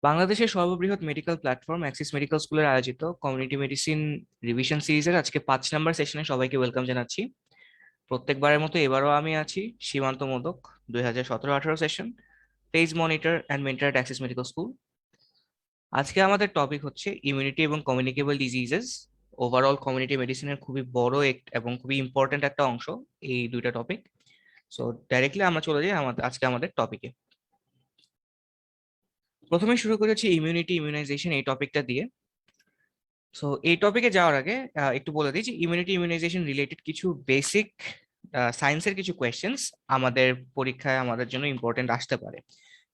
বাংলাদেশের সর্ববৃহৎ medical platform Axis medical স্কুলের আয়োজিত কমিউনিটি মেডিসিন রিভিশন সিরিজের আজকে 5 নম্বর সেশনে সবাইকে ওয়েলকাম জানাচ্ছি। প্রত্যেকবারের মতো এবারও আমি আছি সীমান্ত modak. 2017-18 session, page monitor and mentor at Axis medical school. আজকে আমাদের টপিক হচ্ছে ইমিউনিটি এবং কমিউনিকেবল ডিজিজেস। ওভারঅল কমিউনিটি মেডিসিনের খুবই বড় এবং খুবই ইম্পর্টেন্ট একটা অংশ এই দুইটা টপিক। সো ডাইরেক্টলি আমরা চলে যাই আজকে আমাদের টপিকে। প্রথমে শুরু করেছি ইমিউনিটি ইমিউনাইজেশন এই টপিকটা দিয়ে। সো এই টপিকে যাওয়ার আগে একটু বলে দিই যে ইমিউনিটি ইমিউনাইজেশন রিলেটেড কিছু বেসিক সায়েন্সের কিছু কোয়েশ্চেন্স আমাদের পরীক্ষায় আমাদের জন্য ইম্পর্টেন্ট আসতে পারে।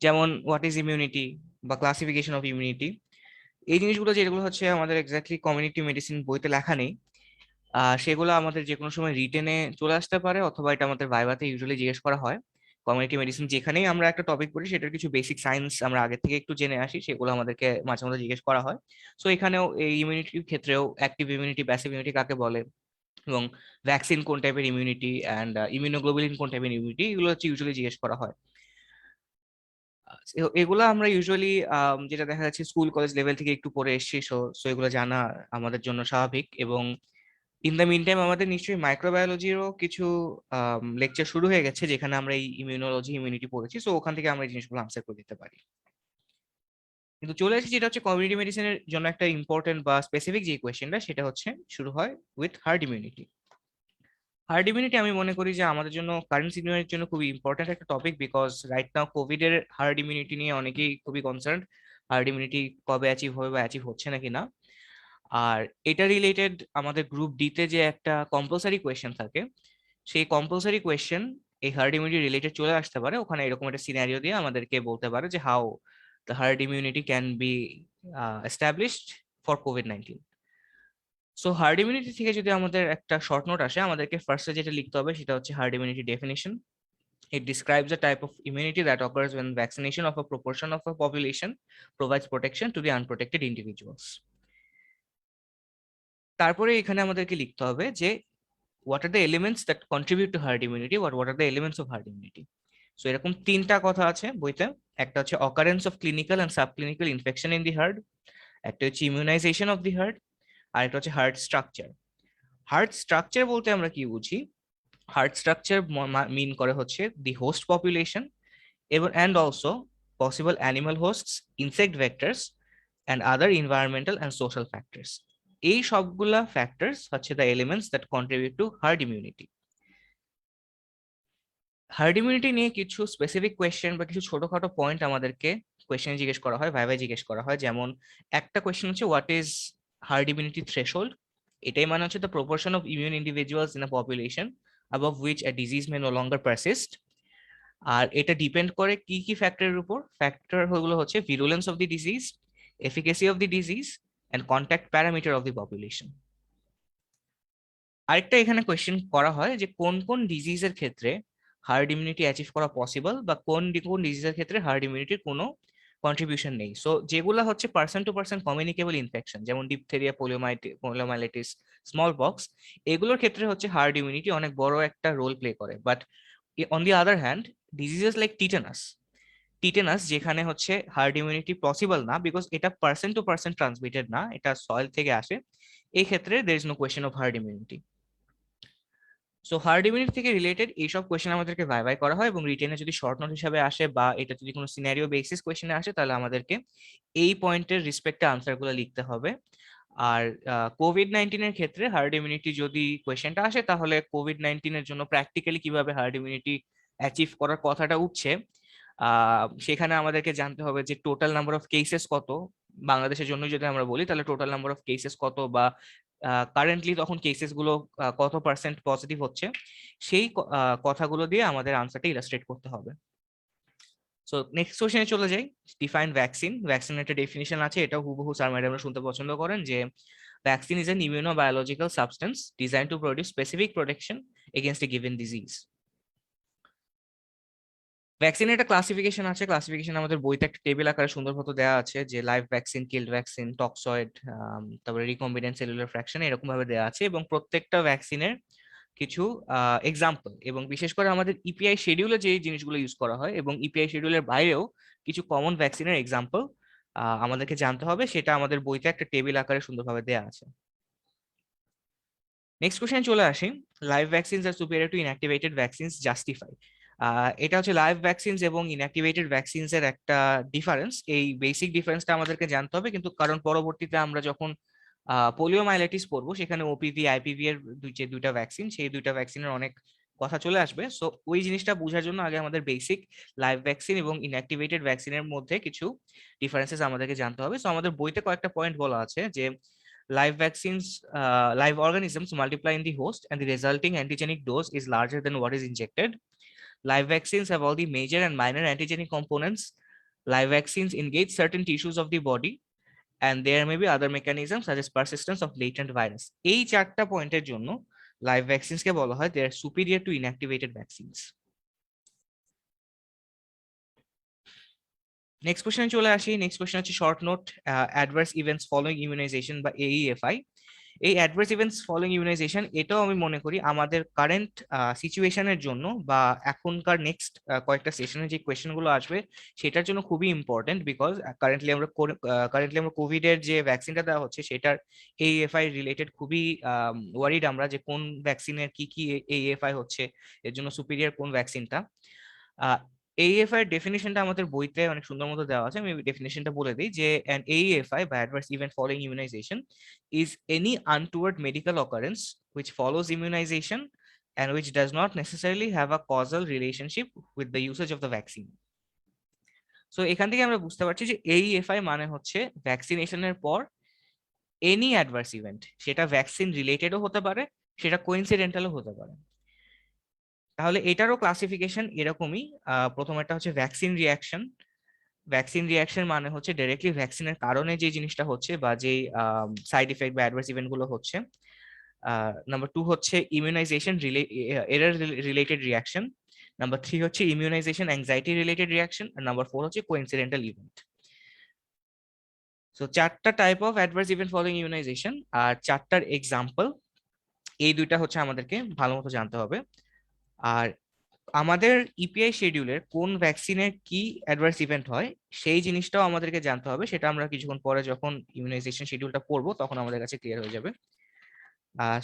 যেমন হোয়াট ইজ ইমিউনিটি বা ক্লাসিফিকেশন অফ ইমিউনিটি। এই জিনিসগুলো যেগুলো হচ্ছে আমাদের এক্স্যাক্টলি কমিউনিটি মেডিসিন বইতে লেখা নেই, সেগুলো আমাদের যে কোনো সময় রিটেনে চলে আসতে পারে, অথবা এটা আমাদের ভাইভাতে ইউজুয়ালি জিজ্ঞেস করা হয়। কমিউনিটি মেডিসিন যেখানেই আমরা একটা টপিক পড়ি সেটার কিছু বেসিক সায়েন্স আমরা আগে থেকে একটু জেনে আসি, সেগুলো আমাদেরকে মাঝে মধ্যে জিজ্ঞেস করা হয়। সো এখানেও এই ইমিউনিটির ক্ষেত্রেও অ্যাক্টিভ ইমিউনিটি, প্যাসিভ ইমিউনিটি কাকে বলে, এবং ভ্যাকসিন কোন টাইপের ইমিউনিটি অ্যান্ড ইমিউনোগ্লোবুলিন কোন টাইপের ইমিউনিটি, এগুলো হচ্ছে ইউজুয়ালি জিজ্ঞেস করা হয়। এগুলো আমরা ইউজুয়ালি যেটা দেখা যাচ্ছে স্কুল কলেজ লেভেল থেকে একটু পড়ে এসেছি, সো সো এগুলো জানা আমাদের জন্য স্বাভাবিক। এবং ইন দ্য মিন টাইম আমাদের নিশ্চয়ই মাইক্রোবায়োলজিরও কিছু লেকচার শুরু হয়ে গেছে যেখানে আমরা এই ইমিউনোলজি ইমিউনিটি পড়েছি, সো ওখান থেকে আমরা এই জিনিসগুলো আনসার করে দিতে পারি। কিন্তু চলে এসেছি যেটা হচ্ছে কমিউনিটি মেডিসিনের জন্য একটা ইম্পর্টেন্ট বা স্পেসিফিক যে কোয়েশ্চেনটা, সেটা হচ্ছে শুরু হয় with hard immunity. Hard immunity আমি মনে করি যে আমাদের জন্য কারেন্ট সিনারিওর জন্য খুবই ইম্পর্টেন্ট একটা topic, because right now Covid এর হার্ড ইমিউনিটি নিয়ে অনেকেই খুবই কনসার্ন। হার্ড ইমিউনিটি কবে অ্যাচিভ হবে বা অ্যাচিভ হচ্ছে নাকি না। আর এটা রিলেটেড আমাদের গ্রুপ ডি তে যে একটা কম্পালসারি কোয়েশ্চেন থাকে, সেই কম্পালসারি কোয়েশ্চেন এই হার্ড ইমিউনিটি রিলেটেড চলে আসতে পারে। ওখানে এরকম একটা সিনারিও দিয়ে আমাদেরকে বলতে পারে যে how the hard immunity can be established for COVID-19. So herd immunity থেকে যদি আমাদের একটা শর্ট নোট আসে, আমাদেরকে ফার্স্টে যেটা লিখতে হবে সেটা হচ্ছে herd immunity definition. It describes a type of immunity that occurs when vaccination of a proportion of a population provides protection to the unprotected individuals. তারপরে এখানে আমাদেরকে লিখতে হবে যে what are the elements that contribute to herd immunity, what are the elements of herd immunity. So এরকম তিনটা কথা আছে বইতে। একটা হচ্ছে occurrence of clinical and subclinical infection in the herd, একটা হচ্ছে immunization of the herd, আর একটা হচ্ছে herd structure. herd structure বলতে আমরা কি বুঝি? herd structure মিন করে হচ্ছে the host population and also possible animal hosts, insect vectors and other environmental and social factors. এই সবগুলা ফ্যাক্টরস হচ্ছে the elements that contribute to hard immunity. Hard immunity নিয়ে কিছু স্পেসিফিক কোয়েশ্চেন বা কিছু ছোটখাটো পয়েন্ট আমাদেরকে কোয়েশ্চেন জিজ্ঞেস করা হয়, ভাইভাই জিজ্ঞেস করা হয়। যেমন একটা কোয়েশ্চেন হচ্ছে what is hard immunity threshold. এটাই মানে হচ্ছে the proportion of immune individuals in a population above which a disease may no longer persist. আর এটা ডিপেন্ড করে কি কি ফ্যাক্টরের উপর। ফ্যাক্টর গুলো হচ্ছে virulence of the disease, efficacy of the disease and contact parameter of the population. আরেকটা এখানে কোয়েশ্চেন করা হয় যে কোন কোন ডিজিজের ক্ষেত্রে হার্ড ইমিউনিটি অ্যাচিভ করা পসিবল, বা কোন কোন ডিজিজের ক্ষেত্রে হার্ড ইমিউনিটির কোনো কন্ট্রিবিউশন নেই। সো যেগুলো হচ্ছে person to person communicable infection, যেমন ডিপথেরিয়া, পোলিওমাইলিটিস, স্মল পক্স, এগুলোর ক্ষেত্রে হচ্ছে হার্ড ইমিউনিটি অনেক বড় একটা রোল প্লে করে। But on the other hand, diseases like tetanus যেখানে হচ্ছে হার্ড ইমিউনিটি পসিবল না, বিকজ এটা পার্সন টু পার্সন ট্রান্সমিটেড না, এটা সয়েল থেকে আসে, এই ক্ষেত্রে there is no question of herd immunity. So herd immunity থেকে রিলেটেড এইসব কোয়েশ্চেন আমাদেরকে ভাই করা হয়, এবং রিটেনে যদি শর্ট নোট হিসাবে আসে বা এটা যদি কোনো সিনারিও বেসিস কোয়েশ্চেনে আসে, তাহলে আমাদেরকে এই পয়েন্টের রিসপেক্টে আনসারগুলো লিখতে হবে। আর কোভিড-19 এর ক্ষেত্রে হার্ড ইমিউনিটি যদি কোয়েশ্চেনটা আসে, তাহলে কোভিড-19 এর জন্য প্র্যাকটিক্যালি কিভাবে হার্ড ইমিউনিটি অ্যাচিভ করার কথাটা উঠছে, সেখানে আমাদেরকে জানতে হবে যে টোটাল নাম্বার অফ কেসেস কত। বাংলাদেশের জন্য যদি আমরা বলি, তাহলে টোটাল নাম্বার অফ কেসেস কত, বা কারেন্টলি তখন কেসেস গুলো কত পার্সেন্ট পজিটিভ হচ্ছে, সেই কথাগুলো দিয়ে আমাদের আনসারটা ইলাস্ট্রেট করতে হবে। সো নেক্সট কোশ্চেনে চলে যাই। Define vaccine. ভ্যাকসিনের একটা ডেফিনিশন আছে, এটা হুবহু স্যার ম্যাডামরা শুনতে পছন্দ করেন, যে vaccine is an immunobiological substance design to produce specific protection against a given disease. ভ্যাকসিনের একটা ক্লাসিফিকেশন আছে। ক্লাসিফিকেশন আমাদের বইতে একটা টেবিল আকারে সুন্দর মতো দেওয়া আছে, যে live vaccine, killed vaccine, toxoid, তারপরে রিকম্বিনেন্ট সেলুলার ফ্র্যাকশন, এরকম ভাবে দেওয়া আছে। এবং প্রত্যেকটা ভ্যাকসিনের কিছু এক্সাম্পল, এবং বিশেষ করে আমাদের ইপিআই শিডিউলে যে জিনিসগুলো ইউজ করা হয়, এবং ইপিআই শিডিউলের বাইরেও কিছু কমন ভ্যাকসিনের এক্সাম্পল আমাদেরকে জানতে হবে, সেটা আমাদের বইতে একটা টেবিল আকারে সুন্দরভাবে দেওয়া আছে। নেক্সট কোশ্চেন চলে আসি, live vaccines are superior to inactivated vaccines justify. এটা হচ্ছে লাইভ ভ্যাকসিনস এবং ইনঅ্যাক্টিভেটেড ভ্যাকসিনস এর একটা ডিফারেন্স। এই বেসিক ডিফারেন্সটা আমাদেরকে জানতে হবে, কিন্তু কারণ পরবর্তীতে আমরা যখন পোলিওমাইলাইটিস পড়বো সেখানে ওপিভি আইপিভি এর যে দুইটা ভ্যাকসিন, সেই দুইটা ভ্যাকসিনের অনেক কথা চলে আসবে। সো ওই জিনিসটা বোঝার জন্য আগে আমাদের বেসিক লাইভ ভ্যাকসিন এবং ইনঅ্যাক্টিভেটেড ভ্যাকসিনের মধ্যে কিছু ডিফারেন্সেস আমাদেরকে জানতে হবে। সো আমাদের বইতে কয়েকটা পয়েন্ট বলা আছে যে live vaccines, live organisms multiply in the host and the resulting antigenic dose is larger than what is injected. Live vaccines have all the major and minor antigenic components. Live vaccines engage certain tissues of the body, and there may be other mechanisms such as persistence of latent virus. এই চারটা পয়েন্টের জন্য live vaccines কে বলা হয় they are superior to inactivated vaccines. Next কোশ্চেনে চলে আসি। Next question হচ্ছে short note, adverse events following immunization বা AEFI। এই অ্যাডভার্স ইভেন্টস ফলোইং ইমিউনাইজেশন এটাও আমি মনে করি আমাদের কারেন্ট সিচুয়েশনের জন্য বা এখনকার নেক্সট কয়েকটা সেশনে যে কোয়েশ্চেন গুলো আসবে সেটার জন্য খুবই ইম্পর্টেন্ট, বিকজ কারেন্টলি আমরা কোভিড এর যে ভ্যাকসিনটা দেওয়া হচ্ছে সেটার AEFI রিলেটেড খুবই ওয়ারিড আমরা, যে কোন ভ্যাকসিনের কি কি AEFI হচ্ছে, এর জন্য সুপিরিয়র কোন ভ্যাকসিনটা। AEFI এর ডেফিনিশনটা আমাদের বইতে অনেক সুন্দর মতো দেওয়া আছে, আমি ডেফিনিশনটা বলে দিই যে an AEFI বা adverse event following immunization is any untoward medical occurrence which follows immunization and which does not necessarily have a causal relationship with the usage of the vaccine. So এখান থেকে আমরা বুঝতে পারছি যে AEFI মানে হচ্ছে ভ্যাকসিনেশনের পর এনি অ্যাডভার্স ইভেন্ট, সেটা ভ্যাকসিন রিলেটেডও হতে পারে, সেটা কোইন্সিডেন্টালও হতে পারে। তাহলে এটারও ক্লাসিফিকেশন এরকমই। প্রথম একটা হচ্ছে ভ্যাকসিন রিয়াকশন। ভ্যাকসিন রিয়াকশন মানে হচ্ছে ডাইরেক্টলি ভ্যাকসিনের কারণে যে জিনিসটা হচ্ছে বা যে সাইড ইফেক্ট বা অ্যাডভার্স ইভেন্ট গুলো হচ্ছে। নাম্বার 2 হচ্ছে immunization error related reaction. Number 3 হচ্ছে ইমিউনাইজেশন অ্যাংজাইটি রিলেটেড রিয়াকশন। আর নাম্বার 4 হচ্ছে কোইন্সিডেন্টাল ইভেন্ট। সো চারটা type of adverse event following immunization আর চারটার এক্সাম্পল, এই দুইটা হচ্ছে আমাদেরকে ভালো মতো জানতে হবে। আর আমাদের ইপিআই শিডিউলের কোন ভ্যাকসিনের কি অ্যাডভার্স ইভেন্ট হয় সেই জিনিসটাও আমাদেরকে জানতে হবে, সেটা আমরা কিছুক্ষণ পরে যখন ইমিউনাইজেশন শিডিউলটা পড়বো তখন আমাদের কাছে ক্লিয়ার হয়ে যাবে।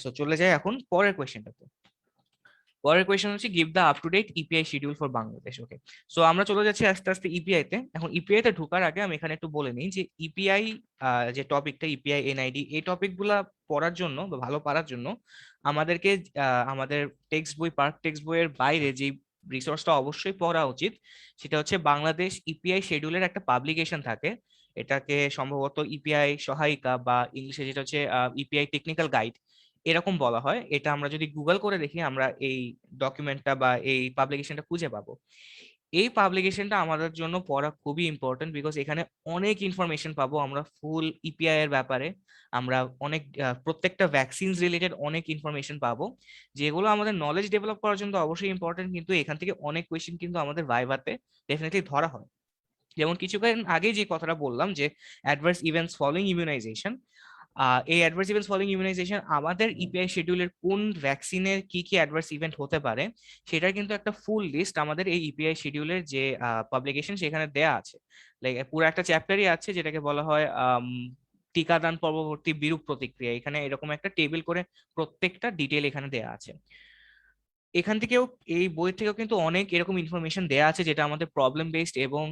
সো চলে যাই এখন পরের কোয়েশ্চেনটাতে। পরের কোয়েশ্চেন হচ্ছে give the up to date EPI schedule for Bangladesh. Okay, so আমরা চলে যাচ্ছি আস্তে আস্তে ইপিআই তে। এখন ইপিআই তে ঢোকার আগে আমি এখানে একটু বলে নিই যে ইপিআই যে টপিকটা ইপিআই এনআইডি, এই টপিক গুলা পড়ার জন্য বা ভালো পারার জন্য আমাদেরকে আমাদের টেক্সট বই, পার্ক টেক্সট বইয়ের বাইরে যে রিসোর্সটা অবশ্যই পড়া উচিত সেটা হচ্ছে বাংলাদেশ ইপিআই শিডিউলের একটা পাবলিকেশন থাকে, এটাকে সম্ভবত ইপিআই সহায়িকা বা ইংলিশে যেটা হচ্ছে ইপিআই টেকনিক্যাল গাইড এরকম বলা হয়। এটা আমরা যদি গুগল করে দেখি আমরা এই ডকুমেন্টটা বা এই পাবলিকেশনটা খুঁজে পাবো। এই পাবলিকেশনটা আমাদের জন্য পড়া খুবই ইম্পর্টেন্ট, বিকজ এখানে অনেক ইনফরমেশন পাবো আমরা ফুল ইপিআই এর ব্যাপারে। আমরা অনেক প্রত্যেকটা ভ্যাকসিনস রিলেটেড অনেক ইনফরমেশন পাবো, যেগুলো আমাদের নলেজ ডেভেলপ করার জন্য অবশ্যই ইম্পর্টেন্ট, কিন্তু এখান থেকে অনেক কোয়েশ্চেন কিন্তু আমাদের ভাইভাতে ডেফিনেটলি ধরা হয়। যেমন কিছুক্ষণ আগে যে কথাটা বললাম যে অ্যাডভার্স ইভেন্টস ফলোইং ইমিউনাইজেশন, এই অ্যাডভার্স ইভেন্টস ফলোইং ইমিউনাইজেশন আমাদের ইপিআই শিডিউলের কোন ভ্যাকসিনের কি কি অ্যাডভার্স ইভেন্ট হতে পারে সেটার কিন্তু একটা ফুল লিস্ট আমাদের এই ইপিআই শিডিউলের যে পাবলিকেশন সেখানে দেয়া আছে। লাইক পুরো একটা চ্যাপ্টারই আছে যেটাকে বলা হয় টিকাদান পরবর্তী বিরূপ প্রতিক্রিয়া। এখানে এরকম একটা টেবিল করে প্রত্যেকটা ডিটেল এখানে দেয়া আছে। এখান থেকেও এই বই থেকেও কিন্তু অনেক এরকম ইনফরমেশন দেয়া আছে যেটা আমাদের প্রবলেম বেসড এবং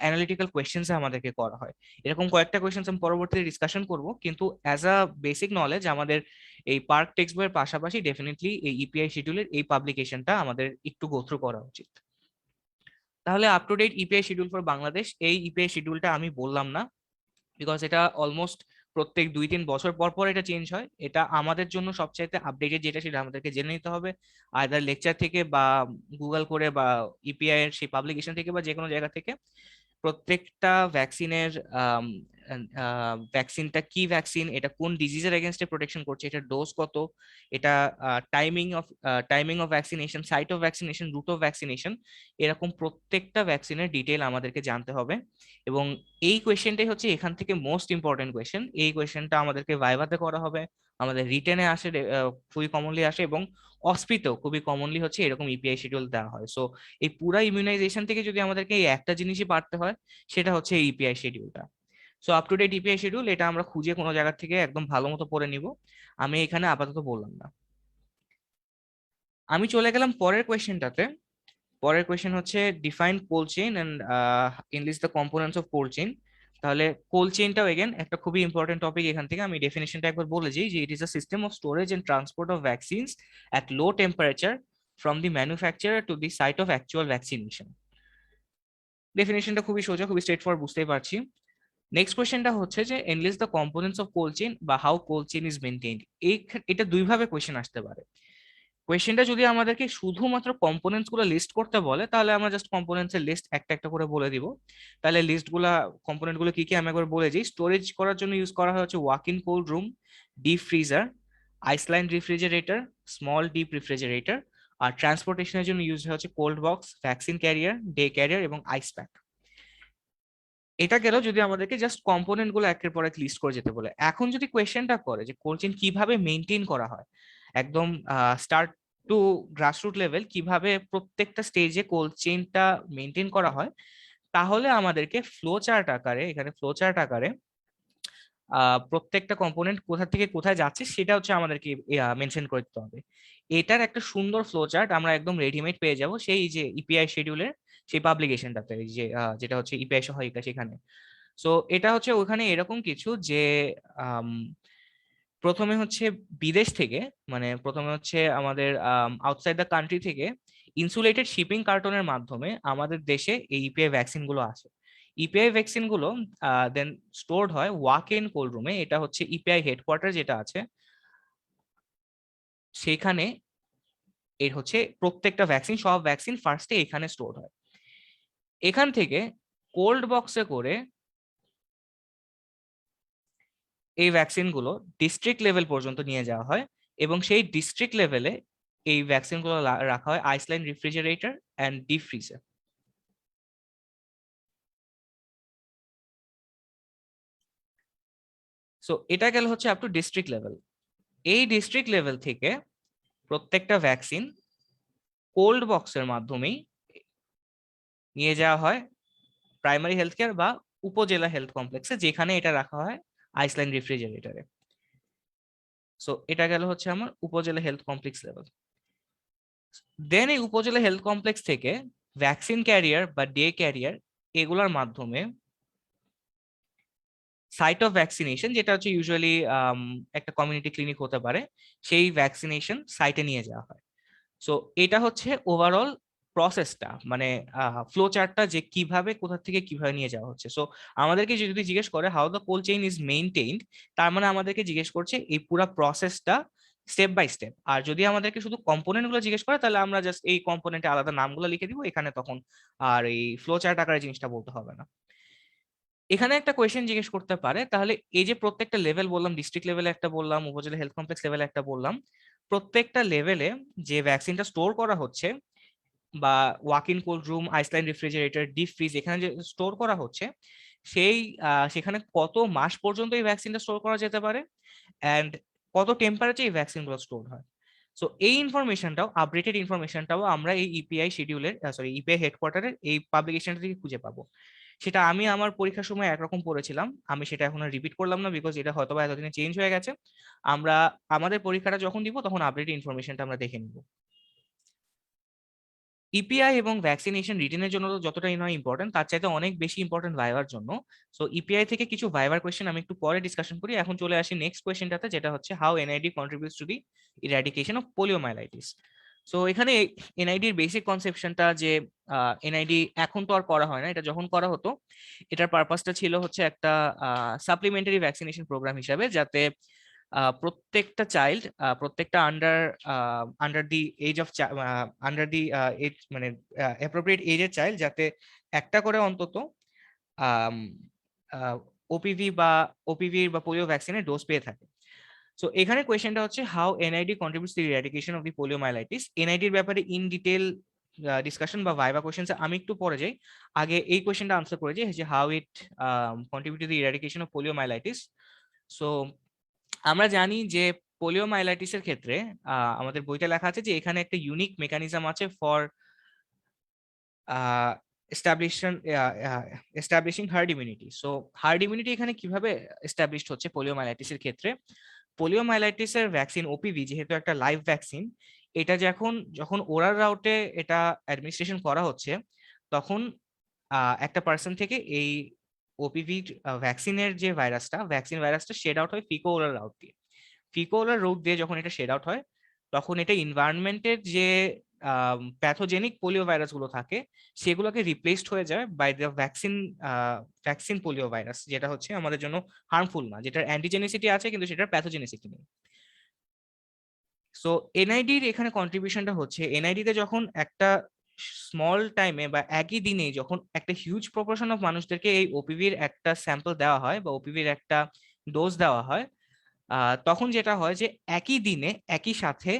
অ্যানালিটিক্যাল কোয়েশ্চেন্স আমাদেরকে করা হয়। এরকম কয়েকটা কোয়েশ্চেন্স আমি পরবর্তীতে ডিসকাশন করব, কিন্তু অ্যাজ আ বেসিক নলেজ আমাদের এই পার্ক টেক্সট বইয়ের পাশাপাশি ডেফিনেটলি এই ইপিআই শিডিউলের এই পাবলিকেশনটা আমাদের একটু গো থ্রু করা উচিত। তাহলে up to date EPI schedule for Bangladesh, এই ইপিআই শিডিউলটা আমি বললাম না, বিকজ এটা অলমোস্ট প্রত্যেক 2-3 বছর পর পর এটা চেঞ্জ হয়। এটা আমাদের জন্য সবচাইতে আপডেটেড যেটা সেটা আমাদেরকে জেনে নিতে হবে, আইদার লেকচার থেকে বা গুগল করে বা ইপিআই এর সেই পাবলিকেশন থেকে বা যে কোনো জায়গা থেকে। প্রত্যেকটা ভ্যাকসিনের ভ্যাকসিনটা কি ভ্যাকসিন, এটা কোন ডিজিজের এগেনস্টে প্রোটেকশন করছে, এটা ডোজ কত, এটা timing of vaccination, site of vaccination, route of vaccination, এরকম প্রত্যেকটা ভ্যাকসিনের ডিটেল আমাদেরকে জানতে হবে। এবং এই কোয়েশ্চেনটাই হচ্ছে এখান থেকে মোস্ট ইম্পর্টেন্ট কোয়েশ্চেন। এই কোয়েশ্চেনটা আমাদেরকে ভাইভাতে করা হবে, আমাদের রিটেনে আসে, খুবই কমনলি আসে, এবং অস্পিতেও খুবই কমনলি হচ্ছে এরকম ইপিআই শিডিউল দেওয়া হয়। সো এই পুরা ইমিউনাইজেশন থেকে যদি আমাদেরকে এই একটা জিনিসই পারতে হয় সেটা হচ্ছে ইপিআই শিডিউলটা। So up to date EPI schedule এটা আমরা খুঁজে কোনো জায়গা থেকে একদম ভালো মতো পড়ে নিব, আমি এখানে আপাতত বললাম না। আমি চলে গেলাম পরের কোয়েশ্চেনটাতে। পরের কোয়েশ্চেন হচ্ছে define cold chain and enlist the components of cold chain. তাহলে কোল্ড চেইনটাও এগেন একটা খুবই ইম্পর্টেন্ট টপিক, এখান থেকে আমি ডেফিনেশনটা একবার বলে যাই যে it is a system of storage and transport of vaccines at low temperature from the manufacturer to the site of actual vaccination. ডেফিনেশনটা খুবই সোজা, খুবই স্ট্রেট ফরওয়ার্ড, বুঝতেই পারছি। নেক্সট কোয়েশ্চেনটা হচ্ছে যে enlist the components of cold chain বা how cold chain is maintained. এটা দুইভাবে কোয়েশ্চেন আসতে পারে। কোয়েশ্চেনটা যদি আমাদেরকে শুধুমাত্র কম্পোনেন্টস গুলো লিস্ট করতে বলে তাহলে আমরা জাস্ট কম্পোনেন্টস এর লিস্ট একটা একটা করে বলে দিব। তাহলে লিস্ট গুলা, কম্পোনেন্ট গুলো কি কি আমি একবার বলে যাই। স্টোরেজ করার জন্য ইউজ করা হয় হচ্ছে walk in cold room, deep freezer, ice lined refrigerator, small deep refrigerator. আর ট্রান্সপোর্টেশনের জন্য ইউজ হয় হচ্ছে cold box, vaccine carrier, day carrier এবং আইস প্যাক। এটা গেল যদি আমাদেরকে জাস্ট কম্পোনেন্ট গুলো একের পর এক লিস্ট করে যেতে বলে। এখন যদি কোয়েশ্চেনটা করে যে কোল্ড চেইন কিভাবে মেনটেন করা হয়, একদম স্টার্ট টু গ্রাসরুট লেভেল কিভাবে প্রত্যেকটা স্টেজে কোল্ড চেইনটা মেনটেন করা হয়, তাহলে আমাদেরকে ফ্লো চার্ট আকারে, এখানে ফ্লো চার্ট আকারে প্রত্যেকটা কম্পোনেন্ট কোথা থেকে কোথায় যাচ্ছে সেটা হচ্ছে আমাদেরকে মেনশন করে দিতে হবে। এটার একটা সুন্দর ফ্লো চার্ট আমরা একদম রেডিমেড পেয়ে যাব সেই যে ইপিআই শিডিউলের সেই পাবলিকেশনটাতে, যে যেটা হচ্ছে ইপিআই সহায়িকা সেখানে। সো এটা হচ্ছে ওখানে এরকম কিছু যে আম, প্রথমে হচ্ছে বিদেশ থেকে, মানে প্রথমে হচ্ছে আমাদের আউটসাইড দ্য কান্ট্রি থেকে ইনসুলেটেড শিপিং কার্টনের মাধ্যমে আমাদের দেশে এই ইপিআই ভ্যাকসিন গুলো আসে। ইপিআই ভ্যাকসিন গুলো দেন স্টোরড হয় ওয়াক ইন কোল্ড রুমে, এটা হচ্ছে ইপিআই হেডকোয়ার্টার যেটা আছে সেখানে। এর হচ্ছে প্রত্যেকটা ভ্যাকসিন, সব ভ্যাকসিন ফার্স্টে এখানে স্টোর হয়। এখান থেকে কোল্ড বক্সে করে এই ভ্যাকসিন গুলো ডিস্ট্রিক্ট লেভেল পর্যন্ত নিয়ে যাওয়া হয় এবং সেই ডিস্ট্রিক্ট লেভেলে এই ভ্যাকসিন গুলো রাখা হয় আইসল্যান্ড রেফ্রিজারেটর অ্যান্ড ডিপ ফ্রিজে। সো এটা গেল হচ্ছে আপ টু ডিস্ট্রিক্ট লেভেল। এই ডিস্ট্রিক্ট লেভেল থেকে প্রত্যেকটা ভ্যাকসিন কোল্ড বক্সের মাধ্যমেই নিয়ে যাওয়া হয় প্রাইমারি হেলথ কেয়ার বা উপজেলা হেলথ কমপ্লেক্সে, যেখানে এটা রাখা হয় আইসল্যান্ড রেফ্রিজারেটরে। সো এটা গেল হচ্ছে আমার উপজেলা হেলথ কমপ্লেক্স লেভেল। দেন এই উপজেলা হেলথ কমপ্লেক্স থেকে ভ্যাকসিন ক্যারিয়ার বা ডে ক্যারিয়ার এগুলোর মাধ্যমে সাইট অফ ভ্যাকসিনেশন, যেটা হচ্ছে ইউজুয়ালি একটা কমিউনিটি ক্লিনিক হতে পারে, সেই ভ্যাকসিনেশন সাইটে নিয়ে যাওয়া হয়। সো এটা হচ্ছে ওভারঅল প্রসেসটা, মানে ফ্লো চার্টটা যে কিভাবে কোথা থেকে কিভাবে নিয়ে যাওয়া হচ্ছে। সো আমাদেরকে যদি জিজ্ঞেস করে how the cold chain is maintained, তার মানে আমাদেরকে জিজ্ঞেস করছে এই পুরো প্রসেসটা স্টেপ বাই স্টেপ। আর যদি আমাদেরকে শুধু কম্পোনেন্ট গুলো জিজ্ঞেস করে তাহলে আমরা জাস্ট এই কম্পোনেন্টে আলাদা নামগুলো লিখে দিব এখানে, তখন আর এই ফ্লো চার্ট আকারে জিনিসটা বলতে হবে না। এখানে একটা কোয়েশ্চেন জিজ্ঞেস করতে পারে, তাহলে এই যে প্রত্যেকটা লেভেল বললাম, ডিস্ট্রিক্ট লেভেলে একটা বললাম, উপজেলা হেলথ কমপ্লেক্স লেভেলে একটা বললাম, প্রত্যেকটা লেভেলে যে ভ্যাকসিনটা স্টোর করা হচ্ছে বা walk in cold room, Iceland refrigerator, deep fridge, এখানে যে স্টোর করা হচ্ছে সেই সেখানে কত মাস পর্যন্ত এই ভ্যাকসিনটা স্টোর করা যেতে পারে অ্যান্ড কত টেম্পারেচার এই ভ্যাকসিনগুলো স্টোর হয়। সো এই ইনফরমেশনটাও, আপডেটেড ইনফরমেশনটাও আমরা এই ইপিআই শিডিউলের, সরি ইপিআই হেডকোয়ার্টারের এই পাবলিকেশনটা থেকে খুঁজে পাবো। সেটা আমি আমার পরীক্ষার সময় একরকম পড়েছিলাম, আমি সেটা এখন রিপিট করলাম না বিকজ এটা হয়তো বা এতদিনে চেঞ্জ হয়ে গেছে। আমরা আমাদের পরীক্ষাটা যখন দিব তখন আপডেটেড ইনফরমেশনটা আমরা দেখে নিব। ইপিআই এবং ভ্যাকসিনেশন রিটেনের জন্য তো যতটাই নয় ইম্পর্টেন্ট, তার চাইতে অনেক বেশি ইম্পর্টেন্ট ভাইবার জন্য। সো ইপিআই থেকে কিছু ভাইবার কোয়েশ্চেন আমি একটু পরে ডিসকাশন করি। এখন চলে আসি নেক্সট কোয়েশ্চেনটাতে, যেটা হচ্ছে how NID contributes to the eradication of poliomyelitis. So এখানে এনআইডির বেসিক কনসেপশনটা যে এনআইডি এখন তো আর করা হয় না, এটা যখন করা হতো এটার পারপাসটা ছিল হচ্ছে একটা সাপ্লিমেন্টারি ভ্যাকসিনেশন প্রোগ্রাম হিসাবে, যাতে প্রত্যেকটা চাইল্ড, প্রত্যেকটা under under the age of under the age, মানে অ্যাপ্রোপ্রিয়েট এজের চাইল্ড যাতে একটা করে অন্তত ওপিভি বা পোলিও ভ্যাকসিনের ডোজ পেয়ে থাকে। সো এখানে কোয়েশ্চেনটা হচ্ছে how NID contributes to eradication of the poliomyelitis. এনআইডির ব্যাপারে ইন ডিটেল ডিসকাশন বা ভাইবা কোয়েশ্চেন্স আমি একটু পরে যাই, আগে এই কোয়েশ্চেনটা আনসার করে যাই যে how it contribute to the eradication of poliomyelitis. So আমরা জানি যে পোলিওমাইলাইটিসের ক্ষেত্রে আমাদের বইতে লেখা আছে যে এখানে একটা ইউনিক মেকানিজম আছে for establishing hard immunity. So herd immunity এখানে কিভাবে এস্টাবলিশড হচ্ছে পোলিওমাইলাইটিসের ক্ষেত্রে? পোলিওমাইলাইটিসের ভ্যাকসিন ওপিভি যেহেতু একটা লাইভ ভ্যাকসিন, এটা যখন ওরাল রাউটে এটা অ্যাডমিনিস্ট্রেশন করা হচ্ছে, তখন একটা পার্সন থেকে এই ওপিভি ভ্যাকসিনের যে ভ্যাকসিন ভাইরাসটা শেড আউট হয় ফিকো ওরাল রাউট দিয়ে। ফিকো ওরাল রুট দিয়ে যখন এটা শেড আউট হয়, তখন এটা ইনভায়রনমেন্টের যে প্যাথোজেনিক পোলিও ভাইরাস গুলো থাকে সেগুলোকে রিপ্লেসড হয়ে যায় by the vaccine polio virus, যেটা হচ্ছে আমাদের জন্য হার্মফুল না, যেটার অ্যান্টিজেনিসিটি আছে কিন্তু সেটার প্যাথোজেনিসিটি নেই। সো এনআইডির এখানে কন্ট্রিবিউশনটা হচ্ছে, এনআইডি তে যখন একটা স্মল টাইমে বা একই দিনে যখন একটা হিউজ প্রপোর্শন অফ মানুষদেরকে এই ওপিভির একটা স্যাম্পল দেওয়া হয় বা ওপিভির একটা ডোজ দেওয়া হয়, তখন যেটা হয় যে একই দিনে একই সাথে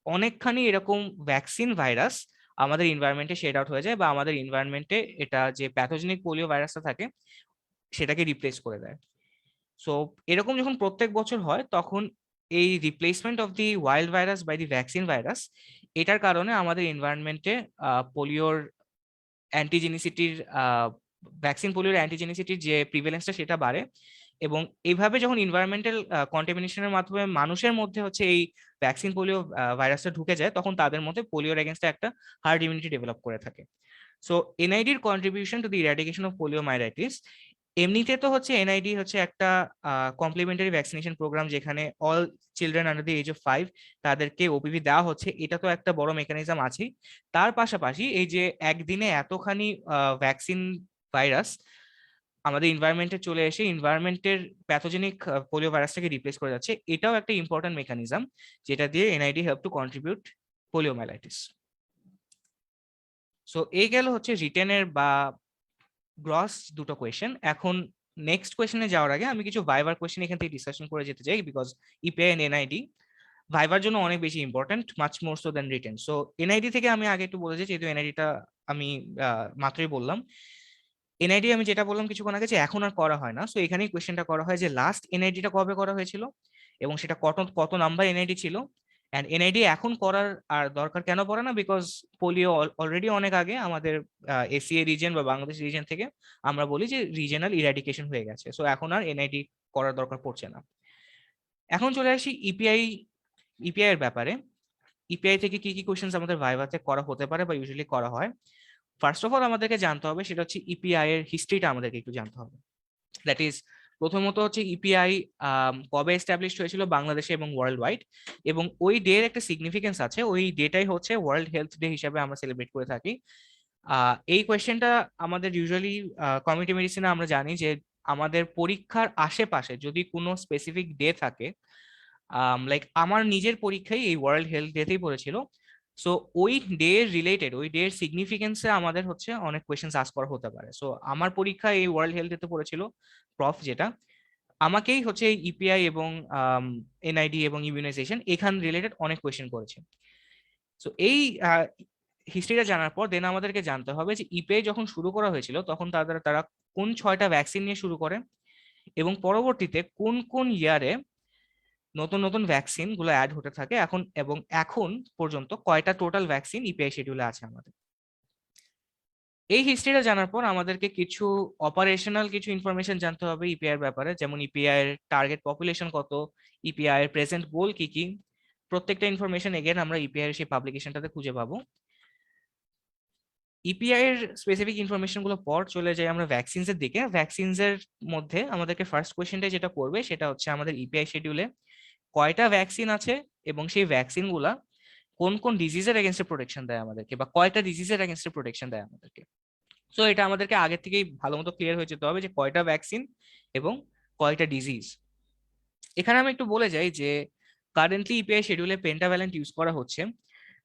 অনেকখানি এরকম ভ্যাকসিন ভাইরাস আমাদের ইনভায়রনমেন্টে শেড আউট হয়ে যায়, বা আমাদের ইনভায়রনমেন্টে এটা যে প্যাথোজেনিক পোলিও ভাইরাসটা থাকে সেটাকে রিপ্লেস করে দেয়। সো এরকম যখন প্রত্যেক বছর হয়, তখন এই replacement of the wild virus by the vaccine virus, এটার কারণে আমাদের ইনভায়রনমেন্টে পোলিওর অ্যান্টিজেনিসিটির পোলিওর অ্যান্টিজেনিসিটির যে প্রিভেলেন্সটা সেটা বাড়ে। এবং এইভাবে যখন ইনভায়রনমেন্টাল কন্টামিনেশনের মাধ্যমে মানুষের মধ্যে হচ্ছে এই ভ্যাকসিন পোলিও ভাইরাসটা ঢুকে যায়, তখন তাদের মধ্যে পোলিওর এগেনস্টে একটা হার্ড ইমিউনিটি ডেভেলপ করে থাকে। সো এনআইডির contribution to the eradication of poliomyelitis, এমনিতে তো হচ্ছে এনআইডি হচ্ছে একটা কমপ্লিমেন্টারি ভ্যাকসিনেশন প্রোগ্রাম, যেখানে all children under the age of 5 তাদেরকে ওপিভি দেওয়া হচ্ছে, এটা তো একটা বড় মেকানিজম আছেই। তার পাশাপাশি এই যে একদিনে এতখানি ভ্যাকসিন ভাইরাস আমাদের ইনভায়রনমেন্টে চলে এসে ইনভায়রনমেন্টের প্যাথোজেনিক পোলিও ভাইরাসটাকে রিপ্লেস করে যাচ্ছে, এটাও একটা ইম্পর্টেন্ট মেকানিজম যেটা দিয়ে NID help to contribute poliomyelitis. So এই গেল হচ্ছে রিটেনের বা গ্রস দুটো কোয়েশ্চেন। এখন নেক্সট কোয়েশ্চেনে যাওয়ার আগে আমি কিছু ভাইবার কোয়েশ্চেন এখান থেকে ডিসকাশন করে যেতে চাই, বিকজ ইপিআই এন্ড এনআইডি ভাইবার জন্য অনেক বেশি important, much more so than written. So NID থেকে আমি আগে একটু বলেছি, যেহেতু এনআইডিটা আমি মাত্রই বললাম, এনআইডি আমি যেটা বললাম কিছুক্ষণ আগে যে এখন আর করা হয় না। সো এখানেই কোয়েশ্চেনটা করা হয় যে লাস্ট এনআইডিটা কবে করা হয়েছিল এবং সেটা কত কত নাম্বার এনআইডি ছিল, অ্যান্ড এনআইডি এখন করার আর দরকার কেন পড়ে না, বিকজ পোলিও অলরেডি অনেক আগে আমাদের এসিএ রিজন বা বাংলাদেশ রিজন থেকে আমরা বলি যে রিজনাল ইরাডিকেশন হয়ে গেছে। সো এখন আর এনআইডি করার দরকার পড়ছে না। এখন চলে আসি ইপিআই এর ব্যাপারে। ইপিআই থেকে কি কি কোয়েশ্চেন আমাদের ভাইভাতে করা হতে পারে বা ইউজুয়ালি করা হয়। ফার্স্ট অফ অল আমাদেরকে জানতে হবে সেটা হচ্ছে ইপিআই এর হিস্ট্রিটা আমাদেরকে একটু জানতে হবে। দ্যাট ইজ, প্রথমত হচ্ছে ইপিআই কবে এস্টাবলিশ হয়েছিল বাংলাদেশে এবং ওয়ার্ল্ড ওয়াইড, এবং ওই ডে এর একটা সিগনিফিকেন্স আছে। ওই ডেটাই হচ্ছে ওয়ার্ল্ড হেলথ ডে হিসেবে আমরা সেলিব্রেট করে থাকি। এই কোয়েশ্চেনটা আমাদের ইউজুয়ালি কমিউনিটি মেডিসিনে আমরা জানি যে আমাদের পরীক্ষার আশেপাশে যদি কোনো স্পেসিফিক ডে থাকে, লাইক আমার নিজের পরীক্ষায় এই ওয়ার্ল্ড হেলথ ডেতেই পড়েছিল। সো ওই ডে রিলেটেড, ওই ডে সিগনিফিকেন্সে আমাদের হচ্ছে অনেক কোয়েশ্চেন আস্ক করা হতে পারে। সো আমার পরীক্ষায় এই ওয়ার্ল্ড হেলথ ডেতে পড়েছিল প্রফ, যেটা আমাকেই হচ্ছে ইপিআই এবং এনআইডি এবং ইমিউনাইজেশন এখান রিলেটেড অনেক কোয়েশ্চেন করেছে। সো এই হিস্ট্রিটা জানার পর দেন আমাদেরকে জানতে হবে যে ইপিআই যখন শুরু করা হয়েছিল তখন তারা কোন 6টা ভ্যাকসিন নিয়ে শুরু করে, এবং পরবর্তীতে কোন কোন ইয়ারে নতুন নতুন ভ্যাকসিন গুলো অ্যাড হতে থাকে, এখন পর্যন্ত কয়টা টোটাল ভ্যাকসিন ইপিআই শিডিউলে আছে আমাদের। এই হিস্ট্রিটা জানার পর আমাদেরকে কিছু অপারেশনাল কিছু ইনফরমেশন জানতে হবে ইপিআই এর ব্যাপারে, যেমন ইপিআই এর টার্গেট পপুলেশন কত, ইপিআই এর প্রেজেন্ট গোল কি কি, প্রত্যেকটা ইনফরমেশন এগেন আমরা ইপিআই এর সেই পাবলিকেশনটাতে খুঁজে পাবো। ইপিআই এর স্পেসিফিক ইনফরমেশন গুলো পর চলে যায় আমরা ভ্যাকসিনস এর দিকে। ভ্যাকসিনস এর মধ্যে আমাদেরকে ফার্স্ট কোয়েশ্চেনটা যেটা করবে সেটা হচ্ছে আমাদের ইপিআই শিডিউলে কয়টা ভ্যাকসিন আছে এবং সেই ভ্যাকসিন গুলা কোন কোন ডিজিজের এগেনস্টে প্রোটেকশন দেয় আমাদেরকে, বা কয়টা ডিজিজের এগেনস্টে প্রোটেকশন দেয় আমাদেরকে। সো এটা আমাদেরকে আগের থেকেই ভালো মতো ক্লিয়ার হয়ে যেতে হবে যে কয়টা ভ্যাকসিন এবং কয়টা ডিজিজ। এখানে আমি একটু বলে যাই যে কারেন্টলি ইপিআই শিডিউলে পেন্টাভ্যালেন্ট ইউজ করা হচ্ছে।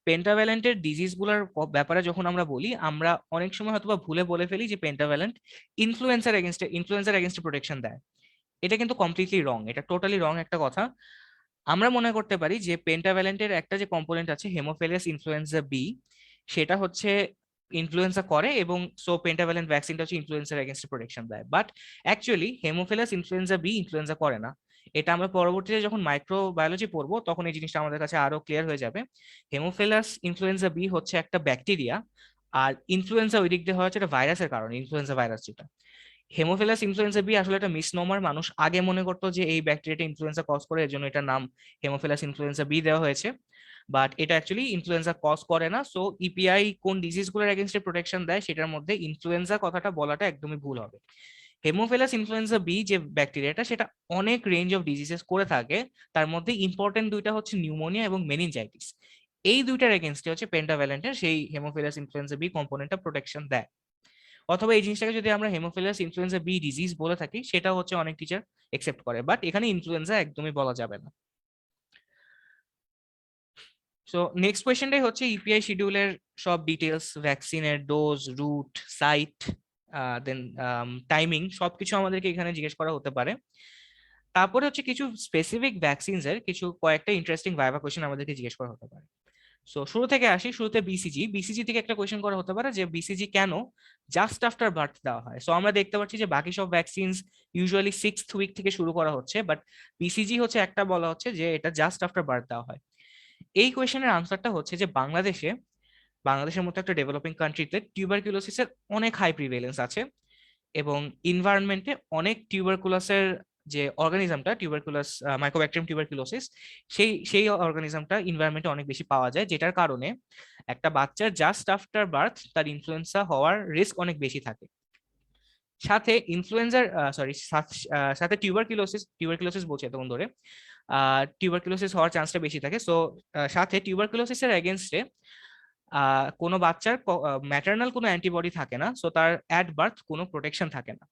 পেন্টাভ্যালেন্টের ডিজিজ গুলার ব্যাপারে যখন আমরা বলি, আমরা অনেক সময় হয়তো ভুলে বলে ফেলি যে পেন্টাভ্যালেন্ট ইনফ্লুয়েঞ্জার এগেনস্টে প্রোটেকশন দেয়। এটা কিন্তু কমপ্লিটলি রং, এটা টোটালি রং একটা কথা। আমরা মনে করতে পারি যে পেন্টাভ্যালেন্টের একটা যে কম্পোনেন্ট আছে হেমোফিলাস ইনফ্লুয়েঞ্জা বি, সেটা হচ্ছে ইনফ্লুয়েঞ্জা করে, এবং সো পেন্টাভ্যালেন্ট ভ্যাকসিনটা হচ্ছে ইনফ্লুয়েঞ্জার এগেনস্ট প্রোটেকশন দেয়। But actually haemophilus influenza B influenza করে না। এটা আমরা পরবর্তীতে যখন মাইক্রোবায়োলজি পড়বো তখন এই জিনিসটা আমাদের কাছে আরো ক্লিয়ার হয়ে যাবে। হেমোফিলাস ইনফ্লুয়েঞ্জা বি হচ্ছে একটা ব্যাকটেরিয়া, আর ইনফ্লুয়েঞ্জা ওই দিক দিয়ে হয় হচ্ছে এটা ভাইরাসের কারণে, ইনফ্লুয়েঞ্জা ভাইরাস যেটা। হেমোফিলাস ইনফ্লুয়েঞ্জা বি আসলে একটা মিসনোমার, মানুষ আগে মনে করতো যে এই ব্যাকটেরিয়াটা ইনফ্লুয়েঞ্জা কজ করে, এর জন্য এটার নাম হেমোফিলাস ইনফ্লুয়েঞ্জা বি দেওয়া হয়েছে, বাট এটা অ্যাকচুয়ালি ইনফ্লুয়েঞ্জা কজ করে না। সো ইপিআই কোন ডিজিজ গুলোর এগেনস্টে প্রোটেকশন দেয় সেটার মধ্যে ইনফ্লুয়েঞ্জা কথাটা বলাটা একদমই ভুল হবে। হেমোফিলাস ইনফ্লুয়েঞ্জা বি যে ব্যাকটেরিয়াটা সেটা অনেক রেঞ্জ অফ ডিজিজেস করে থাকে, তার মধ্যে ইম্পর্টেন্ট দুইটা হচ্ছে নিউমোনিয়া এবং মেনিনজাইটিস। এই দুইটার এগেনস্টে হচ্ছে পেন্টাভ্যালেন্টের সেই হেমোফিলাস ইনফ্লুয়েঞ্জা বি কম্পোনেন্টটা প্রোটেকশন দেয়। অথবা এই জিনিসটাকে যদি আমরা হেমোফিলাস ইনফ্লুয়েঞ্জা বি ডিজিজ বলে থাকি, সেটা হচ্ছে অনেক টিচার একসেপ্ট করে, বাট এখানে ইনফ্লুয়েঞ্জা একদমই বলা যাবে না। সো নেক্সট কোয়েশ্চেনটাই হচ্ছে ইপিআই শিডিউলের সব ডিটেলস, ভ্যাকসিনের ডোজ, রুট, সাইট, দেন টাইমিং, সবকিছু আমাদেরকে এখানে জিজ্ঞেস করা হতে পারে। তারপরে হচ্ছে কিছু স্পেসিফিক ভ্যাকসিনস এর কিছু কয়েকটা ইন্টারেস্টিং ভাইভা কোয়েশ্চেন আমাদেরকে জিজ্ঞেস করা হতে পারে। সো শুরু থেকে আসি, শুরুতে বিসিজি। বিসিজি থেকে একটা কোয়েশ্চেন করা হতে পারে যে বিসিজি কেন জাস্ট আফটার বার্থ দেওয়া হয়। সো আমরা দেখতে পাচ্ছি যে বাকি সব ভ্যাকসিনস ইউজুয়ালি 6th উইক থেকে শুরু করা হচ্ছে, বাট বিসিজি হচ্ছে একটা বলা হচ্ছে যে এটা জাস্ট আফটার বার্থ দেওয়া হয়। এই কোয়েশ্চেনের আনসারটা হচ্ছে যে বাংলাদেশের মতো একটা ডেভেলপিং কান্ট্রিতে টিউবারকুলোসিসের অনেক হাই প্রিভেলেন্স আছে, এবং ইনভায়রনমেন্টে অনেক টিউবারকুলাসের যে অর্গানিজমটা, টিউবারকুলাস মাইকোব্যাকটেরিয়াম টিউবারকুলোসিস, সেই সেই অর্গানিজমটা ইনভায়রনমেন্টে অনেক বেশি পাওয়া যায়, যেটার কারণে একটা বাচ্চার জাস্ট আফটার বার্থ তার ইনফ্লুয়েঞ্জা হওয়ার রিস্ক অনেক বেশি থাকে। সাথে ইনফ্লুয়েঞ্জার সরি সাথে টিউবারকুলোসিস বলছি এতক্ষণ ধরে, টিউবারকুলোসিস হওয়ার চান্সটা বেশি থাকে। সো সাথে টিউবারকুলোসিসের এগেনস্টে কোনো বাচ্চার ম্যাটারনাল কোনো অ্যান্টিবডি থাকে না, সো তার অ্যাট বার্থ কোনো প্রোটেকশন থাকে না।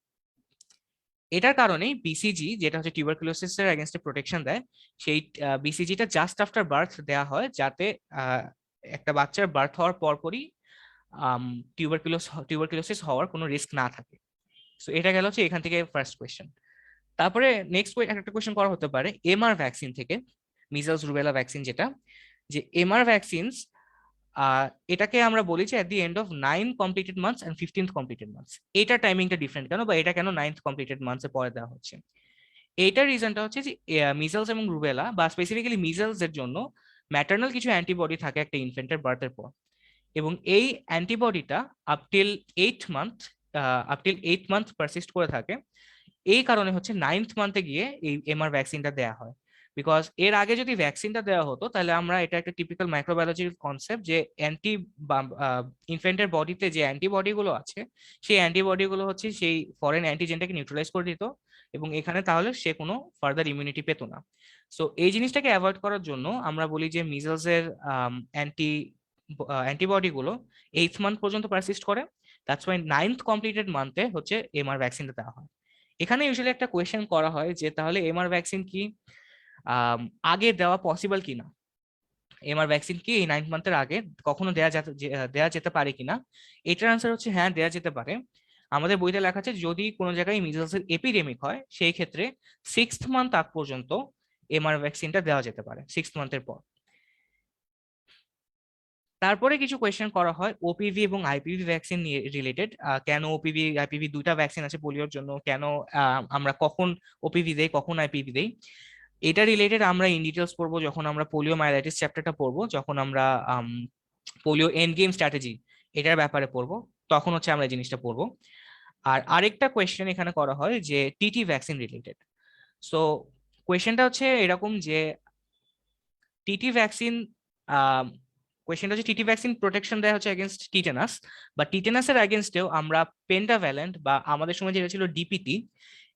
এটার কারণেই বিসিজি, যেটা হচ্ছে টিউবারকুলোসিসের এগেনস্টে প্রোটেকশন দেয়, সেই বিসিজিটা জাস্ট আফটার বার্থ দেওয়া হয়, যাতে একটা বাচ্চার বার্থ হওয়ার পরপরই টিউবারকুলোসিস হওয়ার কোনো রিস্ক না থাকে। সো এটা গেল হচ্ছে এখান থেকে ফার্স্ট কোয়েশ্চেন। তারপরে নেক্সট একটা কোয়েশ্চেন করা হতে পারে এমআর ভ্যাকসিন থেকে, মিজলস রুবেলা ভ্যাকসিন যেটা, যে এমআর ভ্যাকসিনস এটাকে আমরা বলি যে at the end of 9 completed months and 15th completed months. এটা টাইমিংটা ডিফারেন্ট কেন, বা এটা কেন 9th কমপ্লিটেড মান্থসে পরে দেওয়া হচ্ছে? এইটার রিজনটা হচ্ছে যে মিজলস এবং রুবেলা বা স্পেসিফিক্যালি মিজলস এর জন্য ম্যাটারনাল কিছু অ্যান্টিবডি থাকে একটা ইনফেন্টের বার্থের পর, এবং এই অ্যান্টিবডিটা আপ টিল 8 মান্থ পারসিস্ট করে থাকে। এই কারণে হচ্ছে 9th মান্থে গিয়ে এই এমআর ভ্যাকসিনটা দেওয়া হয়। বিকজ এর আগে যদি ভ্যাকসিনটা দেওয়া হতো, তাহলে আমরা এটা একটা টিপিক্যাল মাইক্রোবায়োলজির কনসেপ্ট, যে ইনফেন্টের বডিতে যে অ্যান্টিবডি গুলো আছে, সেই অ্যান্টিবডি গুলো হচ্ছে সেই ফরেন অ্যান্টিজেনটাকে নিউট্রালাইজ করে দিত, এবং এখানে তাহলে সে কোনো ফার্দার ইমিউনিটি পেত না। সো এই জিনিসটাকে অ্যাভয়েড করার জন্য আমরা বলি যে মিজলসের অ্যান্টিবডি গুলো 8th মান্থ পর্যন্ত পারসিস্ট করে। দ্যাটস ওয়াই 9th কমপ্লিটেড মান্থে হচ্ছে এমআর ভ্যাকসিনটা দেওয়া হয়। এখানে ইউজুয়ালি একটা কোয়েশ্চেন করা হয় যে তাহলে এমআর ভ্যাকসিন কি আগে দেওয়া পসিবল কিনা, এমআর ভ্যাকসিন কি এই 9th মান্থের আগে কখনো দেওয়া যেতে পারে কিনা? এটার আনসার হচ্ছে হ্যাঁ, দেওয়া যেতে পারে। আমাদের বইতে লেখা আছে যদি কোনো জায়গায় মিজলসের এপিডেমিক হয়, সেই ক্ষেত্রে 6th মান্থ আগ পর্যন্ত এমআর ভ্যাকসিনটা দেওয়া যেতে পারে, 6th মান্থের পর। তারপরে কিছু কোয়েশ্চেন করা হয় ওপিভি এবং আইপিভি ভ্যাকসিন নিয়ে রিলেটেড। কেন ওপিভি আইপিভি দুইটা ভ্যাকসিন আছে পোলিওর জন্য, কেন আমরা কখন ওপিভি দেই, কখন আইপিভি দেই, এটা রিলেটেড আমরা ইন ডিটেলস পড়বো যখন আমরা পোলিও মাইলাইটিস চ্যাপ্টারটা পড়বো, যখন আমরা পোলিও এন্ড গেম স্ট্র্যাটেজি এটার ব্যাপারে পড়বো, তখন হচ্ছে আমরা এই জিনিসটা পড়বো। আর আরেকটা কোয়েশ্চেন এখানে করা হয় যে টিটি ভ্যাকসিন রিলেটেড। সো কোয়েশ্চেনটা হচ্ছে এরকম যে টিটি ভ্যাকসিন কোয়েশ্চেনটা হচ্ছে টিটি ভ্যাকসিন প্রোটেকশন দেয় হচ্ছে এগেনস্ট টিটেনাস, বা টিটেনাসের এগেনস্টেও আমরা পেন্টাভ্যালেন্ট, বা আমাদের সময় যেটা ছিল ডিপিটি,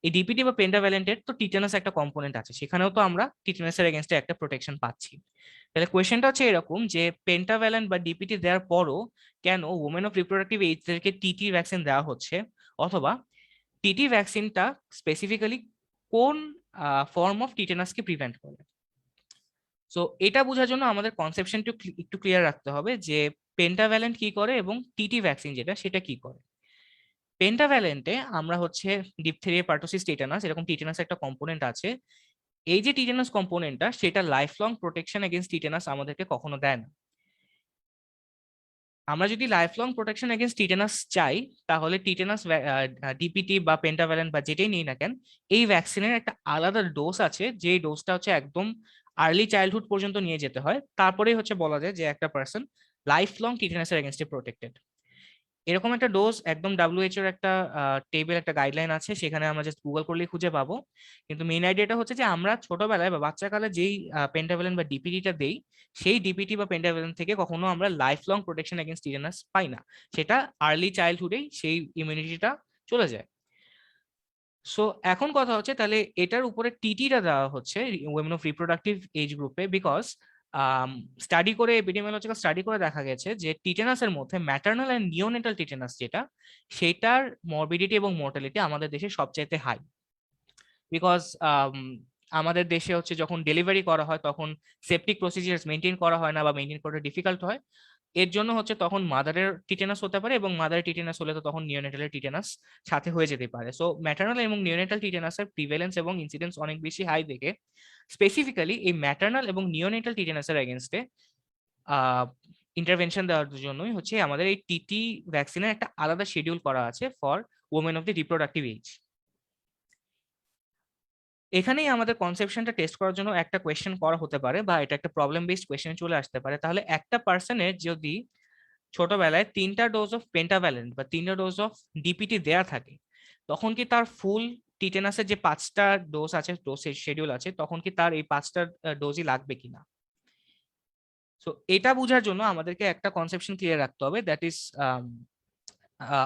এই ডিপিটি বা পেন্টাভ্যালেন্টের তো টিটেনাস একটা কম্পোনেন্ট আছে, সেখানেও তো আমরা টিটেনাসের এগেনস্টে একটা প্রোটেকশন পাচ্ছি। তাহলে কোয়েশ্চেনটা হচ্ছে এরকম যে পেন্টাভ্যালেন্ট বা ডিপিটি দেওয়ার পরও কেন ওমেন অফ রিপ্রোডাক্টিভ এজদেরকে টিটি ভ্যাকসিন দেওয়া হচ্ছে, অথবা টিটি ভ্যাকসিনটা স্পেসিফিক্যালি কোন ফর্ম অফ টিটেনাসকে প্রিভেন্ট করে। সো এটা বোঝার জন্য আমাদের কনসেপশনটা একটু ক্লিয়ার রাখতে হবে যে পেন্টাভ্যালেন্ট কি করে এবং টিটি ভ্যাকসিন যেটা সেটা কি করে। পেন্টাভ্যালেন্টে আমরা হচ্ছে ডিপথেরিয়া, পার্টোসিস, টিটানাস, এরকম টিটানাস একটা কম্পোনেন্ট আছে। এই যে টিটানাস কম্পোনেন্টটা, সেটা লাইফ লং প্রোটেকশন এগেনস্ট টিটানাস আমাদেরকে কখনো দেয় না। আমরা যদি life long protection against tetanus চাই, তাহলে টিটেনাস ডিপিটি বা পেন্টাভ্যালেন্ট বা যেটাই নিই না কেন, এই ভ্যাকসিনের একটা আলাদা ডোজ আছে, যে ডোজটা হচ্ছে একদম আর্লি চাইল্ডহুড পর্যন্ত নিয়ে যেতে হয়, তারপরেই হচ্ছে বলা যায় যে একটা পার্সন লাইফ লং টিটেনাসের এগেনস্টে প্রোটেক্টেড। এরকম একটা ডোজ একদম WHO এর একটা টেবিল, একটা গাইডলাইন আছে, সেখানে আমরা জাস্ট গুগল করলেই খুঁজে পাবো। কিন্তু মেইন আইডিয়াটা হচ্ছে যে আমরা ছোটবেলায় বা বাচ্চাকালে যেই পেন্টাভেলেন বা ডিপিটিটা দেই, সেই ডিপিটি বা পেন্টাভেলেন থেকে কখনো আমরা life long protection against tetanus পাই না। সেটা আর্লি চাইল্ডহুডেই সেই ইমিউনিটিটা চলে যায়। সো এখন কথা হচ্ছে তাহলে এটার উপরে টিটিটা দেওয়া হচ্ছে উইমেন অফ রিপ্রোডাক্টিভ এজ গ্রুপে, বিকজ স্টাডি করে, এপিডেমিওলজিক্যাল স্টাডি করে দেখা গেছে যে টিটেনাসের মধ্যে ম্যাটার্নাল অ্যান্ড নিওনেটাল টিটেনাস যেটা, সেটার মরবিডিটি এবং মর্টালিটি আমাদের দেশে সবচাইতে হাই। বিকজ আমাদের দেশে হচ্ছে যখন ডেলিভারি করা হয় তখন সেপটিক প্রসিজিয়ার্স মেনটেন করা হয় না বা মেনটেন করা ডিফিকাল্ট হয়। এর জন্য হচ্ছে তখন মাদারের টিটেনাস হতে পারে, এবং মাদারের টিটেনাস হলে তো তখন নিওনেটালের টিটেনাস সাথে হয়ে যেতে পারে। সো ম্যাটার্নাল এবং নিওনেটাল টিটেনাসের প্রিভ্যালেন্স এবং ইনসিডেন্স অনেক বেশি হাই দেখে স্পেসিফিক্যালি এই ম্যাটার্নাল এবং নিওনেটাল টিটেনাসের এগেনস্টে ইন্টারভেনশন দেওয়ার জন্যই হচ্ছে আমাদের এই টিটি ভ্যাকসিনের একটা আলাদা শিডিউল করা আছে for women of the reproductive age. এখানেই আমাদের কনসেপশনটা টেস্ট করার জন্য একটা কোয়েশ্চেন করা হতে পারে, বা এটা একটা প্রবলেম বেসড কোয়েশ্চেন চলে আসতে পারে। তাহলে একটা পার্সনের যদি ছোটবেলায় 3টা ডোজ অফ পেন্টাভ্যালেন্ট বা 3টা ডোজ অফ ডিপিটি দেয়া থাকে, তখন কি তার ফুল টিটেনাসের যে 5টা ডোজ আছে, ডোজ শিডিউল আছে, তখন কি তার এই 5টা ডোজই লাগবে কিনা? সো এটা বোঝার জন্য আমাদেরকে একটা কনসেপশন ক্লিয়ার রাখতে হবে, দ্যাট ইজ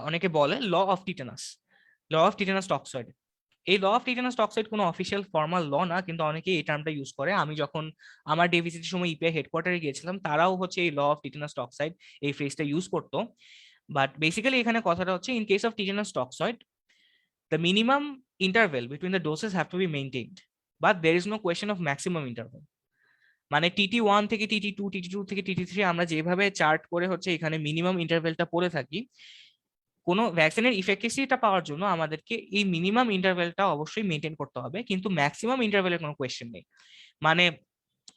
অনেকে বলে law of tetanus, law of tetanus toxoid. এই ল অফ টিটেনাস টক্সাইড কোনো অফিসিয়াল ফর্মাল ল না, কিন্তু অনেকে এই টার্মটা ইউজ করে। আমি যখন আমার ডিভিসিটির সময় ইপিআই হেডকোয়ার্টারে গিয়েছিলাম, তারাও হচ্ছে এই ল অফ টিটেনাস টক্সাইড এই ফ্রেজটা ইউজ করতো। বাট বেসিক্যালি এখানে কথাটা হচ্ছে, in case of tetanus toxoid, the minimum interval between the doses have to be maintained, but there is no question of maximum interval. মানে TT1 থেকে TT2, TT2 থেকে TT3 আমরা যেভাবে চার্ট করে হচ্ছে এখানে মিনিমাম ইন্টারভেলটা পড়ে থাকি, কোনো ভ্যাকসিনের ইফেক্টিসিটা পাওয়ার জন্য আমাদেরকে এই মিনিমাম ইন্টারভেলটা অবশ্যই মেনটেন করতে হবে, কিন্তু ম্যাক্সিমাম ইন্টারভেলের কোনো কোয়েশ্চেন নেই। মানে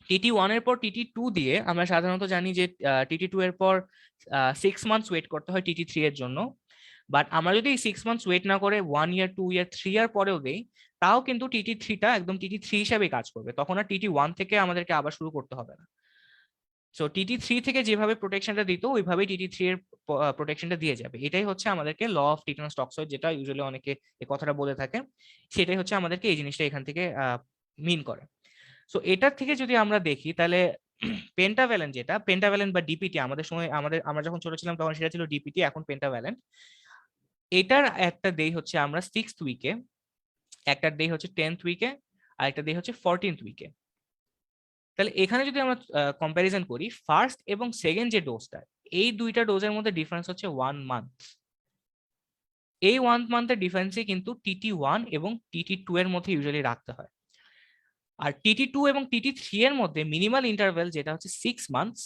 TT1 এর পর TT2 দিয়ে আমরা সাধারণত জানি যে TT2 এর পর 6 মান্থস ওয়েট করতে হয় TT3 এর জন্য। বাট আমরা যদি 6 মান্থস ওয়েট না করে 1 ইয়ার, 2 ইয়ার, 3 ইয়ার পরেও দেই, তাও কিন্তু TT3টা একদম TT3 হিসাবে কাজ করবে, তখন আর TT1 থেকে আমাদেরকে আবার শুরু করতে হবে না। সো TT3 থেকে যেভাবে প্রোটেকশনটা দিত, ওইভাবেই TT3 এর প্রোটেকশনটা দিয়ে যাবে। এটাই হচ্ছে আমাদেরকে ল অফ টিটেনাস টক্সয়েড, যেটা ইউজুয়ালি অনেকে এই কথাটা বলে থাকে, সেটাই হচ্ছে আমাদেরকে এই জিনিসটা এখান থেকে মিন করে। সো এটার থেকে যদি আমরা দেখি, তাহলে পেন্টাভ্যালেন্ট যেটা, পেন্টাভ্যালেন্ট বা ডিপিটি, আমাদের সময় আমরা যখন ছোট ছিলাম তখন সেটা ছিল ডিপিটি, এখন পেন্টাভ্যালেন্ট। এটার একটা দেই হচ্ছে আমরা 6th উইকে, একটা দেই হচ্ছে 10th উইকে, আর একটা দেই হচ্ছে 14th উইকে। তাহলে এখানে যদি আমরা কম্প্যারিজন করি, ফার্স্ট এবং সেকেন্ড যে ডোজটা, এই দুইটা ডোজের মধ্যে ডিফারেন্স হচ্ছে 1 মান্থ। এই 1 মান্থের ডিফারেন্সে কিন্তু TT1 এবং TT2 এর মধ্যে ইউজুয়ালি রাখতে হয়। আর TT2 এবং TT3 এর মধ্যে মিনিমাল ইন্টারভেল যেটা হচ্ছে 6 মান্থস,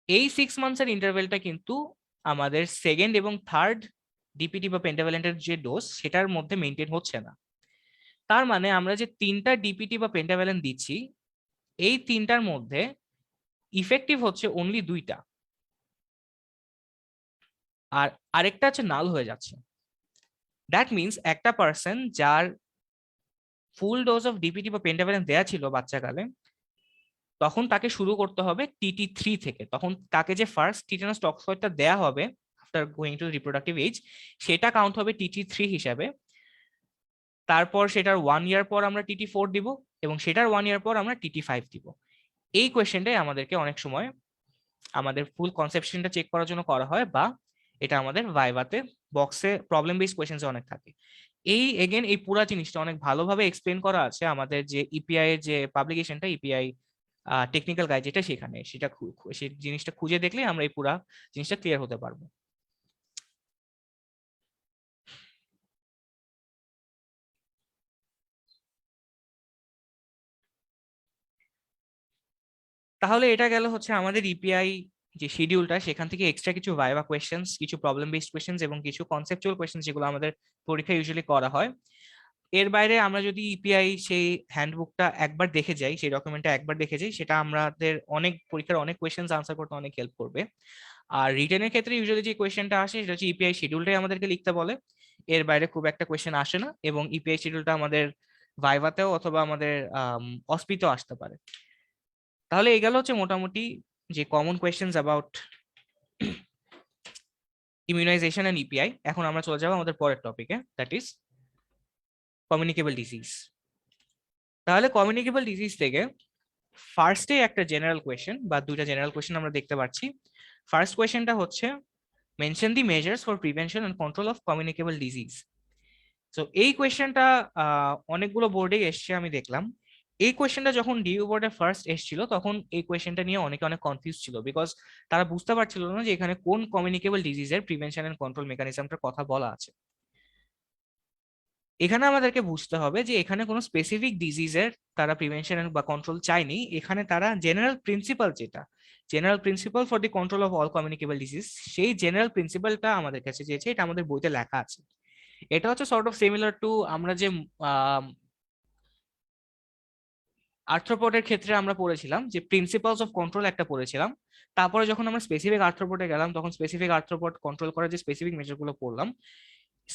এই 6 মান্থসের ইন্টারভেলটা কিন্তু আমাদের সেকেন্ড এবং থার্ড ডিপিটি বা পেন্টাভ্যালেন্টের যে ডোজ, সেটার মধ্যে মেনটেন হচ্ছে না। তার মানে আমরা যে 3টা ডিপিটি বা পেন্টাভ্যালেন্ট দিচ্ছি, এই 3টার মধ্যে ইফেক্টিভ হচ্ছে অনলি 2টা, আর আরেকটা হচ্ছে নাল হয়ে যাচ্ছে। দ্যাট মিনস একটা পার্সন যার ফুল ডোজ অফ ডিপিটি বা পেন্টাভ্যালেন্ট দেয়া ছিল বাচ্চাকালে, তখন তাকে শুরু করতে হবে TT3 থেকে। তখন তাকে যে ফার্স্ট টিটেনাস টক্সয়েডটা দেয়া হবে after going to reproductive age, সেটা কাউন্ট হবে TT3 হিসাবে। তারপর সেটার 1 ইয়ার পর আমরা TT4 দিব, এবং সেটার 1 ইয়ার পর আমরা TT5 দিব। এই কোয়েশ্চেনটাই আমাদেরকে অনেক সময় আমাদের ফুল কনসেপশনটা চেক করার জন্য করা হয়, বা এটা আমাদের ভাইভাতে বক্সে প্রবলেম বেসড কোয়েশ্চেন্স অনেক থাকে। এই এগেন এই পুরা জিনিসটা অনেক ভালোভাবে এক্সপ্লেন করা আছে আমাদের যে ইপিআই এর যে পাবলিকেশনটা, ইপিআই টেকনিক্যাল গাইড, যেটা সেখানে সেটা সেই জিনিসটা খুঁজে দেখলে আমরা এই পুরা জিনিসটা ক্লিয়ার হতে পারবো। তাহলে এটা গেল হচ্ছে আমাদের ইপিআই যে শিডিউলটা, সেখান থেকে এক্সট্রা কিছু ভাইভা কোয়েশ্চেন্স, কিছু প্রবলেম বেসড কোয়েশ্চেন্স এবং কিছু কনসেপচুয়াল কোয়েশ্চেন্স যেগুলো আমাদের পরীক্ষা ইউজুয়ালি করা হয়। এর বাইরে আমরা যদি ইপিআই সেই হ্যান্ডবুকটা একবার দেখে যাই, সেই ডকুমেন্টটা একবার দেখে যাই, সেটা আমাদের অনেক পরীক্ষার অনেক কোয়েশ্চেন্স আনসার করতে অনেক হেল্প করবে। আর রিটেনের ক্ষেত্রে ইউজুয়ালি যে কোয়েশ্চেনটা আসে সেটা হচ্ছে ইপিআই শিডিউলটাই আমাদেরকে লিখতে বলে, এর বাইরে খুব একটা কোয়েশ্চেন আসে না, এবং ইপিআই শিডিউলটা আমাদের ভাইভাতেও অথবা আমাদের অস্পিতেও আসতে পারে। তাহলে এই গেল হচ্ছে মোটামুটি যে common questions about immunization and EPI. এখন আমরা চলে যাবো আমাদের পরের টপিকে, দ্যাট ইজ কমিউনিকেবল ডিজিজ। তাহলে কমিউনিকেবল ডিজিজ থেকে ফার্স্টে একটা জেনারেল কোয়েশ্চেন বা দুইটা জেনারেল কোয়েশ্চেন আমরা দেখতে পাচ্ছি। ফার্স্ট কোয়েশ্চেনটা হচ্ছে mention the measures for prevention and control of communicable disease. তো এই কোয়েশ্চেনটা অনেকগুলো বোর্ডে এসছে আমি দেখলাম। এই কোয়েশ্চেনটা যখন ডিইউ বোর্ডে ফার্স্ট এসেছিল তখন এই কোয়েশ্চেনটা নিয়ে অনেকে অনেক কনফিউজ ছিল, বিকজ তারা বুঝতে পারছিল না যে এখানে কোন কমিউনিকেবল ডিজিজের প্রিভেনশন এন্ড কন্ট্রোল মেকানিজমটার কথা বলা আছে। এখানে আমাদেরকে বুঝতে হবে যে এখানে কোনো স্পেসিফিক ডিজিজের তারা প্রিভেনশন বা কন্ট্রোল চায়নি, এখানে তারা জেনারেল প্রিন্সিপাল, যেটা general principal for the control of all communicable disease, সেই জেনারেল প্রিন্সিপালটা আমাদের কাছে চেয়েছে। এটা আমাদের বইতে লেখা আছে। এটা হচ্ছে সর্ট অফ সিমিলার টু আমরা যে আর্থ্রোপডের ক্ষেত্রে আমরা পড়েছিলাম যে প্রিন্সিপালস অফ কন্ট্রোল একটা পড়েছিলাম, তারপরে যখন আমরা স্পেসিফিক আর্থ্রোপডে গেলাম তখন স্পেসিফিক আর্থ্রোপড কন্ট্রোল করার যে স্পেসিফিক মেজারগুলো পড়লাম,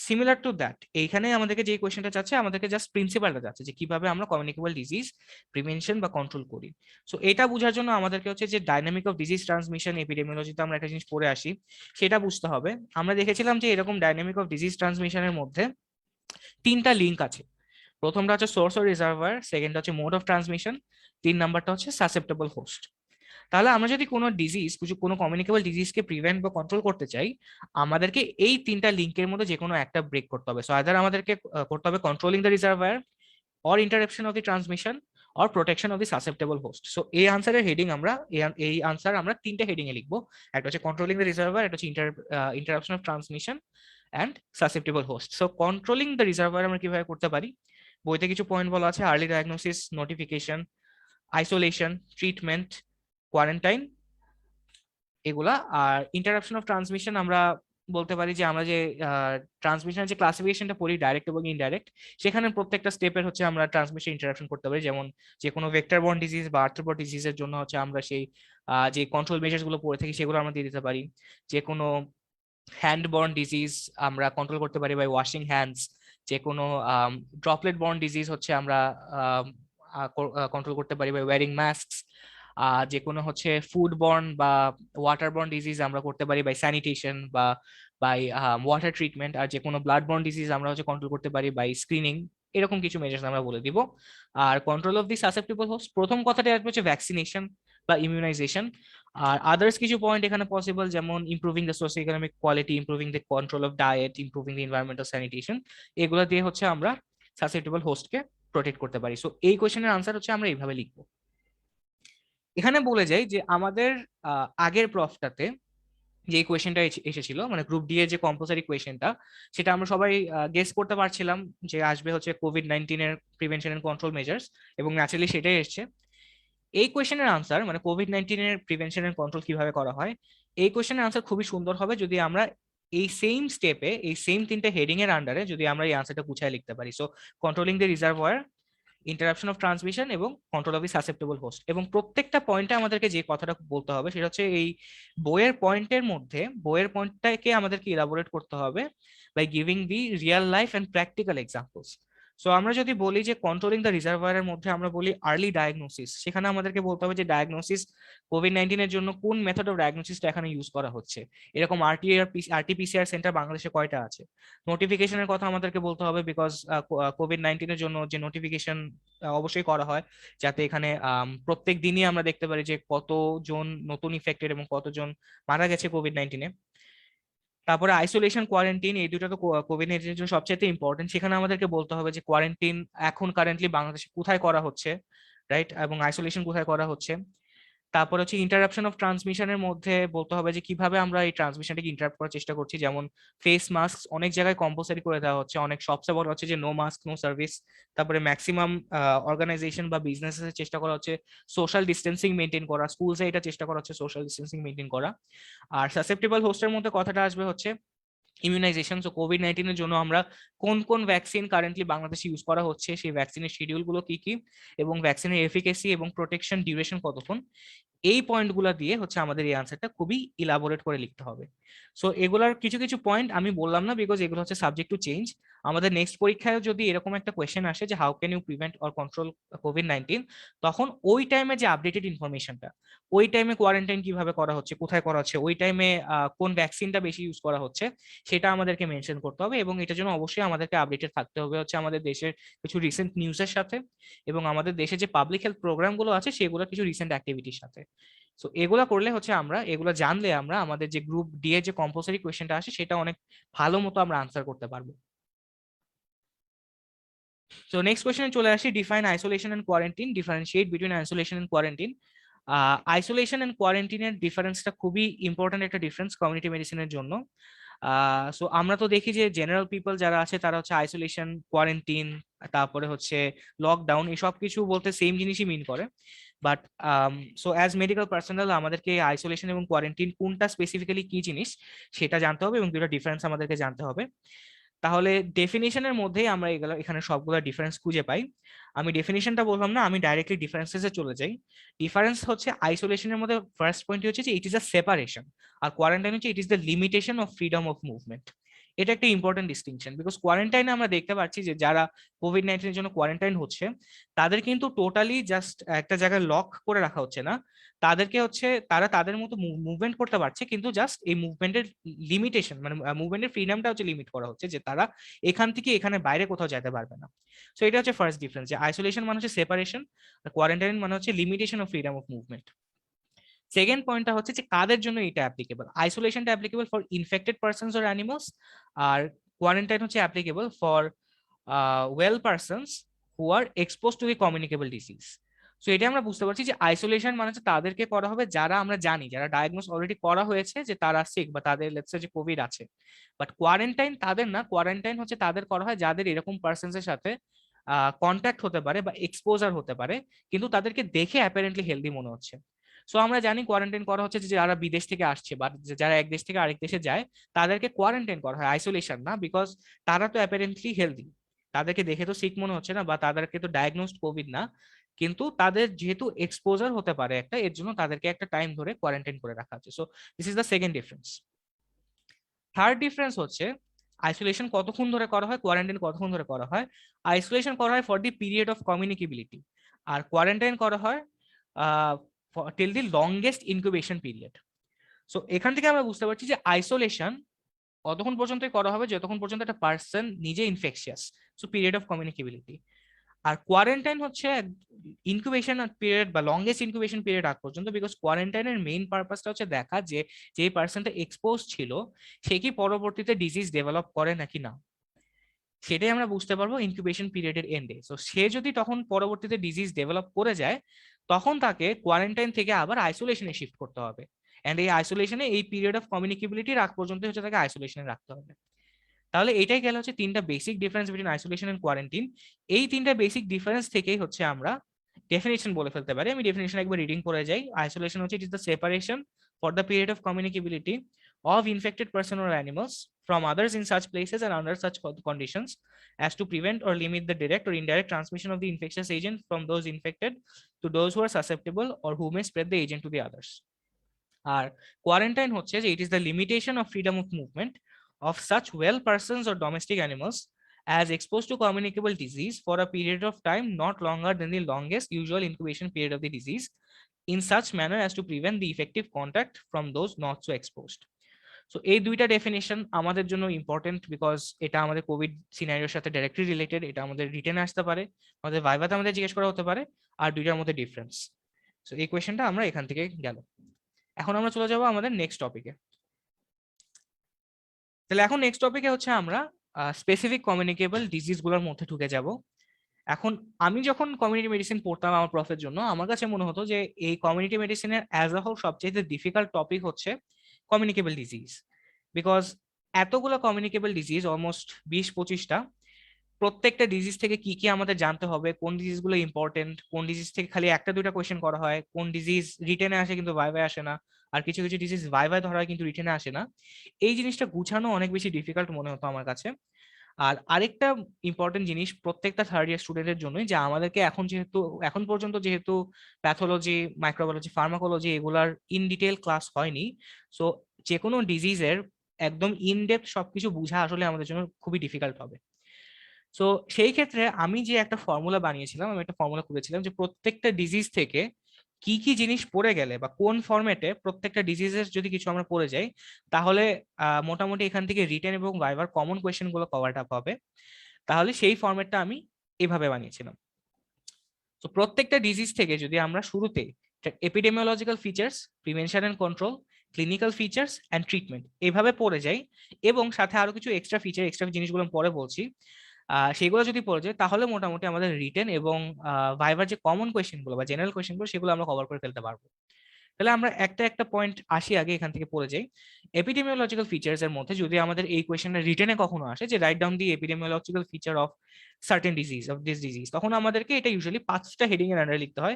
সিমিলার টু দ্যাট এইখানে আমাদেরকে যে কোয়েশ্চেনটা চাচ্ছে, আমাদেরকে জাস্ট প্রিন্সিপালটা চাচ্ছে যে কিভাবে আমরা কমিউনিকেবল ডিজিজ প্রিভেনশন বা কন্ট্রোল করি। সো এটা বোঝার জন্য আমাদেরকে হচ্ছে যে ডাইনামিক অফ ডিজিজ ট্রান্সমিশন এপিডেমিওলজিতে আমরা একটা জিনিস পড়ে আসি, সেটা বুঝতে হবে। আমরা দেখেছিলাম যে এরকম ডাইনামিক অফ ডিজিজ ট্রান্সমিশনের মধ্যে তিনটা লিঙ্ক আছে। প্রথমটা হচ্ছে সোর্স ও রিজার্ভার, সেকেন্ডটা হচ্ছে মোড অফ ট্রান্সমিশন, তিন নাম্বারটা হচ্ছে সাসেপ্টেবল হোস্ট। তাহলে আমরা যদি কোনো ডিজিজ, কোনো কমিউনিকেবল ডিজিজকে প্রিভেন্ট বা কন্ট্রোল করতে চাই, আমাদেরকে এই তিনটা লিঙ্কের মধ্যে যে কোনো একটা ব্রেক করতে হবে। সো আইদার আমাদেরকে করতে হবে controlling the reservoir, or interruption of the transmission, or protection of the susceptible host. So এই আনসারের হেডিং আমরা এই আনসার আমরা তিনটা হেডিং এ লিখবো। একটা হচ্ছে কন্ট্রোলিং দ্য রিজার্ভার, একটা হচ্ছে interruption of transmission and susceptible host. So controlling the reservoir আমরা কিভাবে করতে পারি, বইতে কিছু পয়েন্ট বলা আছে: early diagnosis, notification, isolation, treatment, quarantine, এগুলা। আর ইন্টারাপশন অফ ট্রান্সমিশন আমরা বলতে পারি যে আমরা যে ট্রান্সমিশনের যে ক্লাসিফিকেশনটা পড়ি, ডাইরেক্ট এবং ইনডাইরেক্ট, সেখানে প্রত্যেকটা স্টেপের হচ্ছে আমরা ট্রান্সমিশন ইন্টারাপশন করতে পারি। যেমন যে কোনো ভেক্টর বর্ন ডিজিজ বা আর্থ্রোপড ডিজিজের জন্য হচ্ছে আমরা সেই যে কন্ট্রোল মেজার্স গুলো পড়ে থাকি সেগুলো আমরা দিয়ে দিতে পারি। যে কোনো হ্যান্ড বর্ন ডিজিজ আমরা কন্ট্রোল করতে পারি বাই ওয়াশিং হ্যান্ডস। যে কোনো ড্রপলেট বর্ন ডিজিজ হচ্ছে আমরা কন্ট্রোল করতে পারি বাই ওয়ারিং মাস্ক। যে কোনো হচ্ছে ফুড বর্ন বা ওয়াটার বর্ন ডিজিজ আমরা করতে পারি বাই স্যানিটেশন বা বাই ওয়াটার ট্রিটমেন্ট। আর যে কোনো ব্লাড বর্ন ডিজিজ আমরা হচ্ছে কন্ট্রোল করতে পারি বাই স্ক্রিনিং। এরকম কিছু মেজার্স আমরা বলে দিব। আর control of the susceptible host, প্রথম কথাটা আসবে হচ্ছে ভ্যাকসিনেশন বা ইমিউনাইজেশন। আর আদার্স কিছু পয়েন্ট এখানে পসিবল, যেমন improving the socio economic quality, improving the control of diet, improving the environmental sanitation. এগুলো দিয়ে হচ্ছে আমরা সাসেপ্টেবল হোস্টকে প্রোটেক্ট করতে পারি। সো এই কোয়েশ্চেনের আনসার হচ্ছে আমরা এইভাবে লিখবো। এখানে বলে যাই যে আমাদের আগের প্রফটাতে যে কোয়েশ্চেনটা এসেছিল, মানে গ্রুপ ডি এর যে কম্পালসারি কোয়েশ্চেনটা, সেটা আমরা সবাই গেস করতে পারছিলাম যে আসবে হচ্ছে কোভিড-19 এর প্রিভেনশন এন্ড কন্ট্রোল মেজার্স, এবং ন্যাচারালি সেটাই এসছে। এই কোয়েশ্চেনের আনসার, মানে কোভিড-19 এর প্রিভেনশন এন্ড কন্ট্রোল কিভাবে করা হয়, এই কোয়েশ্চেনের আনসার খুবই সুন্দর হবে যদি আমরা এই সেম স্টেপে, এই সেম তিনটে হেডিং এর আন্ডারে যদি আমরা এই আনসারটা গুছায় লিখতে পারি। So controlling the reservoir, interruption of transmission এবং control of the susceptible host. এবং প্রত্যেকটা পয়েন্টে আমাদেরকে যে কথাটা বলতে হবে সেটা হচ্ছে এই বইয়ের পয়েন্টের মধ্যে, বইয়ের পয়েন্টটাকে আমাদেরকে ইলাবোরেট করতে হবে by giving the real life and practical examples. So আমরা যদি বলি যে কন্ট্রোলিং দ্য রিজার্ভারের মধ্যে আমরা বলি আর্লি ডায়াগনোসিস, সেখানে আমাদেরকে বলতে হবে যে ডায়াগনোসিস কোভিড-19 এর জন্য কোন মেথড অফ ডায়াগনোসিসটা এখানে ইউজ করা হচ্ছে, এরকম আরটিপিসিআর সেন্টার বাংলাদেশে কয়টা আছে। নোটিফিকেশনের কথা আমাদেরকে বলতে হবে, বিকজ কোভিড-19 এর জন্য যে নোটিফিকেশন অবশ্যই করা হয়, যাতে এখানে প্রত্যেক দিনই আমরা দেখতে পারি যে কতজন নতুন ইফেক্টেড এবং কতজন মারা গেছে কোভিড-19-এ। তারপরে আইসোলেশন, কোয়ারেন্টিন, এই দুটো তো কোভিড-19 এর জন্য সবচেয়ে ইম্পর্টেন্ট। সেখানে আমাদেরকে বলতে হবে যে কোয়ারেন্টিন এখন কারেন্টলি বাংলাদেশে কোথায় করা হচ্ছে, রাইট, এবং আইসোলেশন কোথায় করা হচ্ছে। তারপর হচ্ছে ইন্টারাপশন অফ ট্রান্সমিশনের মধ্যে বলতে হবে যে কিভাবে আমরা এই ট্রান্সমিশনটাকে ইন্টারাপ্ট করার চেষ্টা করছি। যেমন ফেস মাস্ক অনেক জায়গায় কম্পালসারি করে দেওয়া হচ্ছে, অনেক শপসে বলা হচ্ছে যে নো মাস্ক নো সার্ভিস। তারপরে ম্যাক্সিমাম অর্গানাইজেশন বা বিজনেসের চেষ্টা করা হচ্ছে সোশ্যাল ডিস্টেন্সিং মেনটেন করা, স্কুলসে এটা চেষ্টা করা হচ্ছে সোশ্যাল ডিস্টেন্সিং মেনটেন করা। আর সাসেপ্টেবল হোস্টের মধ্যে কথাটা আসবে হচ্ছে ইমিউনাইজেশন। সো কোভিড-19 এর জন্য আমরা কোন কোন ভ্যাকসিন কারেন্টলি বাংলাদেশে ইউজ করা হচ্ছে, সেই ভ্যাকসিনের শিডিউল গুলো কি কি, এবং ভ্যাকসিনের এফিকেসি এবং প্রোটেকশন ডিউরেশন কতক্ষণ, এই পয়েন্টগুলো দিয়ে হচ্ছে আমাদের এই আনসারটা খুবই ইলাবোরেট করে লিখতে হবে। সো এগুলার কিছু কিছু পয়েন্ট আমি বললাম না, বিকজ এগুলো হচ্ছে সাবজেক্ট টু চেঞ্জ। আমাদের নেক্সট পরীক্ষায় যদি এরকম একটা কোয়েশ্চেন আসে যে how can you prevent or control কোভিড-19, তখন ওই টাইমে যে আপডেটেড ইনফরমেশনটা, ওই টাইমে কোয়ারেন্টাইন কিভাবে করা হচ্ছে, কোথায় করা হচ্ছে, ওই টাইমে কোন ভ্যাকসিনটা বেশি ইউজ করা হচ্ছে, সেটা আমাদেরকে মেনশন করতে হবে। এবং এটার জন্য অবশ্যই আমাদেরকে আপডেটেড থাকতে হবে হচ্ছে আমাদের দেশের কিছু রিসেন্ট নিউজের সাথে, এবং আমাদের দেশে যে পাবলিক হেলথ প্রোগ্রাম গুলো আছে সেগুলো কিছু রিসেন্ট অ্যাক্টিভিটির সাথে। সো এগুলা করলে হচ্ছে আমরা, এগুলো জানলে আমরা আমাদের যে গ্রুপ ডি এর যে কম্পালসারি কোয়েশ্চেনটা আসে সেটা অনেক ভালো মতো আমরা আনসার করতে পারবো। So next question চলে আসি, define isolation and quarantine, differentiate between isolation and quarantine. Isolation and কোয়ারেন্টিনের ডিফারেন্সটা খুবই ইম্পর্টেন্ট একটা ডিফারেন্স কমিউনিটি মেডিসিনের জন্য। সো আমরা তো দেখি যে জেনারেল পিপল যারা আছে তারা হচ্ছে আইসোলেশন, কোয়ারেন্টিন, তারপরে হচ্ছে লকডাউন, এসব কিছু বলতে সেম জিনিসই মিন করে। But so as medical personal আমাদেরকে আইসোলেশন এবং কোয়ারেন্টিন কোনটা স্পেসিফিক্যালি কি জিনিস সেটা জানতে হবে, এবং দুটো ডিফারেন্স আমাদেরকে জানতে হবে। তাহলে ডেফিনিশনের মধ্যেই আমরা এগুলো এখানে সবগুলো ডিফারেন্স খুঁজে পাই। আমি ডেফিনিশনটা বললাম না, আমি ডাইরেক্টলি ডিফারেন্সেসে চলে যাই। ডিফারেন্স হচ্ছে আইসোলেশনের মধ্যে ফার্স্ট পয়েন্ট হচ্ছে যে ইট ইজ আ সেপারেশন, আর কোয়ারেন্টাইন হচ্ছে it is the limitation of freedom of movement. এটা একটা ইম্পর্টেন্ট ডিস্টিংশন, বিকজ কোয়ারেন্টাইনে আমরা দেখতে পাচ্ছি যে যারা কোভিড-19 এর জন্য কোয়ারেন্টাইন হচ্ছে তাদের কিন্তু টোটালি জাস্ট একটা জায়গায় লক করে রাখা হচ্ছে না, তাদেরকে হচ্ছে তারা তাদের মতো মুভমেন্ট করতে পারছে, কিন্তু জাস্ট এই মুভমেন্টের লিমিটেশন মানে মুভমেন্টের ফ্রিডমটা হচ্ছে লিমিট করা হচ্ছে, যে তারা এখান থেকে এখানে বাইরে কোথাও যেতে পারবে না। সো এটা হচ্ছে ফার্স্ট ডিফারেন্স, যে আইসোলেশন মানে হচ্ছে সেপারেশন, আর কোয়ারেন্টাইন মানে হচ্ছে limitation of freedom of movement. Second পয়েন্টটা হচ্ছে যে কাদের জন্য এটা অ্যাপ্লিকেবল। আইসোলেশনটা applicable for infected persons or animals, আর কোয়ারেন্টাইন হচ্ছে applicable for well persons who are expose to the communicable disease. So এটা আমরা বুঝতে পারছি যে আইসোলেশন মানে হচ্ছে তাদেরকে করা হবে যারা আমরা জানি, যারা ডায়াগনোস অলরেডি করা হয়েছে যে তারা সিক বা তাদের লেটস সে যে কোভিড আছে। বাট কোয়ারেন্টাইন তাদের না, কোয়ারেন্টাইন হচ্ছে তাদের করা হয় যাদের এরকম পার্সনস এর সাথে কন্ট্যাক্ট হতে পারে বা এক্সপোজার হতে পারে, কিন্তু তাদেরকে দেখে অ্যাপারেন্টলি হেলদি মনে হচ্ছে। সো আমরা জানি কোয়ারেন্টাইন করা হচ্ছে যে যারা বিদেশ থেকে আসছে বা যারা এক দেশ থেকে আরেক দেশে যায় তাদেরকে কোয়ারেন্টাইন করা হয়, আইসোলেশন না, বিকজ তারা তো অ্যাপারেন্টলি হেলদি, তাদেরকে দেখে তো সিক মনে হচ্ছে না বা তাদেরকে তো ডায়াগনোসড কোভিড না, কিন্তু তাদের যেহেতু এক্সপোজার হতে পারে একটা, এর জন্য তাদেরকে একটা টাইম ধরে কোয়ারেন্টাইন করে রাখা হচ্ছে। So this is the second difference. Third difference হচ্ছে আইসোলেশন কতক্ষণ ধরে করা হয়, কোয়ারেন্টাইন কতক্ষণ ধরে করা হয়। আইসোলেশন করা হয় for the period of communicability, আর কোয়ারেন্টাইন করা হয় till the longest incubation period. So এখান থেকে আমরা বুঝতে পারছি যে আইসোলেশন ততক্ষণ পর্যন্তই করা হবে যতক্ষণ পর্যন্ত একটা পার্সন নিজে infectious, so period of communicability. আর কোয়ারেন্টাইন হচ্ছে ইনকিউবেশন পিরিয়ড বা লংগেস্ট ইনকিউবেশন পিরিয়ড আগ পর্যন্ত, বিকজ কোয়ারেন্টাইনের মেইন পারপাসটা হচ্ছে দেখা যে যে পার্সনটা এক্সপোজ ছিল সে কি পরবর্তীতে ডিজিজ ডেভেলপ করে নাকি না, সেটাই আমরা বুঝতে পারবো ইনকিউবেশন পিরিয়ডের এন্ডে। সো সে যদি তখন পরবর্তীতে ডিজিজ ডেভেলপ করে যায় তখন তাকে কোয়ারেন্টাইন থেকে আবার আইসোলেশনে শিফট করতে হবে, এন্ড এই আইসোলেশনে এই পিরিয়ড অফ কমিউনিকেবিলিটি রাখ পর্যন্ত হচ্ছে তাকে আইসোলেশনে রাখতে হবে। তাহলে এটাই গেল হচ্ছে তিনটা basic difference between isolation and quarantine. এই তিনটা বেসিক ডিফারেন্স থেকেই হচ্ছে আমরা ডেফিনেশন বলে ফেলতে পারি। আমি ডেফিনেশন একবার রিডিং করে যাই। আইসোলেশন হচ্ছে it is the separation for the period of কমিউনিকেবিলিটি of infected person or animals from others in such places and under such conditions as to prevent or limit the direct or indirect transmission of the infectious agent from those infected to those who are susceptible or who may spread the agent to the others. আর quarantine হচ্ছে যে it is the limitation of freedom of movement of such well persons or domestic animals as exposed to communicable disease for a period of time not longer than the longest usual incubation period of the disease in such manner as to prevent the effective contact from those not so exposed. So এই দুইটা definition আমাদের জন্য important, because এটা আমাদের Covid সিনারিওর সাথে directly related, এটা আমাদের রিটেনে আসতে পারে, আমাদের ভাইভাতে আমাদের জিজ্ঞেস করা হতে পারে, আর দুইটার মধ্যে ডিফারেন্স। সো এই কোয়েশ্চেনটা আমরা এখান থেকে গেল। এখন আমরা চলে যাব আমাদের নেক্সট টপিকে। তাহলে এখন নেক্সট টপিকে হচ্ছে আমরা স্পেসিফিক কমিউনিকেবল ডিজিজ গুলোর মধ্যে ঢুকে যাব। এখন আমি যখন কমিউনিটি মেডিসিন পড়তাম আমার প্রফের জন্য, আমার কাছে মনে হতো যে এই কমিউনিটি মেডিসিনের অ্যাজ আ হোল সবচেয়ে ডিফিকাল্ট টপিক হচ্ছে কমিউনিকেবল ডিজিজ, বিকজ এতগুলো কমিউনিকেবল ডিজিজ, অলমোস্ট 20-25টা, প্রত্যেকটা ডিজিজ থেকে কি কি আমাদের জানতে হবে, কোন ডিজিজ গুলো ইম্পর্টেন্ট, কোন ডিজিজ থেকে খালি একটা দুইটা কোয়েশ্চেন করা হয়, কোন ডিজিজ রিটেনে আসে কিন্তু ভাইভায় আসে না, আর কিছু কিছু ডিজিজ ভাইভায় ধরা হয় কিন্তু রিটেনে আসে না। এই জিনিসটা গুছানো অনেক বেশি ডিফিকাল্ট মনে হতো আমার কাছে। আর আরেকটা ইম্পর্টেন্ট জিনিস প্রত্যেকটা থার্ড ইয়ার স্টুডেন্টের জন্যই, যে আমাদেরকে এখন পর্যন্ত যেহেতু প্যাথোলজি, মাইক্রোবায়োলজি, ফার্মাকোলজি এগুলার ইন ডিটেল ক্লাস হয়নি, সো যে কোনো ডিজিজের একদম ইনডেপথ সবকিছু বোঝা আসলে আমাদের জন্য খুবই ডিফিকাল্ট হবে। সো সেই ক্ষেত্রে আমি যে একটা ফর্মুলা বানিয়েছিলাম, আমি একটা ফর্মুলা করেছিলাম যে প্রত্যেকটা ডিজিজ থেকে কি কি জিনিস পড়ে গেলে বা কোন ফরম্যাটে প্রত্যেকটা ডিজিজের যদি কিছু আমরা পড়ে যাই, তাহলে মোটামুটি এখান থেকে রিটেন এবং ভাইবার কমন কোয়েশ্চেন গুলো কভার আপ হবে। তাহলে সেই ফরম্যাটটা আমি এভাবে বানিয়েছিলাম। তো প্রত্যেকটা ডিজিজ থেকে যদি আমরা শুরুতে epidemiological features, prevention and control, clinical features and treatment এভাবে পড়ে যাই, এবং সাথে আরো কিছু এক্সট্রা ফিচার, এক্সট্রা জিনিসগুলো আমি পরে বলছি, সেগুলো যদি পড়ে যায়, তাহলে মোটামুটি আমাদের রিটেন এবং ভাইবার যে কমন কোয়েশ্চেন গুলো বা জেনারেল কোয়েশ্চেন গুলো সেগুলো আমরা কভার করে ফেলতে পারবো। তাহলে আমরা একটা একটা পয়েন্ট আসি, আগে এখান থেকে পড়ে যাই। এপিডেমিওলজিক্যাল ফিচার্স এর মধ্যে যদি আমাদের এই কোয়েশ্চেনটা রিটেনে কখনো আসে যে right down the epidemiological feature of certain disease of this disease, তখন আমাদেরকে এটা ইউজুয়ালি 5টা হেডিং এর আন্ডারে লিখতে হয়: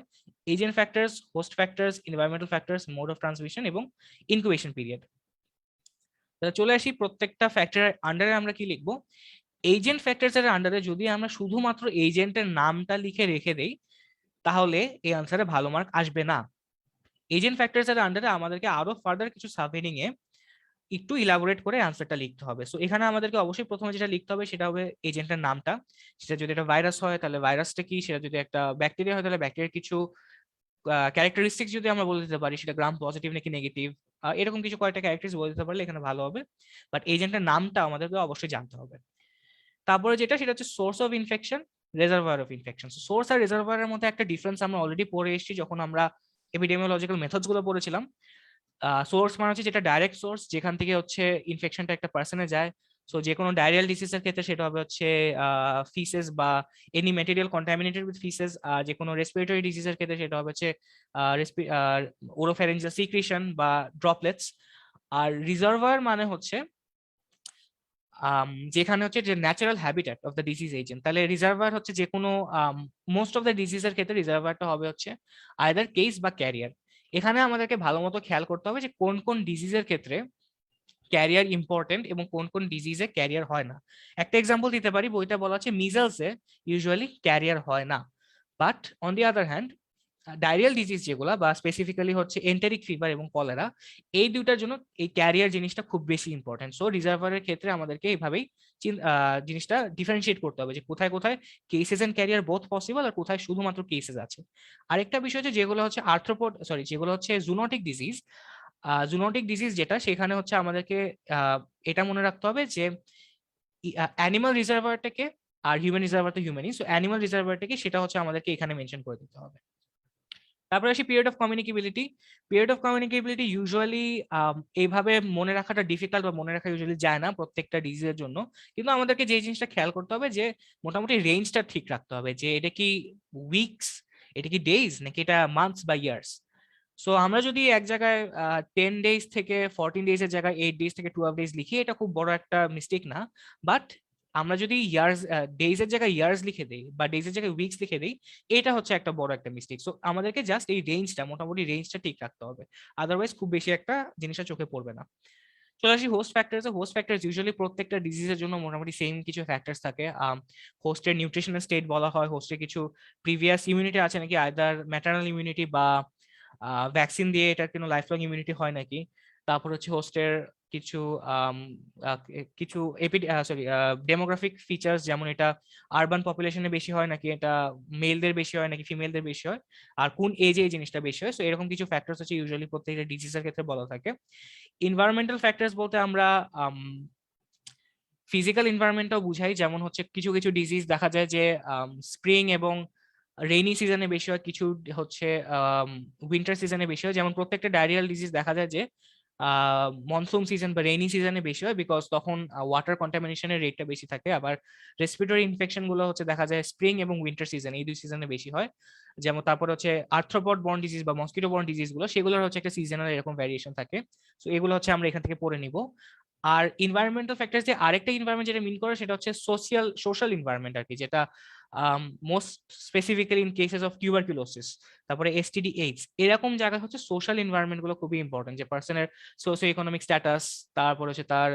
agent factors, host factors, environmental factors, mode of transmission এবং ইনকিউবেশন পিরিয়ড। তাহলে চলে আসি প্রত্যেকটা ফ্যাক্টরের আন্ডারে আমরা কি লিখবো। এজেন্ট ফ্যাক্টরস এর আন্ডারে যদি আমরা শুধুমাত্র এজেন্টের নামটা লিখে রেখে দেই, তাহলে এই আনসারে ভালো মার্ক আসবে না। এজেন্ট ফ্যাক্টরস এর আন্ডারে আমাদেরকে আরো ফার্দার কিছু সাবহেডিং এ একটু ইলাবোরেট করে আনসারটা লিখতে হবে। সো এখানে আমাদেরকে অবশ্যই প্রথমে যেটা লিখতে হবে সেটা হবে এজেন্টের নামটা। সেটা যদি একটা ভাইরাস হয় তাহলে ভাইরাসটা কি, সেটা যদি একটা ব্যাকটেরিয়া হয় তাহলে ব্যাকটেরিয়ার কিছু ক্যারেক্টারিস্টিক্স যদি আমরা বলে দিতে পারি, সেটা গ্রাম পজিটিভ নাকি নেগেটিভ, এরকম কিছু কয়েকটা ক্যারেক্টারিস্টিক্স বলে দিতে পারলে এখানে ভালো হবে। বাট এজেন্টের নামটা আমাদেরকে অবশ্যই জানতে হবে। তারপরে যেটা, সেটা হচ্ছে source of infection, reservoir of infection. Source আর রেজার্ভারের মধ্যে একটা ডিফারেন্স আমরা অলরেডি পড়ে এসেছি যখন আমরা এপিডেমিওলজিক্যাল মেথডস গুলো পড়েছিলাম। সোর্স মানে হচ্ছে যেটা ডাইরেক্ট সোর্স, যেখান থেকে হচ্ছে ইনফেকশনটা একটা পার্সনে যায়। সো যে কোনো ডায়রিয়াল ডিজিজের ক্ষেত্রে সেটা হবে হচ্ছে ফিসেস বা এনি ম্যাটেরিয়াল কন্টামিনেটেড উইথ ফিসেস। যে কোনো রেসপিরেটরি ডিজিজের ক্ষেত্রে সেটা হবে হচ্ছে ওরোফ্যারিঞ্জিয়াল সিক্রিশন বা ড্রপলেটস। আর রিজার্ভার মানে হচ্ছে যেখানে হচ্ছে যে natural habitat of the disease agent. তাহলে রিজার্ভার হচ্ছে যে কোনো মোস্ট অফ দ্য ডিজিজের ক্ষেত্রে রিজার্ভারটা হবে হচ্ছে আইদার কেস বা ক্যারিয়ার। এখানে আমাদেরকে ভালো মতো খেয়াল করতে হবে যে কোন কোন ডিজিজের ক্ষেত্রে ক্যারিয়ার ইম্পর্টেন্ট এবং কোন কোন ডিজিজে ক্যারিয়ার হয় না। একটা এক্সাম্পল দিতে পারি, বইটা বলা আছে মিজলসে ইউজুয়ালি ক্যারিয়ার হয় না, but on the other hand diarrhoeal disease যেগুলো বা স্পেসিফিক্যালি হচ্ছে এন্টেরিক ফিভার এবং কলেরা, এই দুইটার জন্য এই ক্যারিয়ার জিনিসটা খুব বেশি ইম্পর্টেন্ট। সো রিজার্ভারের ক্ষেত্রে আমাদেরকে এইভাবেই জিনিসটা ডিফারেন্সিয়েট করতে হবে যে কোথায় কোথায় cases and carrier both possible আর কোথায় শুধুমাত্র কেসেস আছে। আরেকটা বিষয় হচ্ছে যেগুলো হচ্ছে আর্থ্রোপড, সরি, যেগুলো হচ্ছে জুনোটিক ডিজিজ, জুনোটিক ডিজিজ যেটা, সেখানে হচ্ছে আমাদেরকে এটা মনে রাখতে হবে যে অ্যানিমাল রিজার্ভারটাকে আর হিউম্যান রিজার্ভার তো হিউম্যানই, সো অ্যানিমাল রিজার্ভারটাকে সেটা হচ্ছে আমাদেরকে এখানে মেনশন করে দিতে হবে। তারপরে আসি period of কমিউনিকেবিলিটি। Period of কমিউনিকেবিলিটি usually এইভাবে মনে রাখাটা ডিফিকাল্ট বা মনে রাখা ইউজুয়ালি যায় না প্রত্যেকটা ডিজিজের জন্য, কিন্তু আমাদেরকে যে জিনিসটা খেয়াল করতে হবে যে মোটামুটি রেঞ্জটা ঠিক রাখতে হবে যে এটা কি উইকস, এটা কি ডেজ, নাকি এটা মান্থস বা ইয়ার্স। সো আমরা যদি এক জায়গায় 10 days থেকে 14 days এর জায়গায় 8 days থেকে 12 days লিখি, এটা খুব বড় একটা মিস্টেক না। বাট আমরা যদি ইয়ার্স, ডেজ এর জায়গায় ইয়ার্স লিখে দেই বা ডেজ এর জায়গায় উইকস লিখে দেই, এটা হচ্ছে একটা বড় একটা মিস্টেক। সো আমাদেরকে জাস্ট এই রেঞ্জটা, মোটামুটি রেঞ্জটা ঠিক রাখতে হবে, আদারওয়াইজ খুব বেশি একটা জিনিসটা চোখে পড়বে না। চলে আসি host factors. Host factors usually প্রত্যেকটা ডিজিজের জন্য মোটামুটি সেম কিছু ফ্যাক্টরস থাকে। হোস্টের নিউট্রিশনাল স্টেট বলা হয়, হোস্টের কিছু প্রিভিয়াস ইমিউনিটি আছে নাকি, আইদার ম্যাটারনাল ইমিউনিটি বা ভ্যাকসিন দিয়ে এটার কোনো লাইফ লং ইমিউনিটি হয় নাকি। তারপর হচ্ছে হোস্টের কিছু আম, আহ, কিছু সরি ডেমোগ্রাফিক ফিচার্স, যেমন এটা আরবান পপুলেশনে বেশি হয় নাকি, এটা মেলদের বেশি হয় নাকি ফিমেলদের বেশি হয়, আর কোন এজে এই জিনিসটা বেশি হয়। সো এরকম কিছু ফ্যাক্টরস হচ্ছে ইউজুয়ালি প্রত্যেকটা ডিজিজের ক্ষেত্রে বলা থাকে। ইনভায়রনমেন্টাল ফ্যাক্টরস বলতে আমরা ফিজিক্যাল এনভায়রনমেন্টটাও বুঝাই, যেমন হচ্ছে কিছু কিছু ডিজিজ দেখা যায় যে স্প্রিং এবং রেইনি সিজনে বেশি হয়, কিছু হচ্ছে উইন্টার সিজনে বেশি হয়। যেমন প্রত্যেকটা ডায়রিয়াল ডিজিজ দেখা যায় যে মনসুন সিজন বা রেইনি সিজনে বেশি হয়, বিকজ তখন ওয়াটার কন্টামিনেশনের রেটটা বেশি থাকে। আবার রেসপিরেটরি ইনফেকশন গুলো হচ্ছে দেখা যায় স্প্রিং এবং উইন্টার সিজন, এই দুই সিজনে বেশি হয়। যেমন তারপর হচ্ছে আর্থ্রোপড বর্ন ডিজিজ বা মসকিটো বর্ন ডিজিজ গুলো, সেগুলোর হচ্ছে একটা সিজনাল এরকম ভ্যারিয়েশন থাকে। তো এগুলো হচ্ছে আমরা এখান থেকে পড়ে নিব। আর ইনভায়রনমেন্টাল ফ্যাক্টরস যে আরেকটা ইনভায়রনমেন্ট যেটা মিন করে, সেটা হচ্ছে সোশ্যাল ইনভায়রনমেন্ট আর কি, যেটা most specifically in cases of tuberculosis, তারপরে এসটিডি এইডস, এরকম জায়গায় হচ্ছে সোশ্যাল ইনভায়রনমেন্ট গুলো খুবই ইম্পর্টেন্ট, যে পার্সনের সোশিও ইকোনমিক স্ট্যাটাস, তারপর হচ্ছে তার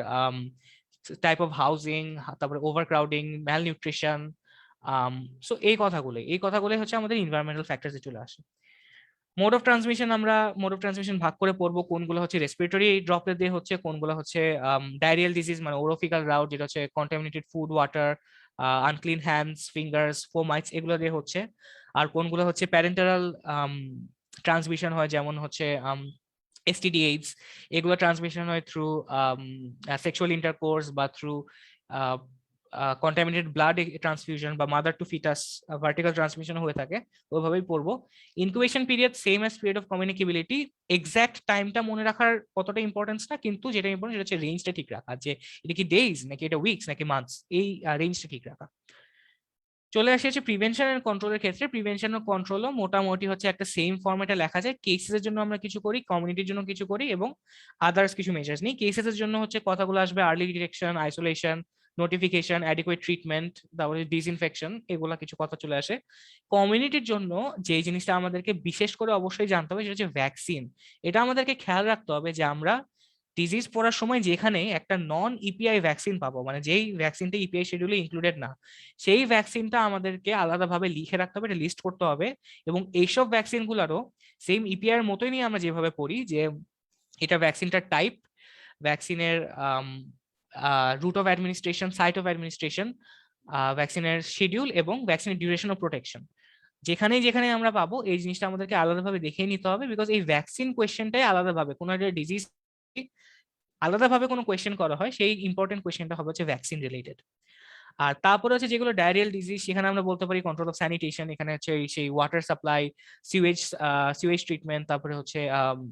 টাইপ অফ হাউজিং, তারপরে ওভারক্রাউডিং, ম্যাল নিউট্রিশন। সো এই কথাগুলোই হচ্ছে আমাদের ইনভায়রনমেন্টাল ফ্যাক্টরসে চলে আসে। মোড অফ ট্রান্সমিশন, আমরা মোড অফ ট্রান্সমিশন ভাগ করে পড়বো, কোনগুলো হচ্ছে রেসপিরেটরি ড্রপলেট দিয়ে হচ্ছে, কোনগুলো হচ্ছে ডায়রিয়াল ডিজিজ মানে ওরোফিক্যাল রাউট, যেটা হচ্ছে contaminated food, water unclean hands, fingers, fomites, এগুলো দিয়ে হচ্ছে। আর কোনগুলো হচ্ছে প্যারেন্টারাল ট্রান্সমিশন হয়, যেমন হচ্ছে এসটিডি, এইডস, এগুলো ট্রান্সমিশন হয় থ্রু সেক্সুয়াল ইন্টারকোর্স বা থ্রু কন্টামিনেটেড ব্লাড ট্রান্সফিউশন বা mother to foetus vertical transmission হয়ে থাকে, ওইভাবেই পড়বো। Incubation period same as period of communicability, exact টাইমটা মনে রাখার কতটা ইম্পর্টেন্স না, কিন্তু যেটা ইম্পর্টেন্ট সেটা হচ্ছে রেঞ্জটা ঠিক রাখা, যে এটা কি ডেইজ নাকি এটা উইকস নাকি মান্থস, এই রেঞ্জটা ঠিক রাখা। চলে আসে হচ্ছে প্রিভেনশন এন্ড কন্ট্রোলের ক্ষেত্রে। প্রিভেনশন ও কন্ট্রোলও মোটামুটি হচ্ছে একটা সেম ফরম্যাটে লেখা যায়। কেসেসের জন্য আমরা কিছু করি, কমিউনিটির জন্য কিছু করি, এবং আদার্স কিছু মেজার্স নিই। কেসেসের জন্য হচ্ছে কথাগুলো আসবে early detection, isolation, notification, adequate treatment, তারপরে ডিসইনফেকশন, এগুলা কিছু কথা চলে আসে। কমিউনিটির জন্য যে জিনিসটা আমাদেরকে বিশেষ করে অবশ্যই জানতে হবে সেটা হচ্ছে ভ্যাকসিন। এটা আমাদেরকে খেয়াল রাখতে হবে যে আমরা ডিজিজ পড়ার সময় যেখানে একটা নন ইপিআই ভ্যাকসিন পাবো, মানে যেই ভ্যাকসিনটা ইপিআই শিডিউলে ইনক্লুডেড না, সেই ভ্যাকসিনটা আমাদেরকে আলাদাভাবে লিখে রাখতে হবে, এটা লিস্ট করতে হবে। এবং এইসব ভ্যাকসিন গুলারও সেম ইপিআই এর মতোই নিয়ে আমরা যেভাবে পড়ি, যে এটা ভ্যাকসিনটার টাইপ, ভ্যাকসিনের route of administration, site of administration, ভ্যাকসিনের শিডিউল এবং ভ্যাকসিনের ডিউরেশন অফ প্রোটেকশন, যেখানেই যেখানে আমরা পাবো এই জিনিসটা আমাদেরকে আলাদাভাবে দেখে নিতে হবে। বিকজ এই ভ্যাকসিন কোয়েশ্চেনটাই আলাদাভাবে কোনো একটা ডিজিজ আলাদাভাবে কোনো কোয়েশ্চেন করা হয়, সেই ইম্পর্টেন্ট কোয়েশ্চেনটা হবে হচ্ছে ভ্যাকসিন রিলেটেড। আর তারপরে হচ্ছে যেগুলো ডায়রিয়াল ডিজিজ, সেখানে আমরা বলতে পারি কন্ট্রোল অফ স্যানিটেশন, এখানে হচ্ছে সেই water supply, sewage sewage treatment, তারপরে হচ্ছে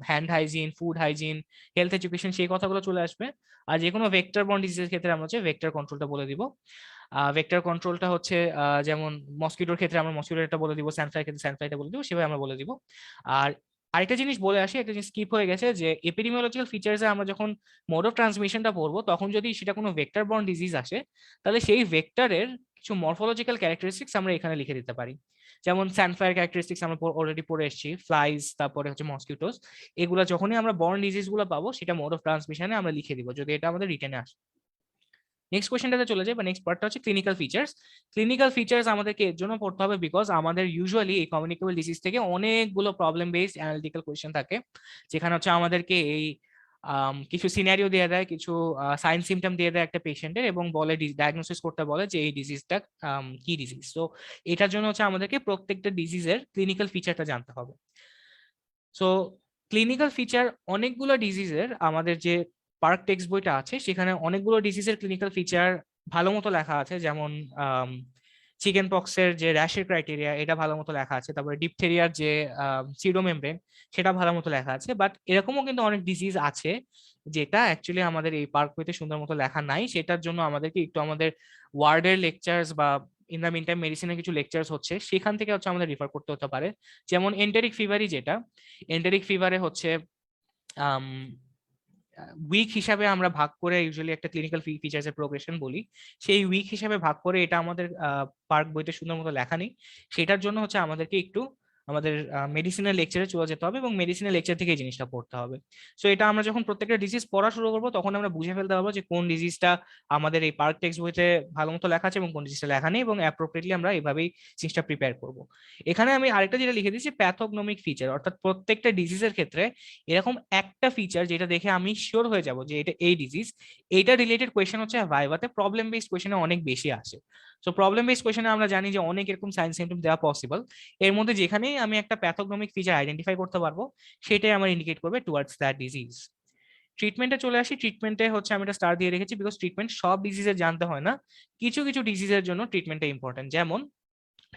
hand hygiene, food hygiene, health education, সেই কথাগুলো চলে আসবে। আর যে কোনো ভেক্টর বর্ন ডিজিজের ক্ষেত্রে আমরা হচ্ছে ভেক্টর কন্ট্রোলটা বলে দিব। ভেক্টর কন্ট্রোলটা হচ্ছে যেমন মসকিটোর ক্ষেত্রে আমরা মসকিটোটা বলে দিব, স্যানফ্লাইয়ের ক্ষেত্রে স্যানফ্লাইটা বলে দিব, সেভাবে আমরা বলে দিব। আর আরেকটা জিনিস বলে আসি, একটা জিনিস স্কিপ হয়ে গেছে, যে এপিডেমিওলজিক্যাল ফিচার্সে আমরা যখন মোড অফ ট্রান্সমিশনটা পড়বো, তখন যদি সেটা কোনো ভেক্টর বর্ন ডিজিজ আসে, তাহলে সেই ভেক্টরের কিছু মরফোলজিক্যাল ক্যারেক্টারিস্টিক্স আমরা এখানে লিখে দিতে পারি। যেমন স্যানফ্লাইয়ের ক্যারেক্টারিস্টিক্স আমরা অলরেডি পড়ে এসেছি, ফ্লাইজ, তারপরে হচ্ছে মসকিটোস, এগুলো যখনই আমরা বর্ন ডিজিজ গুলো পাবো সেটা মোড অফ ট্রান্সমিশনে আমরা লিখে দিব, যদি এটা আমাদের রিটেনে আসে। নেক্সট কোয়েশ্চেনটাতে চলে যাই, বা নেক্সট পার্টটা হচ্ছে ক্লিনিক্যাল ফিচার্স। ক্লিনিক্যাল ফিচার্স আমাদেরকে এর জন্য পড়তে হবে বিকজ আমাদের ইউজুয়ালি এই কমিউনিকেবল ডিজিজ থেকে অনেকগুলো প্রবলেম বেসড অ্যানালিটিক্যাল কোয়েশ্চেন থাকে, যেখানে হচ্ছে আমাদেরকে এই কিছু সিনারিও দিয়ে দেয়, কিছু সাইন সিমটম দিয়ে দেয় একটা পেশেন্টের, এবং বলে ডায়াগনোসিস করতে বলে যে এই ডিজিজটা কি ডিজিজ। তো এটার জন্য হচ্ছে আমাদেরকে প্রত্যেকটা ডিজিজের ক্লিনিক্যাল ফিচারটা জানতে হবে। সো ক্লিনিক্যাল ফিচার অনেকগুলো ডিজিজের, আমাদের যে পার্ক টেক্সট বইটা আছে সেখানে অনেকগুলো ডিজিজের ক্লিনিক্যাল ফিচার ভালো মতো লেখা আছে, যেমন চিকেন পক্সের যে র্যাশের ক্রাইটেরিয়া, এটা ভালো মতো লেখা আছে, তারপরে ডিপথেরিয়ার যে সিডোমেমব্রেন, সেটা ভালো মতো লেখা আছে। বাট এরকমও কিন্তু অনেক ডিজিজ আছে যেটা অ্যাকচুয়ালি আমাদের এই পার্ক বইতে সুন্দর মতো লেখা নাই, সেটার জন্য আমাদেরকে একটু আমাদের ওয়ার্ডের লেকচার্স বা ইন দ্য মিন টাইম মেডিসিনের কিছু লেকচার্স হচ্ছে, সেখান থেকে হচ্ছে আমাদের রিফার করতে হতে পারে। যেমন এন্টেরিক ফিভারই, যেটা এন্টেরিক ফিভারে হচ্ছে উইক হিসাবে আমরা ভাগ করে ইউজুয়ালি একটা ক্লিনিক্যাল ফিচার্স এর প্রোগ্রেশন বলি, সেই উইক হিসাবে ভাগ করে, এটা আমাদের পার্ক বইতে সুন্দর মতো লেখা নেই। সেটার জন্য হচ্ছে আমাদেরকে একটু আমাদের মেডিসিনের লেকচারে চলে যেতে হবে, এবং মেডিসিনের লেকচার থেকে এই জিনিসটা পড়তে হবে। সো এটা আমরা যখন প্রত্যেকটা ডিজিজ পড়া শুরু করবো, তখন আমরা বুঝে ফেলতে পারবো যে কোন ডিজিজটা আমাদের এই পার্ক টেক্সট বইতে ভালো মতো লেখা আছে এবং কোন ডিজিজটা লেখা নেই, এবং অ্যাপ্রোপ্রিয়েটলি আমরা এইভাবেই জিনিসটা প্রিপেয়ার করবো। এখানে আমি আরেকটা যেটা লিখে দিচ্ছি, প্যাথোগনোমিক ফিচার, অর্থাৎ প্রত্যেকটা ডিজিজের ক্ষেত্রে এরকম একটা ফিচার যেটা দেখে আমি শিওর হয়ে যাব যে এটা এই ডিজিজ, এইটা রিলেটেড কোয়েশ্চেন হচ্ছে ভাইভাতে প্রবলেম বেসড কোয়েশ্চেনে অনেক বেশি আসে। সো প্রবলেম বেসড কোয়েশ্চেনে আমরা জানি যে অনেক এরকম সাইন সিমটম দেওয়া পসিবল, এর মধ্যে যেখানেই আমি একটা প্যাথোগনোমিক ফিচার আইডেন্টিফাই করতে পারবো, সেটাই আমার ইন্ডিকেট করবে টুয়ার্ডস দ্যাট ডিজিজ। ট্রিটমেন্টে চলে আসি। ট্রিটমেন্টে হচ্ছে আমি একটা স্টার দিয়ে রেখেছি বিকজ ট্রিটমেন্ট সব ডিজিজের জানতে হয় না, কিছু কিছু ডিজিজের জন্য ট্রিটমেন্টটা ইম্পর্টেন্ট, যেমন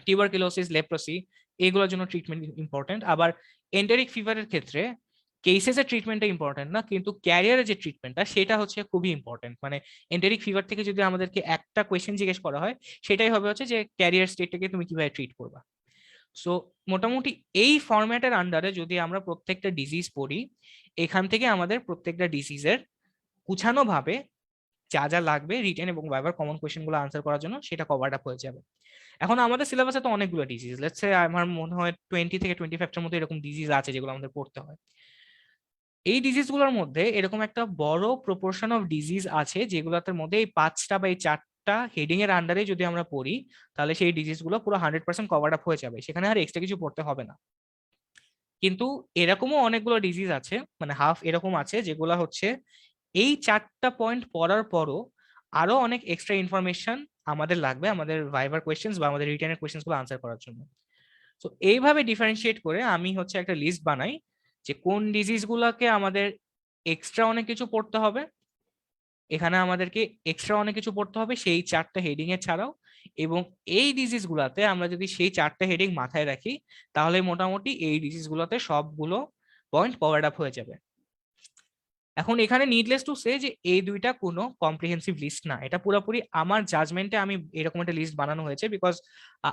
টিউবারকুলোসিস, লেপ্রোসি, এগুলোর জন্য ট্রিটমেন্ট ইম্পর্টেন্ট। আবার এন্টেরিক ফিভারের ক্ষেত্রে কেসেসের ট্রিটমেন্টটা ইম্পর্টেন্ট না, কিন্তু ক্যারিয়ারের যে ট্রিটমেন্টটা সেটা হচ্ছে খুবই ইম্পর্টেন্ট। মানে এন্টেরিক ফিভার থেকে যদি আমাদেরকে একটা কোয়েশ্চেন জিজ্ঞেস করা হয়, সেটাই হবে হচ্ছে যে ক্যারিয়ার স্টেটটাকে তুমি কিভাবে ট্রিট করবা। সো মোটামুটি এই ফরম্যাটের আন্ডারে যদি আমরা প্রত্যেকটা ডিজিজ পড়ি, এখান থেকে আমাদের প্রত্যেকটা ডিজিজের গুছানো ভাবে যা যা লাগবে রিটেন এবং ভাইবার কমন কোয়েশ্চেন গুলো আনসার করার জন্য, সেটা কভার আপ হয়ে যাবে। এখন আমাদের সিলেবাসে তো অনেকগুলো ডিজিজ, লেটস সে আমার মনে হয় 20 থেকে 25টার মতো এরকম ডিজিজ আছে যেগুলো আমাদের পড়তে হয়। এই ডিজিজ গুলোর মধ্যে এরকম একটা বড় প্রপোর্শন অফ ডিজিজ আছে যেগুলোর মধ্যে এই 5টা বা এই 4টা হেডিং এর আন্ডারে যদি আমরা পড়ি, তাহলে সেই ডিজিজ গুলো পুরো 100% কভার আপ হয়ে যাবে, সেখানে আর এক্সট্রা কিছু পড়তে হবে না। কিন্তু এরকমও অনেকগুলো ডিজিজ আছে, মানে হাফ এরকম আছে, যেগুলো হচ্ছে এই 4টা পয়েন্ট পড়ার পরও আরো অনেক এক্সট্রা ইনফরমেশন আমাদের লাগবে আমাদের ভাইভার কোয়েশ্চেন্স বা আমাদের রিটেনের কোয়েশ্চেন্স গুলো আনসার করার জন্য। তো এইভাবে ডিফারেন্সিয়েট করে আমি হচ্ছে একটা লিস্ট বানাই যে কোন ডিজিজ গুলাকে আমাদের এক্সট্রা অনেক কিছু পড়তে হবে, এখানে আমাদেরকে এক্সট্রা অনেক কিছু পড়তে হবে সেই 4টা হেডিং এ ছাড়াও, এবং এই ডিজিজ গুলাতে আমরা যদি সেই 4টা হেডিং মাথায় রাখি তাহলে মোটামুটি এই ডিজিজ গুলাতে সবগুলো পয়েন্ট কভারড আপ হয়ে যাবে। এখন এখানে নিডলেস টু সে যে এই দুইটা কোনো কম্প্রিহেন্সিভ লিস্ট না, এটা পুরোপুরি আমার জাজমেন্টে আমি এরকম একটা লিস্ট বানানো হয়েছে, বিকজ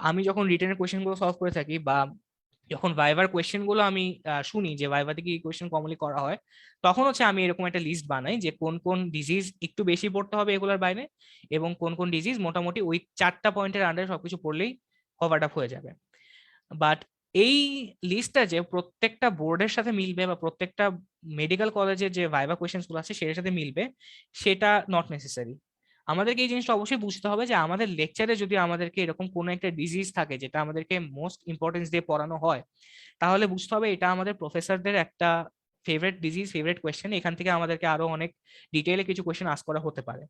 আমি যখন রিটেনের কোয়েশ্চেন গুলো সলভ করে থাকি বা যখন ভাইভার কোয়েশ্চেন গুলো আমি শুনি যে ভাইভাতে কি কোয়েশ্চেন কমনলি করা হয়, তখন হচ্ছে আমি এরকম একটা লিস্ট বানাই যে কোন কোন ডিজিজ একটু বেশি পড়তে হবে এগুলোর বাইরে, এবং কোন কোন ডিজিজ মোটামুটি ওই 4টা পয়েন্টের আন্ডারে সবকিছু পড়লেই কভার আপ হয়ে যাবে। বাট এই লিস্টটা যে প্রত্যেকটা বোর্ডের সাথে মিলবে বা প্রত্যেকটা মেডিকেল কলেজের যে ভাইভা কোয়েশ্চেন্স গুলো আছে সেটার সাথে মিলবে, সেটা নট নেসেসারি। আমাদেরকে এই জিনিসটা অবশ্যই বুঝতে হবে যে আমাদের লেকচারে যদি আমাদেরকে এরকম কোনো একটা ডিজিজ থাকে যেটা আমাদেরকে মোস্ট ইম্পর্টেন্স দিয়ে পড়ানো হয়, তাহলে বুঝতে হবে এটা আমাদের প্রফেসরদের একটা ফেভারিট ডিজিজ, ফেভারিট কোয়েশ্চেন, এখান থেকে আমাদেরকে আরো অনেক ডিটেইলে কিছু কোয়েশ্চেন আস্ক করা হতে পারে।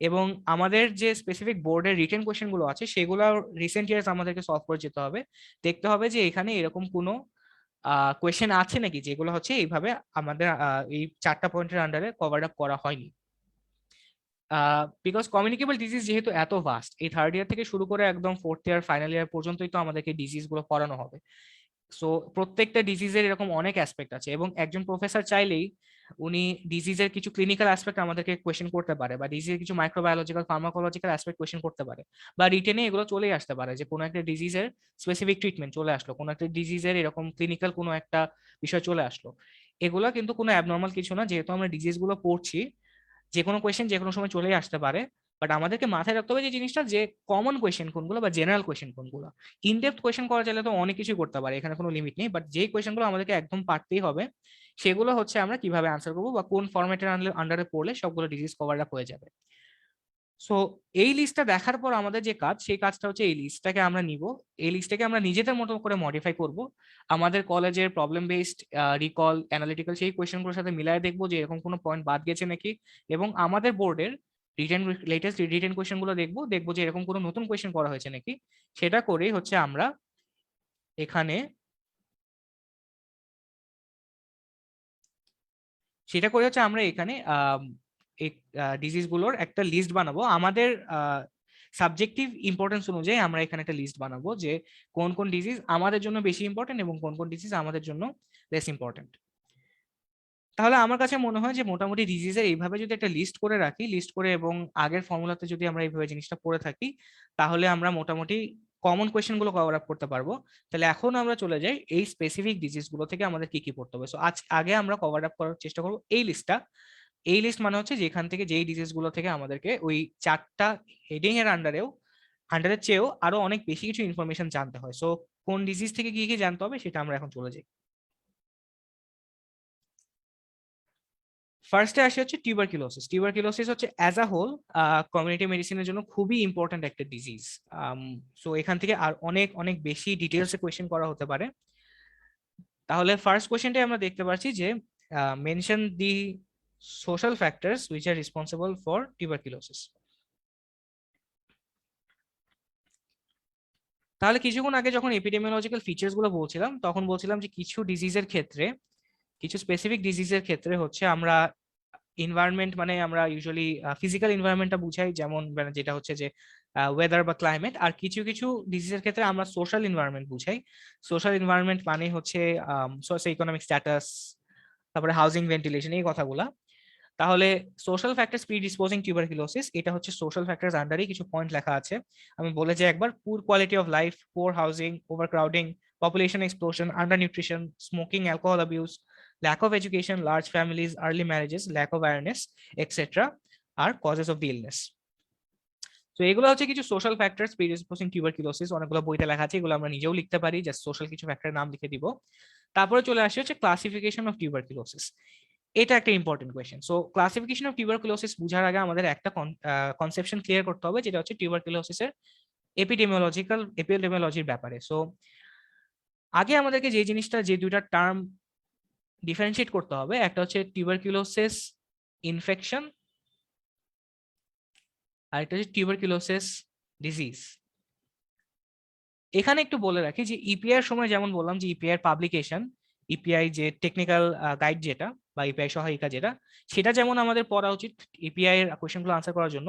এবং আমাদের যে স্পেসিফিক বোর্ডের রিটেন কোয়েশ্চেন গুলো আছে সেগুলো রিসেন্ট ইয়ার্স আমাদেরকে সলভ করে যেতে হবে, দেখতে হবে যে এখানে এরকম কোনো কোয়েশ্চেন আছে নাকি যেগুলো হচ্ছে এইভাবে আমাদের এই 4টা পয়েন্টের আন্ডারে কভার আপ করা হয়নি। বিকজ কমিউনিকেবল ডিজিজ যেহেতু এত ভাস্ট, এই থার্ড ইয়ার থেকে শুরু করে একদম ফোর্থ ইয়ার ফাইনাল ইয়ার পর্যন্তই তো আমাদেরকে ডিজিজ গুলো পড়ানো হবে। সো প্রত্যেকটা ডিজিজের এরকম অনেক অ্যাসপেক্ট আছে, এবং একজন প্রফেসর চাইলেই উনি ডিজিজের কিছু ক্লিনিক্যাল অ্যাসপেক্ট আমাদেরকে কোয়েশ্চেন করতে পারে, বা ডিজিজের কিছু মাইক্রোবায়োলজিক্যাল ফার্মাকোলজিক্যাল অ্যাসপেক্ট কোয়েশ্চেন করতে পারে, বা রিটেনে এগুলো চলেই আসতে পারে যে কোনো একটা ডিজিজের স্পেসিফিক ট্রিটমেন্ট চলে আসলো, কোনো একটা ডিজিজের এরকম ক্লিনিক্যাল কোনো একটা বিষয় চলে আসলো। এগুলো কিন্তু কোনো অ্যাবনর্মাল কিছু না, যেহেতু আমরা ডিজিজ গুলো পড়ছি যে কোনো কোয়েশ্চেন যে কোনো সময় চলেই আসতে পারে। বাট আমাদেরকে মাথায় রাখতে হবে যে জিনিসটা যে কমন কোয়েশ্চেন কোনগুলো বা জেনারেল কোয়েশ্চেন কোনগুলো। ইনডেপথ কোয়েশ্চেন করা চাইলে তো অনেক কিছু করতে পারে, এখানে কোনো লিমিট নেই, বাট যেই কোয়েশ্চেন গুলো আমাদেরকে একদম পারতেই হবে সেগুলো হচ্ছে আমরা কিভাবে আনসার করবো বা কোন ফরম্যাটের আন্ডারে পড়লে সবগুলো ডিজিজ কভার আপ হয়ে যাবে। সো এই লিস্টটা দেখার পর আমাদের যে কাজ, সেই কাজটা হচ্ছে এই লিস্টটাকে আমরা নিব, এই লিস্টটাকে আমরা নিজেদের মতো করে মডিফাই করব, আমাদের কলেজের প্রবলেম বেসড রিকল অ্যানালিটিক্যাল সেই কোয়েশ্চেনগুলোর সাথে মিলিয়ে দেখবো যে এরকম কোনো পয়েন্ট বাদ গেছে নাকি, এবং আমাদের বোর্ডের রিটেন লেটেস্ট রিটেন কোয়েশ্চেন গুলো দেখবো দেখবো যে এরকম কোনো নতুন কোয়েশ্চেন করা হয়েছে নাকি। সেটা করেই হচ্ছে আমরা এখানে সেটা করে হচ্ছে আমরা এখানে এই ডিজিজ গুলোর একটা লিস্ট বানাবো আমাদের সাবজেক্টিভ ইম্পর্টেন্স অনুযায়ী। আমরা এখানে একটা লিস্ট বানাবো যে কোন কোন ডিজিজ আমাদের জন্য বেশি ইম্পর্টেন্ট এবং কোন কোন ডিজিজ আমাদের জন্য লেস ইম্পর্টেন্ট। তাহলে আমার কাছে মনে হয় যে মোটামুটি ডিজিজের এইভাবে যদি একটা লিস্ট করে রাখি, লিস্ট করে এবং আগের ফর্মুলাতে যদি আমরা এইভাবে জিনিসটা পড়ে থাকি, তাহলে আমরা মোটামুটি কমন কোয়েশ্চেন গুলো কভার আপ করতে পারবো। তাহলে এখন আমরা চলে যাই এই স্পেসিফিক ডিজিজ গুলো থেকে আমাদের কি কি পড়তে হবে। সো আগে আমরা কভার আপ করার চেষ্টা করবো এই লিস্টটা। এই লিস্ট মানে হচ্ছে যেখান থেকে যেই ডিজিজ গুলো থেকে আমাদেরকে ওই 4টা হেডিং এর আন্ডারের চেয়েও আরো অনেক বেশি কিছু ইনফরমেশন জানতে হয়। সো কোন ডিজিজ থেকে কি কি জানতে হবে সেটা আমরা এখন চলে যাই। ফার্স্টে আসে হচ্ছে টিউবারকিলোসিস। টিউবারকিলোসিস হচ্ছে অ্যাজ আ হোল কমিউনিটি মেডিসিনের জন্য খুবই ইম্পর্ট্যান্ট একটা ডিজিজ। সো এখান থেকে আর অনেক অনেক বেশি ডিটেলসে কোয়েশ্চেন করা হতে পারে। তাহলে ফার্স্ট কোয়েশ্চেনটাই আমরা দেখতে পাচ্ছি যে mention the social factors which are responsible for tuberculosis. তাহলে কিছুক্ষণ আগে যখন এপিডেমিওলজিক্যাল ফিচার্স গুলো বলছিলাম তখন বলছিলাম যে কিছু ডিজিজের ক্ষেত্রে, কিছু স্পেসিফিক ডিজিজের ক্ষেত্রে হচ্ছে আমরা এনভায়রনমেন্ট মানে আমরা ইউজুয়ালি ফিজিক্যাল এনভায়রনমেন্টটা বুঝাই, যেমন মানে যেটা হচ্ছে যে ওয়েদার বা ক্লাইমেট। আর কিছু কিছু ডিজিজের ক্ষেত্রে আমরা সোশ্যাল এনভায়রনমেন্ট বুঝাই। সোশ্যাল এনভায়রনমেন্ট মানে হচ্ছে সোশ্যাল ইকোনমিক স্ট্যাটাস, তারপরে হাউজিং, ভেন্টিলেশন, এই কথাগুলা। তাহলে সোশ্যাল ফ্যাক্টরস প্রিডিসপোজিং টিউবারকুলোসিস, এটা হচ্ছে সোশ্যাল ফ্যাক্টরস আন্ডারই কিছু পয়েন্ট লেখা আছে। আমি বলে যাই একবার: poor quality of life, poor housing, overcrowding, population explosion, undernutrition, smoking, alcohol abuse, lack of education, large families, early marriages, lack of awareness, etc. are causes of the illness. তো এগুলো হচ্ছে কিছু সোশ্যাল ফ্যাক্টরস প্রিডিসপোজিং টিউবারকুলোসিস। অনেকগুলো বইতে লেখা আছে, এগুলো আমরা নিজেও লিখতে পারি, জাস্ট সোশ্যাল কিছু ফ্যাক্টরের নাম লিখে দিব। তারপরে চলে আসে হচ্ছে ক্লাসিফিকেশন অফ টিউবারকুলোসিস। এটা একটা important question. So classification of tuberculosis বুঝার আগে আমাদের একটা কনসেপশন ক্লিয়ার করতে হবে, যেটা হচ্ছে টিউবারকুলোসিসের এপিডেমিওলজির ব্যাপারে। সো আগে আমাদেরকে যে জিনিসটা, যে দুইটা টার্ম ডিফারেন্সিয়েট করতে হবে, একটা হচ্ছে টিউবারকুলোসিস ইনফেকশন আর একটা হচ্ছে টিউবারকুলোসিস ডিজিজ। এখানে একটু বলে রাখি যে ইপিআই এর সময় যেমন বললাম যে ইপিআই এর পাবলিকেশন, ইপিআই যে টেকনিক্যাল গাইড যেটা বা ইপিআই সহায়িকা যেটা, সেটা যেমন আমাদের পড়া উচিত ইপিআই এর কোয়েশ্চেনগুলো আনসার করার জন্য,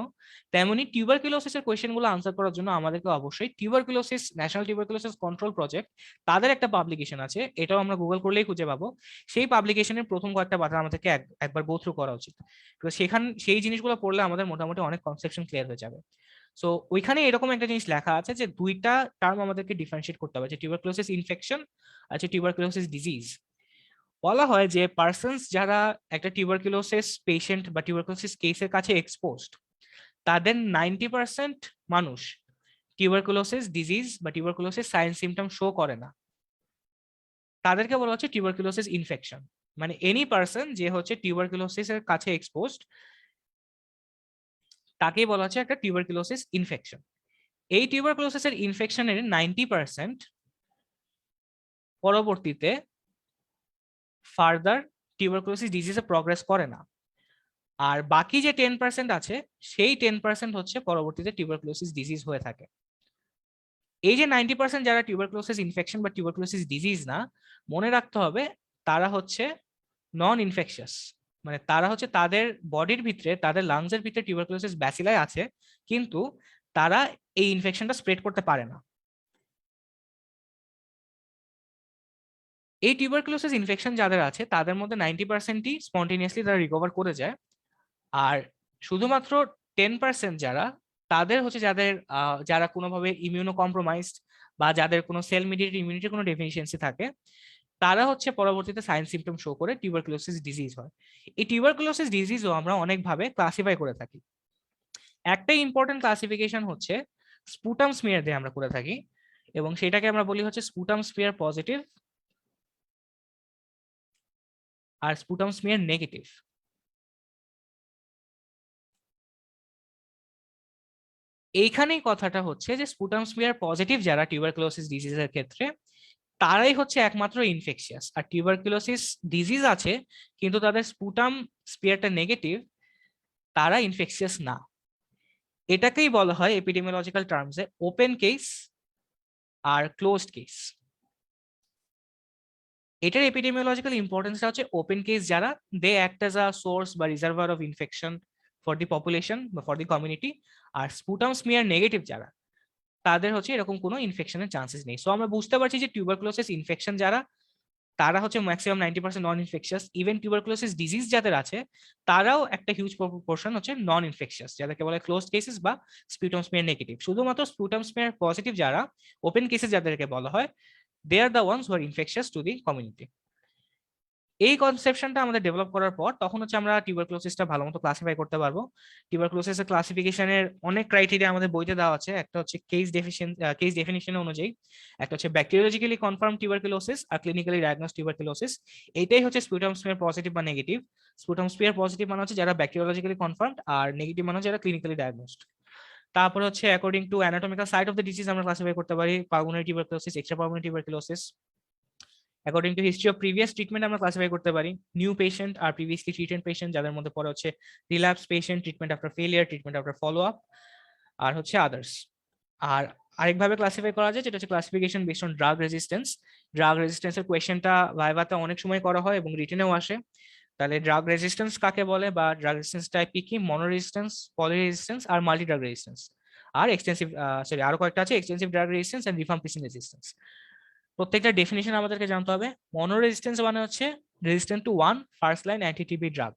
তেমনি টিউবারকুলোসিস এর কোয়েশ্চেনগুলো আনসার করার জন্য আমাদেরকে অবশ্যই tuberculosis, national tuberculosis control project, তাদের একটা পাবলিকেশন আছে, এটাও আমরা গুগল করলেই খুঁজে পাবো। সেই পাবলিকেশনের প্রথম কয়েকটা পাতা আমাদেরকে একবার গো থ্রু করা উচিত। তো সেই জিনিসগুলো পড়লে আমাদের মোটামুটি অনেক কনসেপশন ক্লিয়ার হয়ে যাবে। সো ওইখানে এরকম একটা জিনিস লেখা আছে যে দুইটা টার্ম আমাদেরকে ডিফারেন্সিয়েট করতে হবে, যে টিউবারকুলোসিস ইনফেকশন আর যে টিউবারকুলোসিস ডিজিজ। বলা হয় যে পার্সনস যারা একটা টিউবারকুলোসিস পেশেন্ট বা টিউবারকুলোসিস কেসের কাছে এক্সপোজড, তাদের 90% মানুষ টিউবারকুলোসিস ডিজিজ বা টিউবারকুলোসিস সাইন সিমটম শো করে না, তাদেরকে বলা হচ্ছে টিউবারকুলোসিস ইনফেকশন। মানে এনি পার্সন যে হচ্ছে টিউবারকুলোসিস এর কাছে এক্সপোজড, তাকেই বলা হচ্ছে একটা টিউবারকুলোসিস ইনফেকশন। এই টিউবারকুলোসিসের ইনফেকশনের 90% পরবর্তীতে ফার্দার টিউবারকুলোসিস ডিজিজে প্রগ্রেস করে না, আর বাকি যে 10% আছে সেই 10% হচ্ছে পরবর্তীতে টিউবারকুলোসিস ডিজিজ হয়ে থাকে। এই যে 90% যারা টিউবারকুলোসিস ইনফেকশন বা টিউবারকুলোসিস ডিজিজ না, মনে রাখতে হবে তারা হচ্ছে নন ইনফেকশাস, মানে তারা হচ্ছে তাদের বডির ভিতরে, তাদের লাংসের ভিতরে টিউবারকুলোসিস ব্যাসিলাই আছে, কিন্তু তারা এই ইনফেকশনটা স্প্রেড করতে পারে না। এই টিউবারকুলোসিস ইনফেকশন যাদের আছে তাদের মধ্যে 90%ই স্পন্টেনিয়াসলি তারা রিকভার করে যায়, আর শুধুমাত্র 10% যারা, তাদের হচ্ছে যারা কোনোভাবে ইমিউনো কম্প্রোমাইজড বা যাদের কোনো সেল মিডিয়েটেড ইমিউনিটির কোনো ডেফিসিয়েন্সি থাকে, তারা হচ্ছে পরবর্তীতে সাইন সিমটম শো করে টিউবারকুলোসিস ডিজিজ হয়। এই টিউবারকুলোসিস ডিজিজও আমরা অনেকভাবে ক্লাসিফাই করে থাকি। একটা ইম্পর্টেন্ট ক্লাসিফিকেশন হচ্ছে স্পুটাম স্মিয়ার দিয়ে আমরা করে থাকি, এবং সেটাকে আমরা বলি হচ্ছে স্পুটাম স্মিয়ার পজিটিভ আর স্পুটাম স্মিয়ার নেগেটিভ। এইখানেই কথাটা হচ্ছে যে স্পুটাম স্মিয়ার পজিটিভ যারা টিউবারকুলোসিস ডিজিজের ক্ষেত্রে, তারাই হচ্ছে একমাত্র ইনফেকশিয়াস। আর টিউবারকুলোসিস ডিজিজ আছে কিন্তু তাদের স্পুটাম স্পিয়ারটা নেগেটিভ, তারা ইনফেকশিয়াস না। এটাকেই বলা হয় এপিডেমিওলজিক্যাল টার্মসে ওপেন কেস আর ক্লোজড কেস। এটার এপিডেমিওলজিক্যাল ইম্পর্টেন্সটা হচ্ছে ওপেন কেস যারা, they act as a source বা reservoir of infection for the population বা ফর দি কমিউনিটি। আর স্পুটাম স্মিয়ার নেগেটিভ যারা, তাদের হচ্ছে এরকম কোনো ইনফেকশনের চান্সেস নেই। সো আমরা বুঝতে পারছি যে টিউবারকুলোসিস ইনফেকশন যারা, তারা হচ্ছে ম্যাক্সিমাম 90% নন ইনফেকশাস। ইভেন টিউবারকুলোসিস ডিজিজ যাদের আছে, তারাও একটা হিউজ প্রপোর্শন হচ্ছে নন ইনফেকশাস, যাদেরকে বলে ক্লোজড কেসেস বা স্পুটাম স্মিয়ার নেগেটিভ। শুধুমাত্র স্পুটাম স্মিয়ার পজিটিভ যারা, ওপেন কেসেস যাদেরকে বলা হয়, they are the ones who are infectious to the community. এই কনসেপশনটা আমাদের ডেভেলপ করার পর তখন হচ্ছে আমরা টিউবারকুলোসিসটা ভালো মতো ক্লাসিফাই করতে পারবো। টিউবারকুলোসিসের ক্লাসিফিকেশনের অনেক ক্রাইটেরিয়া আমাদের বইতে দেওয়া আছে। একটা হচ্ছে কেস ডেফিনিশন অনুযায়ী, একটা হচ্ছে ব্যাকটেরিওলজিক্যালি কনফার্ম টিউবারকুলোসিস আর ক্লিনিক্যালি ডায়াগনোস টিউবারকুলোসিস। এইটাই হচ্ছে স্পুটাম স্মিয়ার পজিটিভ বা নেগেটিভ। স্পুটাম স্মিয়ার পজিটিভ মানে হচ্ছে যারা ব্যাকটেরিওলজিক্যালি কনফার্মড, আর নেগেটিভ মানে হচ্ছে যারা ক্লিনিক্যালি ডায়াগনোসড। তারপর হচ্ছে according to anatomical site of the disease আমরা ক্লাসিফাই করতে পারি pulmonary tuberculosis, extra pulmonary tuberculosis. According to history of previous treatment আমরা ক্লাসিফাই করতে পারি নিউ পেশেন্ট আর প্রিভিয়াসলি ট্রিটেড পেশেন্ট, যাদের মধ্যে পড়ে হচ্ছে relapse patient, treatment after failure, treatment after follow up, আর হচ্ছে আদার্স। আর আরেকভাবে ক্লাসিফাই করা যায় যেটা হচ্ছে classification based on drug resistance. Drug রেজিস্ট্যান্সের কোয়েশ্চেনটা ভাইভাতে অনেক সময় করা হয় এবং রিটেনেও আসে। তাহলে ড্রাগ রেজিস্ট্যান্স কাকে বলে বা ড্রাগ রেজিস্ট্যান্স টাইপ কি কি? মনো রেজিস্ট্যান্স, পলি রেজিস্ট্যান্স আর মাল্টি ড্রাগ রেজিস্ট্যান্স। আর এক্সটেন্সিভ আরো কয়েকটা আছে, extensive drug resistance and rifampicin resistance. প্রত্যেকটা ডেফিনিশন আমাদেরকে জানতে হবে। মনো রেজিস্ট্যান্স মানে হচ্ছে resistant to one first line anti TB drug.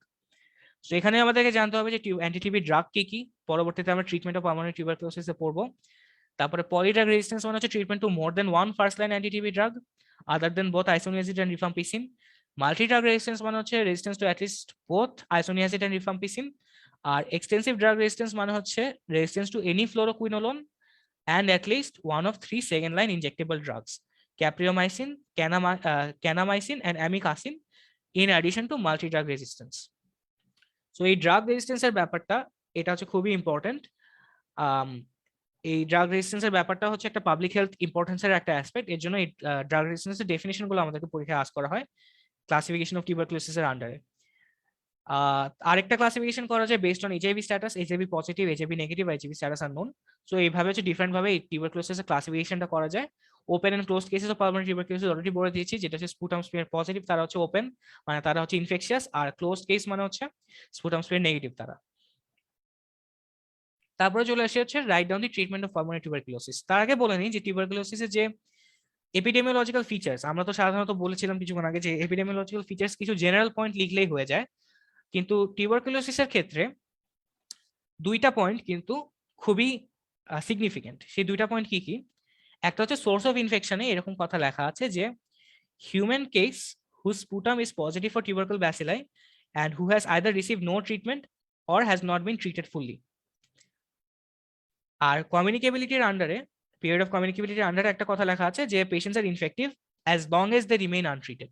তো এখানে আমাদেরকে জানতে হবে যে অ্যান্টিটিবি ড্রাগ কি কি, পরবর্তীতে আমরা ট্রিটমেন্ট অফ পালমোনারি টিউবারকুলোসিসে পড়বো। তারপরে পলিড্রাগ রেজিস্ট্যান্স মানে হচ্ছে treatment to more than one first line anti TB drug other than both isoniazid and rifampicin. Multi drug resistance মানে হচ্ছে resistance to at least both isoniazid and rifampicin. আর এক্সটেন্সিভ ড্রাগ রেজিস্ট্যান্স মানে হচ্ছে resistance to any fluoroquinolone and at least one of three second line injectable drugs, capreomycin, kanamycin and amikacin, in addition to multi drug resistance. So এই drug রেজিস্ট্যান্সের ব্যাপারটা, এটা হচ্ছে খুবই important. এই ড্রাগ রেজিস্ট্যান্সের ব্যাপারটা হচ্ছে একটা পাবলিক হেলথ ইম্পর্টেন্সের একটা অ্যাসপেক্ট। এর জন্য এই ড্রাগ রেজিস্ট্যান্সের ডেফিনিশন গুলো আমাদেরকে পরীক্ষায় আস করা হয় ক্লাসিফিকেশন অফ টিউবারকুলোসিসের আন্ডারে। আরেকটা ক্লাসিফিকেশন করা যায় based on HIV status, HIV positive, HIV negative, HIV status unknown. So এইভাবে হচ্ছে ডিফারেন্ট ভাবে টিউবারকুলোসিস এর ক্লাসিফিকেশনটা করা যায়। Open and closed cases of pulmonary tuberculosis already বলে দিয়েছি, যেটা হচ্ছে স্পুটাম স্মিয়ার পজিটিভ তারা হচ্ছে ওপেন, মানে তারা হচ্ছে ইনফেকশিয়াস, আর ক্লোজড কেস মানে হচ্ছে স্পুটাম স্মিয়ার নেগেটিভ তারা। তারপরে চলে আসে হচ্ছে right down the treatment of pulmonary tuberculosis. তার আগে বলে নিই যে টিউবারকুলোসিসের যে এপিডেমিওলজিক্যাল ফিচার্স, আমরা তো সাধারণত বলেছিলাম কিছুক্ষণ আগে যে এপিডেমিওলজিক্যাল ফিচার্স কিছু জেনারেল পয়েন্ট লিখলেই হয়ে যায়, কিন্তু টিউবারকুলোসিসের ক্ষেত্রে দুইটা পয়েন্ট কিন্তু খুবই সিগনিফিকেন্ট। সেই দুইটা পয়েন্ট কি কি? একটা হচ্ছে সোর্স অফ ইনফেকশনে এরকম কথা লেখা আছে যে human case whose sputum is positive for tubercle bacilli and who has either received no treatment or has not been treated fully. আর কমিউনিকেবিলিটির আন্ডারে, পিরিয়ড অফ কমিউনিকেবিলিটির আন্ডারে একটা কথা লেখা আছে যে patients R infective as long as they remain untreated.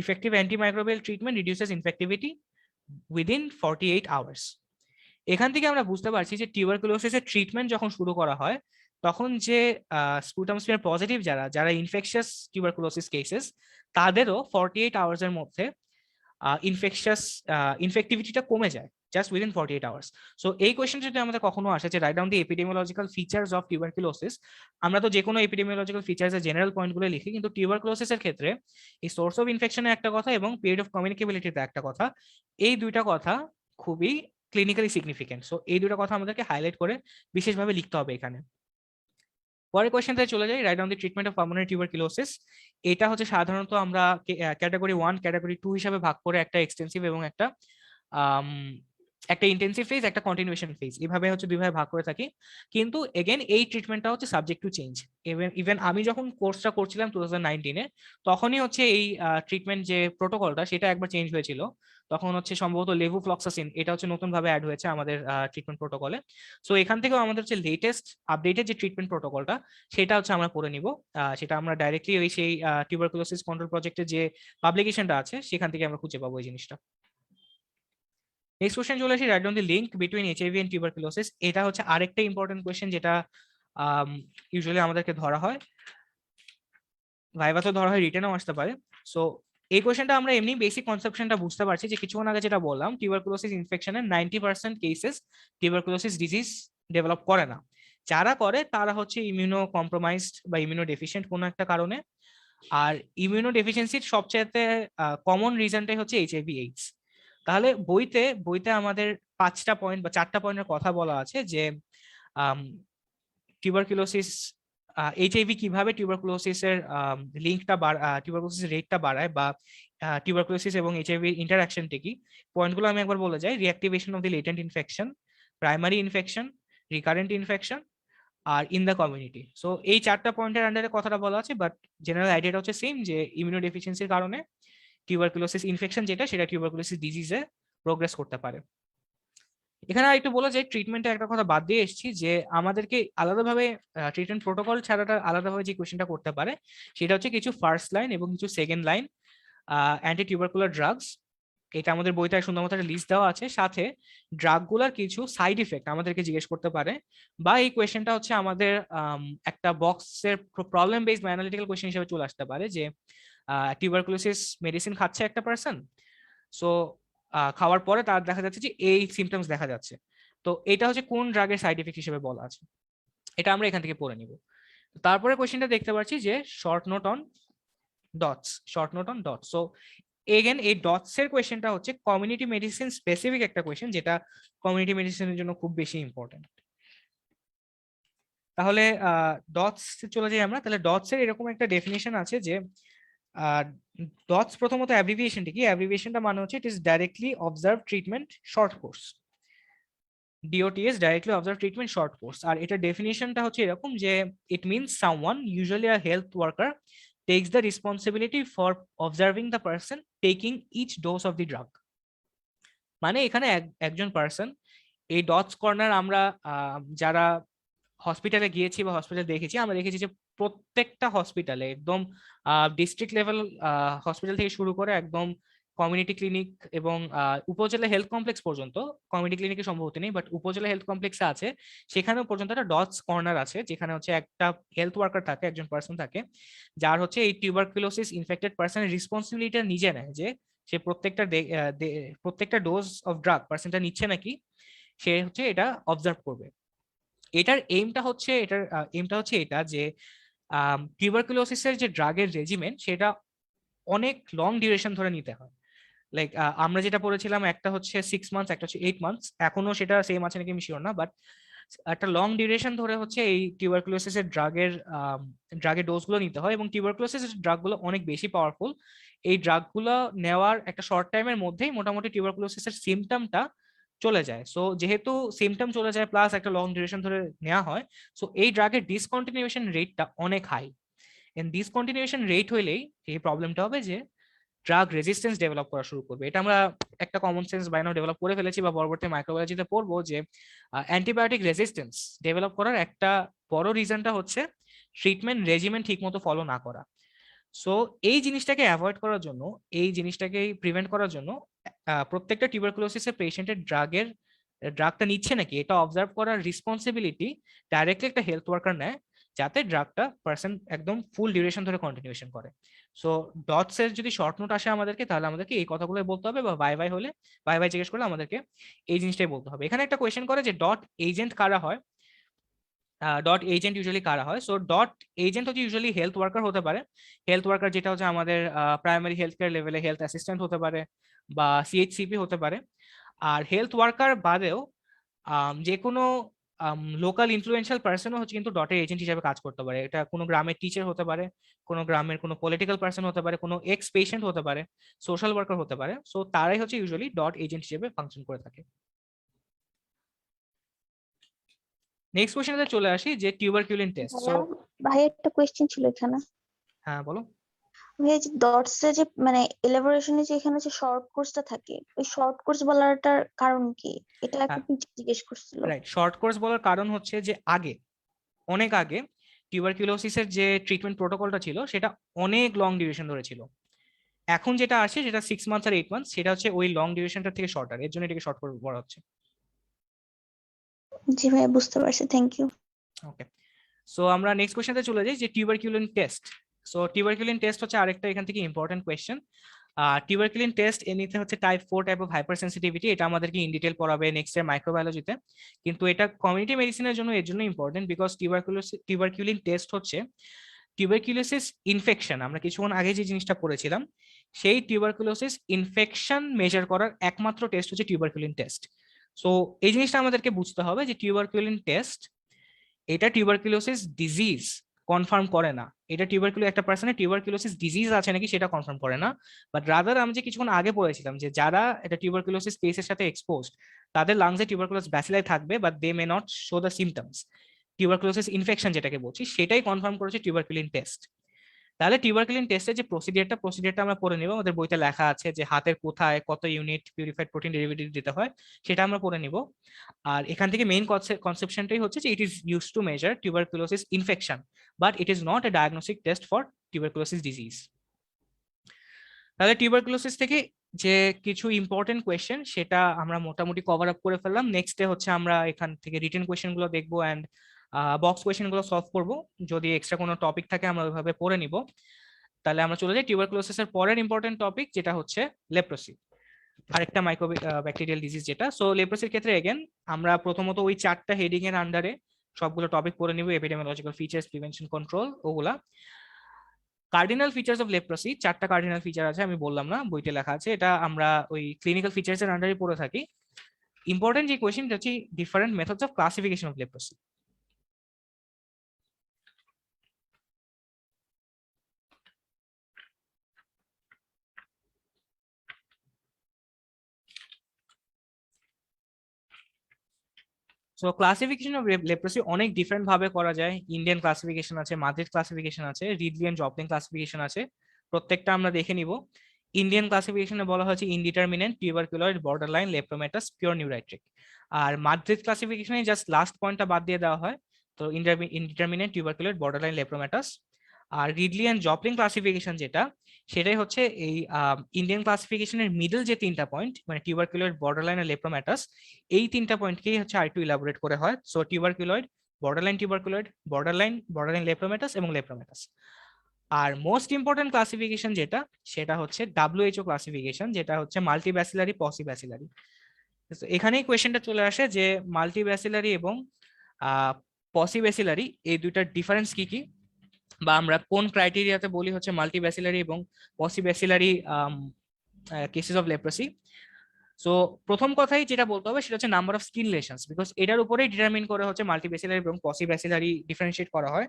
Effective antimicrobial treatment reduces infectivity within 48 hours. এখান থেকে আমরা বুঝতে পারছি যে টিউবারকুলোসিসের ট্রিটমেন্ট যখন শুরু করা হয় তখন যে স্পুটাম স্মিয়ার পজিটিভ যারা যারা ইনফেকশিয়াস টিউবারকুলোসিস কেসেস, তাদেরও 48 আওয়ার্স এর মধ্যে ইনফেক্টিভিটিটা কমে যায় জাস্ট উইদিন 48 আওয়ার্স। সো এই কোয়েশ্চেন যদি আমাদের কখনো আসে যে right down the epidemiological features of tuberculosis, আমরা তো যে কোনো এপিডেমিওলজিক্যাল ফিচার্স এর জেনারেল পয়েন্টগুলো লিখি, কিন্তু টিউবারকুলোসিস এর ক্ষেত্রে এই সোর্স অফ ইনফেকশনের একটা কথা এবং পিরিয়ড অফ কমিউনিকেবিলিটিতে একটা কথা, এই দুইটা কথা খুবই ক্লিনিক্যালি সিগনিফিকেন্ট। সো এই দুটো কথা আমাদেরকে হাইলাইট করে বিশেষভাবে লিখতে হবে এখানে। পরের কোয়েশ্চেনতে চলে যাই, right down the treatment of pulmonary tuberculosis. এটা হচ্ছে সাধারণত আমরা ক্যাটাগরি 1 ক্যাটাগরি 2 হিসাবে ভাগ করে, একটা এক্সটেন্সিভ এবং একটা ইন্টেন্সিভ ফেজ, একটা কন্টিনিউয়েশন ফেজ, এইভাবে হচ্ছে দুই ভাবে ভাগ করে থাকি। কিন্তু এগেন এই ট্রিটমেন্টটা হচ্ছে সাবজেক্ট টু চেঞ্জ। ইভেন আমি যখন কোর্সটা করছিলাম 2019-এ, তখনই হচ্ছে এই ট্রিটমেন্ট যে প্রোটোকলটা সেটা একবার চেঞ্জ হয়েছিল। তখন হচ্ছে সম্ভবত লেভোফ্লক্সাসিন এটা হচ্ছে নতুন ভাবে অ্যাড হয়েছে আমাদের ট্রিটমেন্ট প্রোটোকলে। সো এখান থেকেও আমাদের হচ্ছে লেটেস্ট আপডেটেড যে ট্রিটমেন্ট প্রোটোকলটা সেটা হচ্ছে আমরা পড়ে নিব। সেটা আমরা ডাইরেক্টলি ওই সেই টিউবারকুলোসিস কন্ট্রোল প্রজেক্টের যে পাবলিকেশনটা আছে সেখান থেকে আমরা খুঁজে পাবো এই জিনিসটা। নেক্সট কোশ্চেন চলে আসি, write down the link between HIV and tuberculosis. এটা হচ্ছে আরেকটা ইম্পর্টেন্ট কোশ্চেন যেটা ইউজুয়ালি আমাদেরকে ধরা হয়, ভাইভাতেও ধরা হয়, রিটেনেও আসতে পারে। সো এই কোশ্চেনটা আমরা এমনি বেসিক কনসেপশনটা বুঝতে পারছি যে কিছুক্ষণ আগে যেটা বললাম, টিউবারকুলোসিস ইনফেকশনের 90% কেসেস টিউবারকুলোসিস ডিজিজ ডেভেলপ করে না। যারা করে তারা হচ্ছে ইমিউনো কম্প্রোমাইজড বা ইমিউনো ডেফিশিয়েন্ট কোনো একটা কারণে। আর ইমিউনো ডেফিসিয়েন্সির সবচেয়ে কমন রিজনটাই হচ্ছে এইচআইভি এইডস। তাহলে বইতে আমাদের 5টা পয়েন্ট বা 4টা পয়েন্টের কথা বলা আছে যে টিউবারকুলোসিস, এইচআইভি কিভাবে টিউবারকুলোসিসের লিঙ্কটা টিউবারকুলোসিস রেটটা বাড়ায়, বা টিউবারকুলোসিস এবং এইচআইভি ইন্টারাকশনটা কি। পয়েন্টগুলো আমি একবার বলে যাই, reactivation of the latent infection, primary infection, recurrent infection, আর ইন দ্য কমিউনিটি। সো এই 4টা পয়েন্টের আন্ডারে কথাটা বলা আছে, বাট জেনারেল আইডিয়াটা হচ্ছে সেম, যে ইমিউনো ডেফিসিয়েন্সির কারণে টিউবারকুলোসিস ইনফেকশন যেটা সেটা টিউবারকুলোসিস ডিজিজে প্রোগ্রেস করতে পারে। এখানে একটু বলা যায় ট্রিটমেন্টে একটা কথা বাদ দিয়ে এসেছি, যে আমাদেরকে আলাদাভাবে ট্রিটমেন্ট প্রোটোকল ছাড়াটা আলাদাভাবে যে কোয়েশ্চেনটা করতে পারে সেটা হচ্ছে কিছু ফার্স্ট লাইন এবং কিছু second line anti tubercular drugs. এটা আমাদের বইতে সুন্দর একটা লিস্ট দেওয়া আছে, সাথে ড্রাগগুলোর কিছু সাইড ইফেক্ট আমাদেরকে জিজ্ঞেস করতে পারে, বা এই কোয়েশ্চেনটা হচ্ছে আমাদের একটা বক্সের প্রবলেম বেসড বা অ্যানালিটিক্যাল কোয়েশ্চেন হিসেবে চলে আসতে পারে, যে টিউবারকুলোসিস মেডিসিন খাচ্ছে একটা পার্সন, সো খাওয়ার পরে তার দেখা যাচ্ছে যে এই সিমটমস দেখা যাচ্ছে, তো এটা হচ্ছে কোন ড্রাগের সাইড ইফেক্ট হিসেবে বলা আছে, এটা আমরা এখান থেকে পড়ে নিব। তারপরে কোয়েশ্চেনটা দেখতে পাচ্ছি যে short note on dots. So again এই ডটস এর কোয়েশ্চেনটা হচ্ছে কমিউনিটি মেডিসিন স্পেসিফিক একটা কোয়েশ্চেন, যেটা কমিউনিটি মেডিসিনের জন্য খুব বেশি ইম্পর্টেন্ট। তাহলে ডটস চলে যাই আমরা। তাহলে ডটস এর এরকম একটা ডেফিনিশন আছে যে ডটস প্রথমত অ্যাব্রিভিয়েশনটা কি? অ্যাব্রিভিয়েশনটা মানে হচ্ছে it is directly observe treatment short course, DOTS directly observe treatment short course. আর এটা ডেফিনিশনটা হচ্ছে এরকম যে it means someone, usually a health worker, takes the responsibility for observing the person taking each dose of the drug। মানে এখানে একজন person, এই ডটস কর্নার আমরা যারা হসপিটালে গিয়েছি বা হসপিটাল দেখেছি, আমরা দেখেছি যে প্রত্যেকটা হসপিটালে একদম ডিস্ট্রিক্ট লেভেল হসপিটাল থেকে শুরু করে একদম কমিউনিটি ক্লিনিক এবং উপজেলা হেলথ কমপ্লেক্স পর্যন্ত, কমিউনিটি ক্লিনিকে সম্ভবত নেই বাট উপজেলা হেলথ কমপ্লেক্সে আছে, সেখানেও পর্যন্ত একটা ডটস কর্নার আছে, যেখানে হচ্ছে একটা হেলথ ওয়ার্কার থাকে, একজন পার্সন থাকে, যার হচ্ছে এই টিউবারকুলোসিস ইনফেক্টেড পার্সনের রেসপন্সিবিলিটি নিজে নেয়, যে সে প্রত্যেকটা ডোজ অফ ড্রাগ পার্সনটা নিচ্ছে নাকি সে হচ্ছে এটা অবজার্ভ করবে। এটার এইমটা হচ্ছে এটা যে টিউবারকুলোসিসের যে ড্রাগের রেজিমেন্ট সেটা অনেক লং ডিউরেশন ধরে নিতে হয়। লাইক আমরা যেটা পড়েছিলাম একটা হচ্ছে 6 মান্থস, একটা হচ্ছে 8 মান্থস, এখনো সেটা সেম আছে নাকি আমি শিওর না, বাট একটা লং ডিউরেশন ধরে হচ্ছে এই টিউবারকুলোসিসের ড্রাগের ডোজগুলো নিতে হয়, এবং টিউবারকুলোসিসের ড্রাগগুলো অনেক বেশি পাওয়ারফুল। এই ড্রাগগুলো নেওয়ার একটা শর্ট টাইমের মধ্যেই মোটামুটি টিউবারকুলোসিসের সিমটমটা চলে যায়। সো যেহেতু সিমটম চলে যায় প্লাস একটা লং ডিউরেশন ধরে নেওয়া হয়, সো এই ড্রাগের ডিসকন্টিনিউশন রেটটা অনেক হাই। এন্ড ডিসকন্টিনিউশন রেট হইলেই এই প্রবলেমটা হবে যে ড্রাগ রেজিস্ট্যান্স ডেভেলপ করা শুরু করবে। এটা আমরা একটা common sense by now develop করে ফেলেছি, বা পরবর্তী মাইক্রোবায়োলজিতে পড়বো যে অ্যান্টিবায়োটিক রেজিস্ট্যান্স ডেভেলপ করার একটা বড় রিজনটা হচ্ছে ট্রিটমেন্ট রেজিমেন্ট ঠিক মতো ফলো না করা। সো এই জিনিসটাকে অ্যাভয়েড করার জন্য, এই জিনিসটাকে প্রিভেন্ট করার জন্য প্রত্যেকটা টিউবারকুলোসিসের পেশেন্টের ড্রাগটা নিচ্ছে নাকি এটা অবজার্ভ করার রেসপন্সিবিলিটি ডাইরেক্টলি একটা হেলথ ওয়ার্কার নেয়, যাতে ড্রাগটা পার্সন একদম ফুল ডিউরেশন ধরে কন্টিনিউশন করে। সো ডটস এর যদি শর্ট নোট আসে আমাদেরকে, তাহলে আমাদেরকে এই কথাগুলো বলতে হবে, বা বাই বাই হলে বাই বাই জিজ্ঞেস করলে আমাদেরকে এই জিনিসটাই বলতে হবে। এখানে একটা কোয়েশ্চেন করে যে ডট এজেন্ট কারা হয়, ডট এজেন্ট ইউজুয়ালি কারা হয়। সো ডট এজেন্ট হচ্ছে ইউজুয়ালি হেলথ ওয়ার্কার হতে পারে। হেলথ ওয়ার্কার যেটা হচ্ছে আমাদের প্রাইমারি হেলথ কেয়ার লেভেলে হেলথ অ্যাসিস্ট্যান্ট হতে পারে, বা সিএইচসিপি হতে পারে। আর হেলথ ওয়ার্কার বাদেও যে কোনো লোকাল ইনফ্লুয়েন্সিয়াল পার্সনও হচ্ছে কিন্তু ডটের এজেন্ট হিসেবে কাজ করতে পারে। এটা কোনো গ্রামের টিচার হতে পারে, কোনো গ্রামের কোনো পলিটিক্যাল পার্সন হতে পারে, কোনো এক্স পেশেন্ট হতে পারে, সোশ্যাল ওয়ার্কার হতে পারে। সো তারাই হচ্ছে ইউজুয়ালি ডট এজেন্ট হিসেবে ফাংশন করে থাকে। নেক্সট কোশ্চেনে চলে আসি যে টিউবারকিউলিন টেস্ট। সো ভাই একটা কোয়েশ্চেন ছিল এখানে। হ্যাঁ বলো। ভাই যে ডটস এ যে মানে এলাবোরেশনে যে এখানে যে শর্ট কোর্সটা থাকে, ওই শর্ট কোর্স বলাটার কারণ কি? এটা একটা টিচার জিজ্ঞেস করছিল। রাইট, শর্ট কোর্স বলার কারণ হচ্ছে যে অনেক আগে টিউবারকিউলোসিসের যে ট্রিটমেন্ট প্রোটোকলটা ছিল সেটা অনেক লং ডিউরেশন ধরে ছিল। এখন যেটা আসে সেটা 6 মান্থস আর 8 মান্থস, সেটা হচ্ছে ওই লং ডিউরেশনটা থেকে শর্টার, এর জন্য এটাকে শর্ট কোর্স বলা হচ্ছে। জি ভাই, বুঝতে পারছি, থ্যাংক ইউ। ওকে, সো আমরা নেক্সট কোশ্চেনে চলে যাই যে টিউবারকিউলিন টেস্ট। সো টিউবারকিউলিন টেস্ট হচ্ছে আরেকটা এখান থেকে ইম্পর্টেন্ট কোয়েশ্চেন। টিউবারকিউলিন টেস্ট এমনিতে হচ্ছে type 4 type of hyper sensitivity, এটা আমাদেরকে ইন ডিটেল পড়াবে নেক্সট ইয়ার মাইক্রোবায়োলজিতে। কিন্তু এটা কমিউনিটি মেডিসিনের জন্য এর জন্য ইম্পর্টেন্ট বিকজ টিউবারকিউলিন টেস্ট হচ্ছে টিউবারকুলোসিস ইনফেকশন, আমরা কিছুক্ষণ আগে যে জিনিসটা পড়েছিলাম সেই টিউবারকুলোসিস ইনফেকশন মেজার করার একমাত্র টেস্ট হচ্ছে টিউবারকুলিন টেস্ট। সো এই জিনিসটা আমাদেরকে বুঝতে হবে যে টিউবারকুলিন টেস্ট এটা টিউবারকুলোসিস ডিজিজ কনফার্ম করে না। এটা একটা পার্সনের টিউবারকুলোসিস ডিজিজ আছে নাকি সেটা কনফার্ম করে না, বাট রাদার আমি যে কিছুক্ষণ আগে পড়েছিলাম যে যারা এটা টিউবারকুলোসিস কেসের সাথে এক্সপোজড তাদের লাংসে টিউবারকুলোসিস ব্যাসিলাই থাকবে, but they may not show the symptoms. Tuberculosis infection যেটাকে বলছি সেটাই কনফার্ম করেছে টিউবারকুলিন টেস্ট। তাহলে টিউবারকুলিন টেস্টের যে প্রসিডিয়ারটা আমরা পড়ে নিব, আমাদের বইতে লেখা আছে যে হাতের কোথায় কত ইউনিট পিউরিফাইড প্রোটিন ডেরিভেটিভ দিতে হয়, সেটা আমরা পড়ে নিব। আর এখান থেকে মেইন কনসেপশনটাই হচ্ছে যে it is use to measure tuberculosis infection, but it is not a diagnostic test for tuberculosis disease. তাহলে টিউবারকুলোসিস থেকে যে কিছু ইম্পর্টেন্ট কোয়েশ্চেন সেটা আমরা মোটামুটি কভার আপ করে ফেললাম। নেক্সট ডে হচ্ছে আমরা এখান থেকে রিটেন কোয়েশ্চেন গুলো দেখবো অ্যান্ড বক্স কোয়েশ্চেন গুলো সলভ করবো। যদি এক্সট্রা কোনো টপিক থাকে আমরা ওইভাবে পড়ে নিব। তাহলে আমরা চলে যাই টিউবারকুলোসিস এর পরের ইম্পর্টেন্ট টপিক যেটা হচ্ছে লেপ্রোসি, আরেকটা মাইক্রো ব্যাকটেরিয়াল ডিজিজ যেটা। সো লেপ্রোসির ক্ষেত্রে এগেন আমরা প্রথমত ওই 4টা হেডিং এর আন্ডারে সবগুলো টপিক পড়ে নিব, এপিডেমিওলজিক্যাল ফিচার্স, প্রিভেনশন, কন্ট্রোল, ওগুলা। কার্ডিনাল ফিচার্স অফ লেপ্রোসি, 4টা কার্ডিনাল ফিচার আছে, আমি বললাম না, বইতে লেখা আছে, এটা আমরা ওই ক্লিনিক্যাল ফিচার্স এর আন্ডারে পড়ে থাকি। ইম্পর্টেন্ট যে কোয়েশ্চেনটা হচ্ছে different methods of classification of leprosy. So classification of leprosy অনেক ডিফারেন্ট ভাবে করা যায়। ইন্ডিয়ান ক্লাসিফিকেশন আছে, মাদ্রিদ ক্লাসিফিকেশন আছে, রিডলি এন্ড জপলিন ক্লাসিফিকেশন আছে, প্রত্যেকটা আমরা দেখে নিব। ইন্ডিয়ান ক্লাসিফিকেশনে বলা হয়েছে indeterminate, tuberculoid, borderline, lepromatous, pure neuritic. আর মাদ্রিদ ক্লাসিফিকেশনে জাস্ট লাস্ট পয়েন্টটা বাদ দিয়ে দেওয়া হয়, তো ইনডিটারমিনেন্ট, টিউবারকুলয়েড, বর্ডারলাইন, লেপ্রোমেটাস। আর রিডলি এন্ড জপলিন ক্লাসিফিকেশন যেটা, সেটাই হচ্ছে এই ইন্ডিয়ান ক্লাসিফিকেশনের মিডল যে 3টা পয়েন্ট মানে টিউবারকুলয়েড, বর্ডারলাইন আর লেপ্রোমেটাস, এই 3টা পয়েন্টকেই হচ্ছে আরেকটু ইলাবোরেট করে হয়। সো টিউবারকুলয়েড, বর্ডারলাইন টিউবারকুলয়েড, বর্ডারলাইন লেপ্রোমেটাস এবং লেপ্রোমেটাস। আর মোস্ট ইম্পর্টেন্ট ক্লাসিফিকেশন যেটা, সেটা হচ্ছে WHO ক্লাসিফিকেশন, যেটা হচ্ছে মাল্টিব্যাসিলারি পসিব্যাসিলারি। এখানেই কোয়েশ্চেনটা চলে আসে যে মাল্টিব্যাসিলারি এবং পসিব্যাসিলারি এই দুইটার ডিফারেন্স কি কি, বা আমরা কোন ক্রাইটেরিয়াতে বলি হচ্ছে মাল্টিব্যাসিলারি এবং পসিব্যাসিলারি কেসেস অফ লেপ্রসি। সো প্রথম কথাই যেটা বলতে হবে সেটা হচ্ছে number of skin lessons, because এটার উপরেই ডিটারমিন করে হচ্ছে মাল্টিব্যাসিলারি এবং পসিব্যাসিলারি ডিফারেন্সিয়েট করা হয়।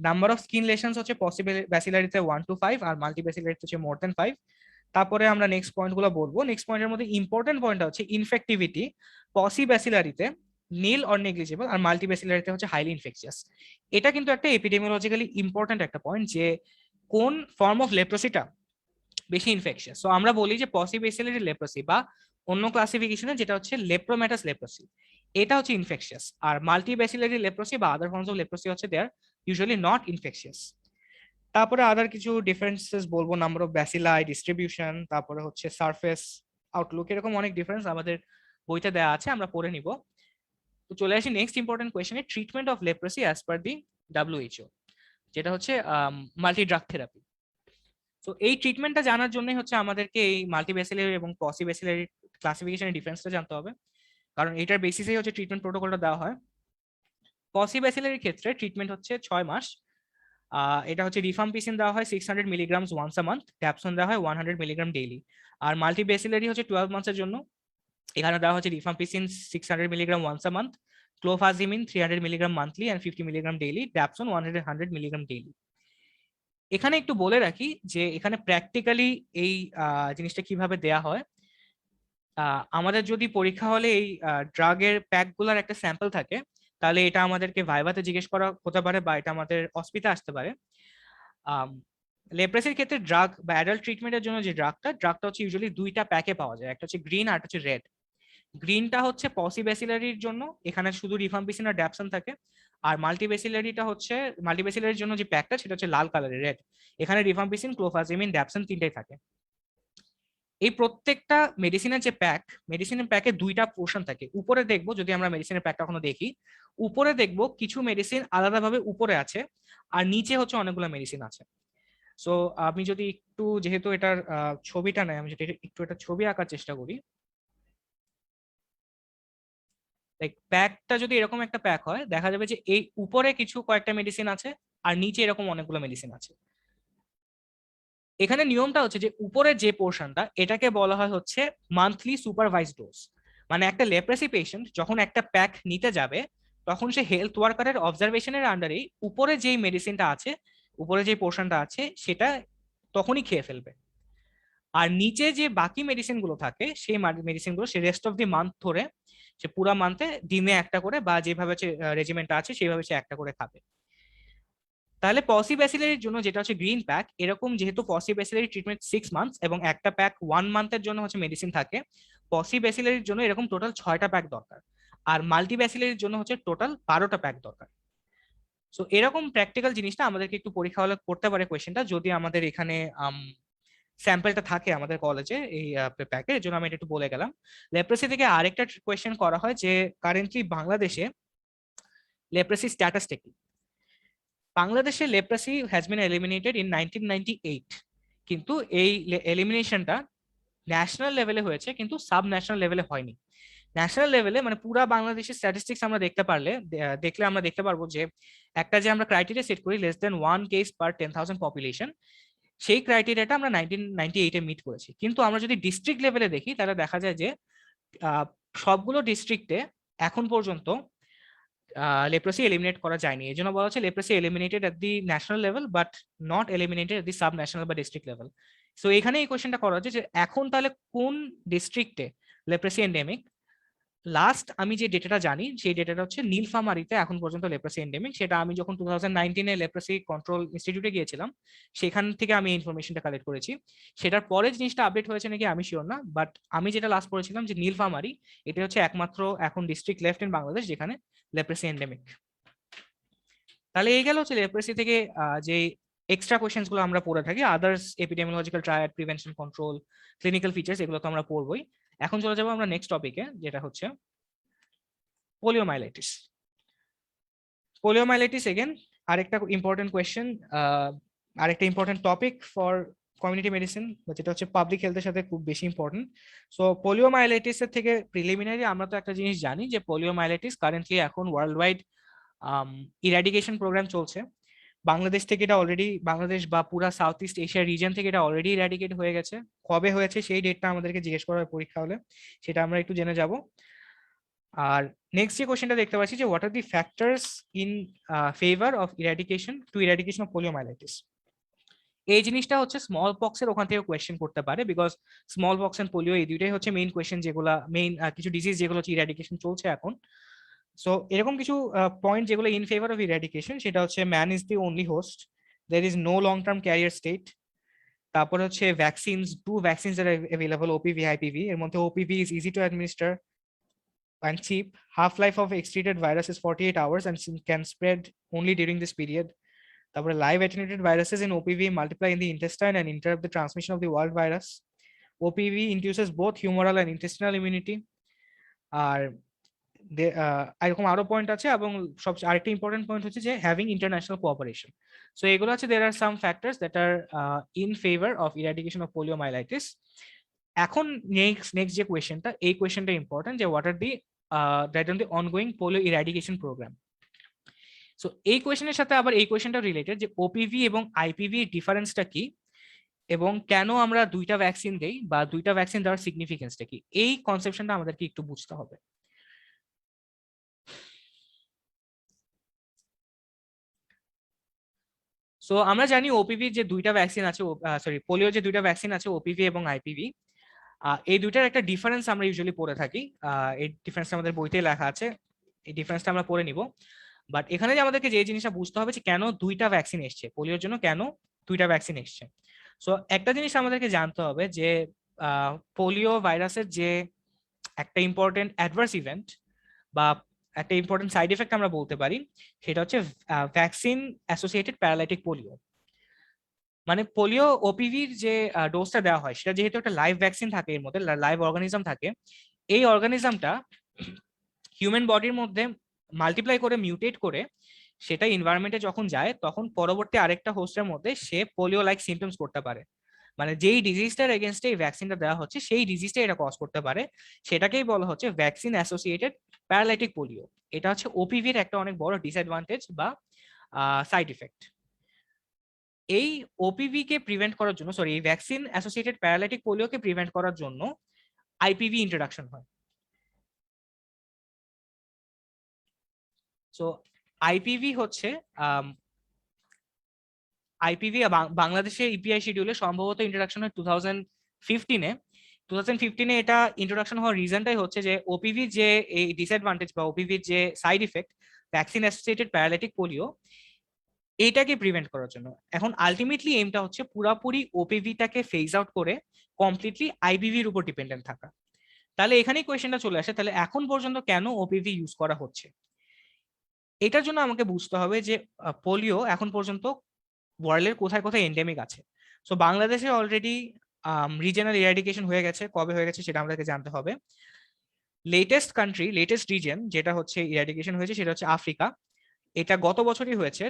নাম্বার অফ স্কিন লেশনস হচ্ছে পসিব্যাসিলারিতে 1 to 5 আর মাল্টিব্যাসিলারিতে হচ্ছে মোর দ্যান 5। তারপরে আমরা নেক্সট পয়েন্ট গুলো বলবো। নেক্সট পয়েন্টের মধ্যে ইম্পর্টেন্ট পয়েন্টটা হচ্ছে ইনফেক্টিভিটি পসিব্যাসিলারিতে নীল অর নেগলিজিবল আর মাল্টিব্যাসিলারিতে হচ্ছে হাইলি ইনফেকশিয়াস। এটা কিন্তু একটা এপিডেমিওলজিক্যালি ইম্পর্টেন্ট একটা পয়েন্ট যে কোন ফর্ম অফ লেপ্রোসিটা বেশি ইনফেকশিয়াস। সো আমরা বলি যে পসিব্যাসিলারি লেপ্রোসি বা অন্য ক্লাসিফিকেশনে যেটা হচ্ছে লেপ্রোম্যাটাস লেপ্রোসি, এটা হচ্ছে ইনফেকশিয়াস। আর মাল্টিব্যাসিলারি লেপ্রোসি বা আদার ফর্মস অফ লেপ্রোসি হচ্ছে দে আর ইউজুয়ালি নট ইনফেকশিয়াস। তারপরে আদার কিছু ডিফারেন্সেস বলবো, নাম্বার অফ ব্যাসিলাই, ডিস্ট্রিবিউশন, তারপরে হচ্ছে সারফেস আউটলুক, এরকম অনেক ডিফারেন্স আমাদের বইতে দেওয়া আছে, আমরা পড়ে নিব। তো চলে আসি নেক্সট ইম্পর্টেন্ট কোয়েশ্চেনে, treatment of leprosy as per the WHO, যেটা হচ্ছে মাল্টি ড্রাগ থেরাপি। তো এই ট্রিটমেন্টটা জানার জন্যই হচ্ছে আমাদেরকে এই মাল্টিব্যাসিলারি এবং পসিব্যাসিলারি ক্লাসিফিকেশনের ডিফারেন্সটা জানতে হবে, কারণ এটার বেসিসেই হচ্ছে ট্রিটমেন্ট প্রোটোকলটা দেওয়া হয়। পসিব্যাসিলারির ক্ষেত্রে ট্রিটমেন্ট হচ্ছে 6 মাস। এটা হচ্ছে রিফাম্পিসিন দেওয়া হয় 600 milligrams once a month, dapsone দেওয়া হয় 100 মিলিগ্রাম ডেইলি। আর মাল্টিব্যাসিলারি হচ্ছে 12 মান্থসের জন্য। এখানে দেওয়া হচ্ছে rifampicin 600 milligram once a month, clofazimine 300 milligram monthly and 50 milligram daily, dapsone 100 milligram daily. এখানে একটু বলে রাখি যে এখানে প্র্যাকটিক্যালি এই জিনিসটা কিভাবে দেয়া হয়। আমাদের যদি পরীক্ষা হলে এই ড্রাগের প্যাকগুলোর একটা স্যাম্পল থাকে, তাহলে এটা আমাদেরকে ভাইভাতে জিজ্ঞেস করা হতে পারে বা এটা আমাদের অস্পিতে আসতে পারে। লেপ্রেসির ক্ষেত্রে ড্রাগ বা অ্যাডাল্ট ট্রিটমেন্টের জন্য যে ড্রাগটা হচ্ছে ইউজুয়ালি দুইটা প্যাকে পাওয়া যায়, একটা হচ্ছে গ্রিন আর একটা হচ্ছে রেড। গ্রিনটা হচ্ছে পসিব্যাসিলারির জন্য, এখানে শুধু রিফাম্পিসিন আর ড্যাপসন থাকে। আর মাল্টিব্যাসিলারিটা হচ্ছে, মাল্টিব্যাসিলারির জন্য যে প্যাকটা সেটা হচ্ছে লাল কালারের, রেড। এখানে রিফাম্পিসিন, ক্লোফাজিমিন, ড্যাপসন তিনটাই থাকে। এই প্রত্যেকটা মেডিসিনের যে প্যাক, মেডিসিনের প্যাকে দুইটা পোর্শন থাকে। উপরে দেখবো, যদি আমরা মেডিসিনের প্যাকটা কখনো দেখি, উপরে দেখবো কিছু মেডিসিন আলাদাভাবে উপরে আছে আর নিচে হচ্ছে অনেকগুলো মেডিসিন আছে। সো আমি যদি একটু, যেহেতু এটার ছবিটা নাই, আমি যদি একটু এটা ছবি আঁকার চেষ্টা করি। লাইক প্যাকটা যদি এরকম একটা প্যাক হয়, দেখা যাবে যে এই উপরে কিছু কয়েকটা মেডিসিন আছে আর নিচে এরকম অনেকগুলো মেডিসিন আছে। এখানে নিয়মটা হচ্ছে যে উপরে যে পোর্শনটা, এটাকে বলা হয় হচ্ছে মান্থলি সুপারভাইজ ডোজ। মানে একটা লেপ্রেসি পেশেন্ট যখন একটা প্যাক নিতে যাবে, তখন সে হেলথ ওয়ার্কারের অবজারভেশনের আন্ডারেই উপরে যেই মেডিসিনটা আছে, উপরে যে পোর্শনটা আছে সেটা তখনই খেয়ে ফেলবে। আর নিচে যে বাকি মেডিসিন গুলো থাকে, সেই মেডিসিন গুলো সে রেস্ট অফ দি মান্থ ধরে, সে পুরা মান্থে দিনে একটা করে বা যেভাবে রেজিমেন্টটা আছে সেইভাবে সে একটা করে খাবে। তাহলে পসিব্যাসিলারির জন্য যেটা হচ্ছে গ্রিন প্যাক, এরকম যেহেতু পসিব্যাসিলারি ট্রিটমেন্ট 6 মান্থস এবং একটা প্যাক 1 মান্থের জন্য হচ্ছে মেডিসিন থাকে, পসিব্যাসিলারির জন্য এরকম টোটাল 6টা প্যাক দরকার। আর মাল্টিব্যাসিলারির জন্য হচ্ছে টোটাল 12টা প্যাক দরকার। সো এরকম প্র্যাকটিক্যাল জিনিসটা আমাদেরকে একটু পরীক্ষা হলে করতে পারে কোয়েশ্চেনটা, যদি আমাদের এখানে স্যাম্পলটা থাকে আমাদের কলেজে এই প্যাকের জন্য। আমি এটা একটু বলে গেলাম। লেপ্রেসি থেকে আরেকটা কোয়েশ্চেন করা হয় যে কারেন্টলি বাংলাদেশে লেপ্রেসি স্ট্যাটাসটা কি। বাংলাদেশে leprosy has been eliminated in 1998, কিন্তু এই এলিমিনেশনটা ন্যাশনাল লেভেলে হয়েছে কিন্তু সাব ন্যাশনাল লেভেলে হয়নি। ন্যাশনাল লেভেলে মানে পুরা বাংলাদেশের স্ট্যাটিস্টিক্স আমরা দেখলে আমরা দেখতে পারবো যে একটা যে আমরা ক্রাইটেরিয়া সেট করি লেস দেন 1 কেস পার 10,000 পপুলেশন, সেই ক্রাইটেরিয়াটা আমরা 1998-এ মিট করেছি। কিন্তু আমরা যদি ডিস্ট্রিক্ট লেভেলে দেখি, তাহলে দেখা যায় যে সবগুলো ডিস্ট্রিক্টে এখন পর্যন্ত লেপ্রসি এলিমিনেট করা যায়নি। এই জন্য বলা হচ্ছে leprosy eliminated at the national level but not eliminated at the sub national বা ডিস্ট্রিক্ট লেভেল। সো এখানে এই কোয়েশ্চেনটা করা হচ্ছে যে এখন তাহলে কোন ডিস্ট্রিক্টে লেপ্রসি এন্ডেমিক। লাস্ট আমি যে ডেটাটা জানি সেই ডেটাটা হচ্ছে নীলফামারীতে এখন পর্যন্ত লেপ্রসি এন্ডেমিক। সেটা আমি যখন 2019-এ লেপ্রসি কন্ট্রোল ইনস্টিটিউটে গিয়েছিলাম, সেখান থেকে আমি ইনফরমেশনটা কালেক্ট করেছি। সেটার পরে জিনিসটা আপডেট হয়েছে নাকি আমি শিওর না, বাট আমি যেটা লাস্ট পড়েছিলাম যে নীলফামারী এটা হচ্ছে একমাত্র এখন ডিস্ট্রিক্ট লেফট ইন বাংলাদেশ যেখানে লেপ্রসি এন্ডেমিক। তাহলে এই গেল হচ্ছে লেপ্রসি থেকে যে এক্সট্রা কোয়েশ্চেন্স গুলো আমরা পড়ে থাকি, others epidemiological triad, prevention, control, clinical features, এগুলো তো আমরা পড়বই। এখন চলে যাবো আমরা নেক্সট টপিকে, যেটা হচ্ছে পোলিওমাইলাইটিস। পোলিওমাইলাইটিস এগেন আরেকটা ইম্পর্টেন্ট কোয়েশ্চেন। আরেকটা important topic for community medicine, যেটা হচ্ছে পাবলিক হেলথের সাথে খুব বেশি ইম্পর্টেন্ট। সো পোলিওমাইলাইটিস এর থেকে প্রিলিমিনারি আমরা তো একটা জিনিস জানি যে পোলিওমাইলাইটিস কারেন্টলি এখন ওয়ার্ল্ড ওয়াইড ইরাডিকেশন প্রোগ্রাম চলছে। বাংলাদেশ থেকে এটা অলরেডি, বাংলাদেশ বা পুরা সাউথ ইস্ট এশিয়া রিজন থেকে এটা অলরেডি ইরাডিকেট হয়ে গেছে। কবে হয়েছে সেই ডেটটা আমাদেরকে জিজ্ঞেস করা হয় পরীক্ষা হলে, সেটা আমরা একটু জেনে যাব। আর নেক্সট যে কোশ্চেনটা দেখতে পাচ্ছি যে what are the factors in favour of eradication of poliomyelitis. এই জিনিসটা হচ্ছে স্মল পক্স এর ওখান থেকে কোয়েশ্চেন করতে পারে, because small pox and polio এই দুইটাই হচ্ছে মেইন কোয়েশ্চেন, যেগুলো মেইন কিছু ডিজিজ যেগুলো হচ্ছে ইরাডিকেশন চলছে এখন। সো এরকম কিছু পয়েন্ট যেগুলো ইন ফেভার অফ ইরাডিকেশন, সেটা হচ্ছে man is the only host, there is no long term carrier state. তারপর হচ্ছে vaccines, two vaccines are available, OPV IPV. এর মধ্যে OPV is easy to administer and cheap. Half-life of excreted virus is 48 hours and can spread only during this period. তারপরে live attenuated viruses in OPV multiply in the intestine and interrupt the transmission of the wild virus. OPV induces both humoral and intestinal immunity. আর এরকম আরো point আছে, এবং সবচেয়ে আরেকটা important point হচ্ছে যে having international cooperation. So এগুলো হচ্ছে there are some factors that are in favor of eradication of poliomyelitis. এখন নেক্সট যে কোয়েশ্চেনটা, এই কোয়েশ্চেনটা ইম্পর্টেন্ট, যে what are the the ongoing polio eradication program. So এই কোয়েশ্চেনের সাথে আবার এই কোয়েশ্চেনটা রিলেটেড, যে ওপিভি এবং আইপিভি এর ডিফারেন্সটা কি, এবং কেন আমরা দুইটা ভ্যাকসিন দেই, বা দুইটা ভ্যাকসিন দেওয়ার সিগনিফিকেন্সটা কি, এই কনসেপশনটা আমাদেরকে একটু বুঝতে হবে। সো আমরা জানি ওপিভি যে দুইটা ভ্যাকসিন আছে, পোলিও যে দুইটা ভ্যাকসিন আছে, ওপিভি এবং আইপিভি, এই দুইটার একটা ডিফারেন্স আমরা ইউজুয়ালি পড়ে থাকি। এই ডিফারেন্সটা আমাদের বইতে লেখা আছে, এই ডিফারেন্সটা আমরা পড়ে নিব। বাট এখানে যে আমাদেরকে যে জিনিসটা বুঝতে হবে যে কেন দুইটা ভ্যাকসিন এসছে, পোলিওর জন্য কেন দুইটা ভ্যাকসিন এসছে। সো একটা জিনিস আমাদেরকে জানতে হবে যে পোলিও ভাইরাসের যে একটা ইম্পর্টেন্ট অ্যাডভার্স ইভেন্ট বা একটা ইম্পর্টেন্ট সাইড এফেক্ট আমরা বলতে পারি, সেটা হচ্ছে ভ্যাকসিন অ্যাসোসিয়েটেড প্যারালাইটিক পোলিও। মানে পোলিও ওপিভির যে ডোজটা দেওয়া হয়, সেটা যেহেতু একটা লাইভ ভ্যাকসিন থাকে, এর মধ্যে লাইভ অর্গানিজম থাকে, এই অর্গানিজমটা হিউম্যান বডির মধ্যে মাল্টিপ্লাই করে মিউটেট করে সেটা এনভায়রনমেন্টে যখন যায়, তখন পরবর্তী আরেকটা হোস্টের মধ্যে সে পোলিও লাইক সিমটমস করতে পারে। মানে যেই ডিজিজটার এগেনস্টে এই ভ্যাকসিনটা দেওয়া হচ্ছে, সেই ডিজিজটা এটা কজ করতে পারে, সেটাকেই বলা হচ্ছে ভ্যাকসিন অ্যাসোসিয়েটেড প্যারালাইটিক পোলিও। এটা হচ্ছে ওপিভির একটা অনেক বড় ডিসঅ্যাডভান্টেজ বা সাইড ইফেক্ট। এই ওপিভি কে প্রিভেন্ট করার জন্য, সরি, এই ভ্যাকসিন অ্যাসোসিয়েটেড প্যারালাইটিক পোলিওকে প্রিভেন্ট করার জন্য আইপিভি ইন্ট্রোডাকশন হয়। সো আইপিভি হচ্ছে আইপিভি বাংলাদেশে ইপিআই শিডিউলে সম্ভবত ইন্ট্রোডাকশন হয় 2015-এ। 2015-এ এটা ইন্ট্রোডাকশন হওয়ার রিজনটাই হচ্ছে যে ওপিভি যে এই ডিসঅ্যাডভান্টেজ বা ওপিভির যে side effect, vaccine associated paralytic polio, এইটাকে প্রিভেন্ট করার জন্য। এখন আলটিমেটলি এমটা হচ্ছে পুরাপুরি ওপিভিটাকে ফেজ আউট করে কমপ্লিটলি আইপিভির উপর ডিপেন্ডেন্ট থাকা। তাহলে এখানেই কোয়েশ্চেনটা চলে আসে, তাহলে এখন পর্যন্ত কেন ওপিভি ইউজ করা হচ্ছে? এটার জন্য আমাকে বুঝতে হবে যে পোলিও এখন পর্যন্ত ওয়ার্ল্ডের কোথায় কোথায় এন্ডেমিক আছে। সো বাংলাদেশে অলরেডি রিজনাল ইরাডিকেশন হয়ে গেছে, কবে হয়ে গেছে সেটা আমাদেরকে জানতে হবে। লেটেস্ট রিজন যেটা হচ্ছে ইরাডিকেশন হয়েছে, সেটা হচ্ছে আফ্রিকা। এটা গত বছরই হয়েছে,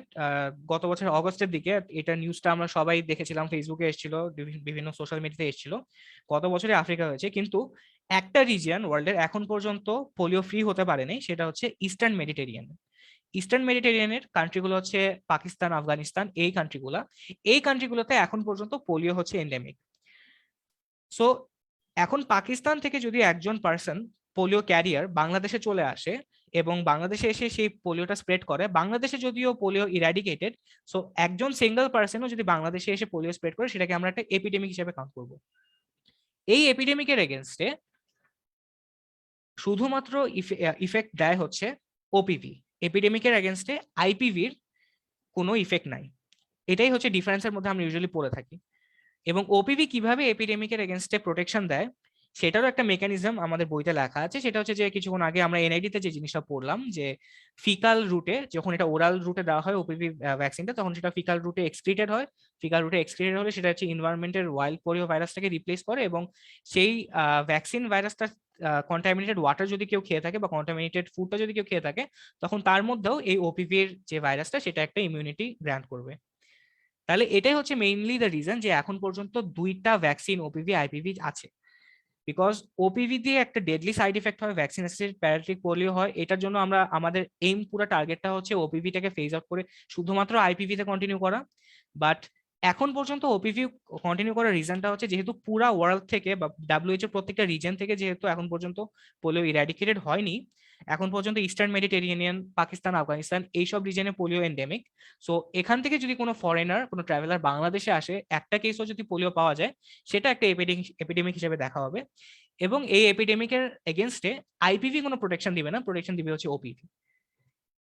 গত বছর অগস্টের দিকে। এটা নিউজটা আমরা সবাই দেখেছিলাম, ফেসবুকে এসেছিল, বিভিন্ন সোশ্যাল মিডিয়াতে এসেছিল। গত বছরে আফ্রিকা হয়েছে, কিন্তু একটা রিজিয়ন ওয়ার্ল্ডের এখন পর্যন্ত পোলিও ফ্রি হতে পারেনি, সেটা হচ্ছে ইস্টার্ন মেডিটেরিয়ানের কান্ট্রিগুলো হচ্ছে পাকিস্তান, আফগানিস্তান, এই কান্ট্রিগুলোতে এখন পর্যন্ত পোলিও হচ্ছে এন্ডেমিক। সো এখন পাকিস্তান থেকে যদি একজন পার্সন পোলিও ক্যারিয়ার বাংলাদেশে চলে আসে এবং বাংলাদেশে এসে সেই পোলিওটা স্প্রেড করে, বাংলাদেশে যদিও পোলিও ইরাডিকেটেড, সো একজন সিঙ্গেল পার্সনও যদি বাংলাদেশে এসে পোলিও স্প্রেড করে, সেটাকে আমরা একটা এপিডেমিক হিসেবে কাউন্ট করব। এই এপিডেমিকের এগেনস্টে শুধুমাত্র ইফেক্ট দেয় হচ্ছে ওপিভি। এপিডেমিকের এগেনস্টে আইপিভির কোনো ইফেক্ট নাই। এটাই হচ্ছে ডিফারেন্সের মধ্যে আমরা ইউজুয়ালি পড়ে থাকি। এবং ওপিভি কিভাবে এপিডেমিকের এগেনস্টে প্রোটেকশন দেয়, সেটারও একটা মেকানিজম আমাদের বইতে লেখা আছে। সেটা হচ্ছে যে কিছুক্ষণ আগে আমরা এনআইডি তে যে জিনিসটা পড়লাম, যে ফিকাল রুটে যখন এটা ওরাল রুটে দেওয়া হয় ওপিভি ভ্যাকসিনটা, তখন সেটা ফিকাল রুটে এক্সক্রিটেড হয়। ফিকাল রুটে এক্সক্রিটেড হলে সেটা হচ্ছে এনভায়রনমেন্টের ওয়াইল্ড পোলিও ভাইরাসটাকে রিপ্লেস করে, এবং সেই ভ্যাকসিন ভাইরাসটা কন্টামিনেটেড ওয়াটার যদি কেউ খেয়ে থাকে বা কন্টামিনেটেড ফুডটা যদি কেউ খেয়ে থাকে, তখন তার মধ্যেও এই ওপিভির যে ভাইরাসটা সেটা একটা ইমিউনিটি গ্র্যান্ট করবে। তাহলে এটাই হচ্ছে মেইনলি দ্য রিজন যে এখন পর্যন্ত দুইটা ভ্যাকসিন ওপিভি আইপিভি আছে, বিকজ ওপিভি দিয়ে একটা ডেডলি সাইড ইফেক্ট হয়, ভ্যাকসিন অ্যাসোসিয়েটেড প্যারালাইটিক পোলিও হয়। এটার জন্য আমরা আমাদের এইম পুরো টার্গেটটা হচ্ছে ওপিভিটাকে ফেজ আউট করে শুধুমাত্র আইপিভি তে কন্টিনিউ করা। বাট এখন পর্যন্ত ওপিভি কন্টিনিউ করার রিজনটা হচ্ছে যেহেতু পুরা ওয়ার্ল্ড থেকে বা ডাব্লিউএইচও প্রত্যেকটা রিজন থেকে যেহেতু এখন পর্যন্ত পোলিও ইরাডিকেটেড হয়নি, এখন পর্যন্ত ইস্টার্ন মেডিটেরিয়ানিয়ান, পাকিস্তান, আফগানিস্তান এইসব রিজনে পোলিও এন্ডেমিক। সো এখান থেকে যদি কোনো ফরেনার, কোনো ট্রাভেলার বাংলাদেশে আসে, একটা কেসও যদি পোলিও পাওয়া যায়, সেটা একটা এপিডেমিক হিসেবে দেখা হবে। এবং এই এপিডেমিকের এগেনস্টে আইপিভি কোনো প্রোটেকশন দিবে না, প্রোটেকশন দিবে হচ্ছে ওপিভি।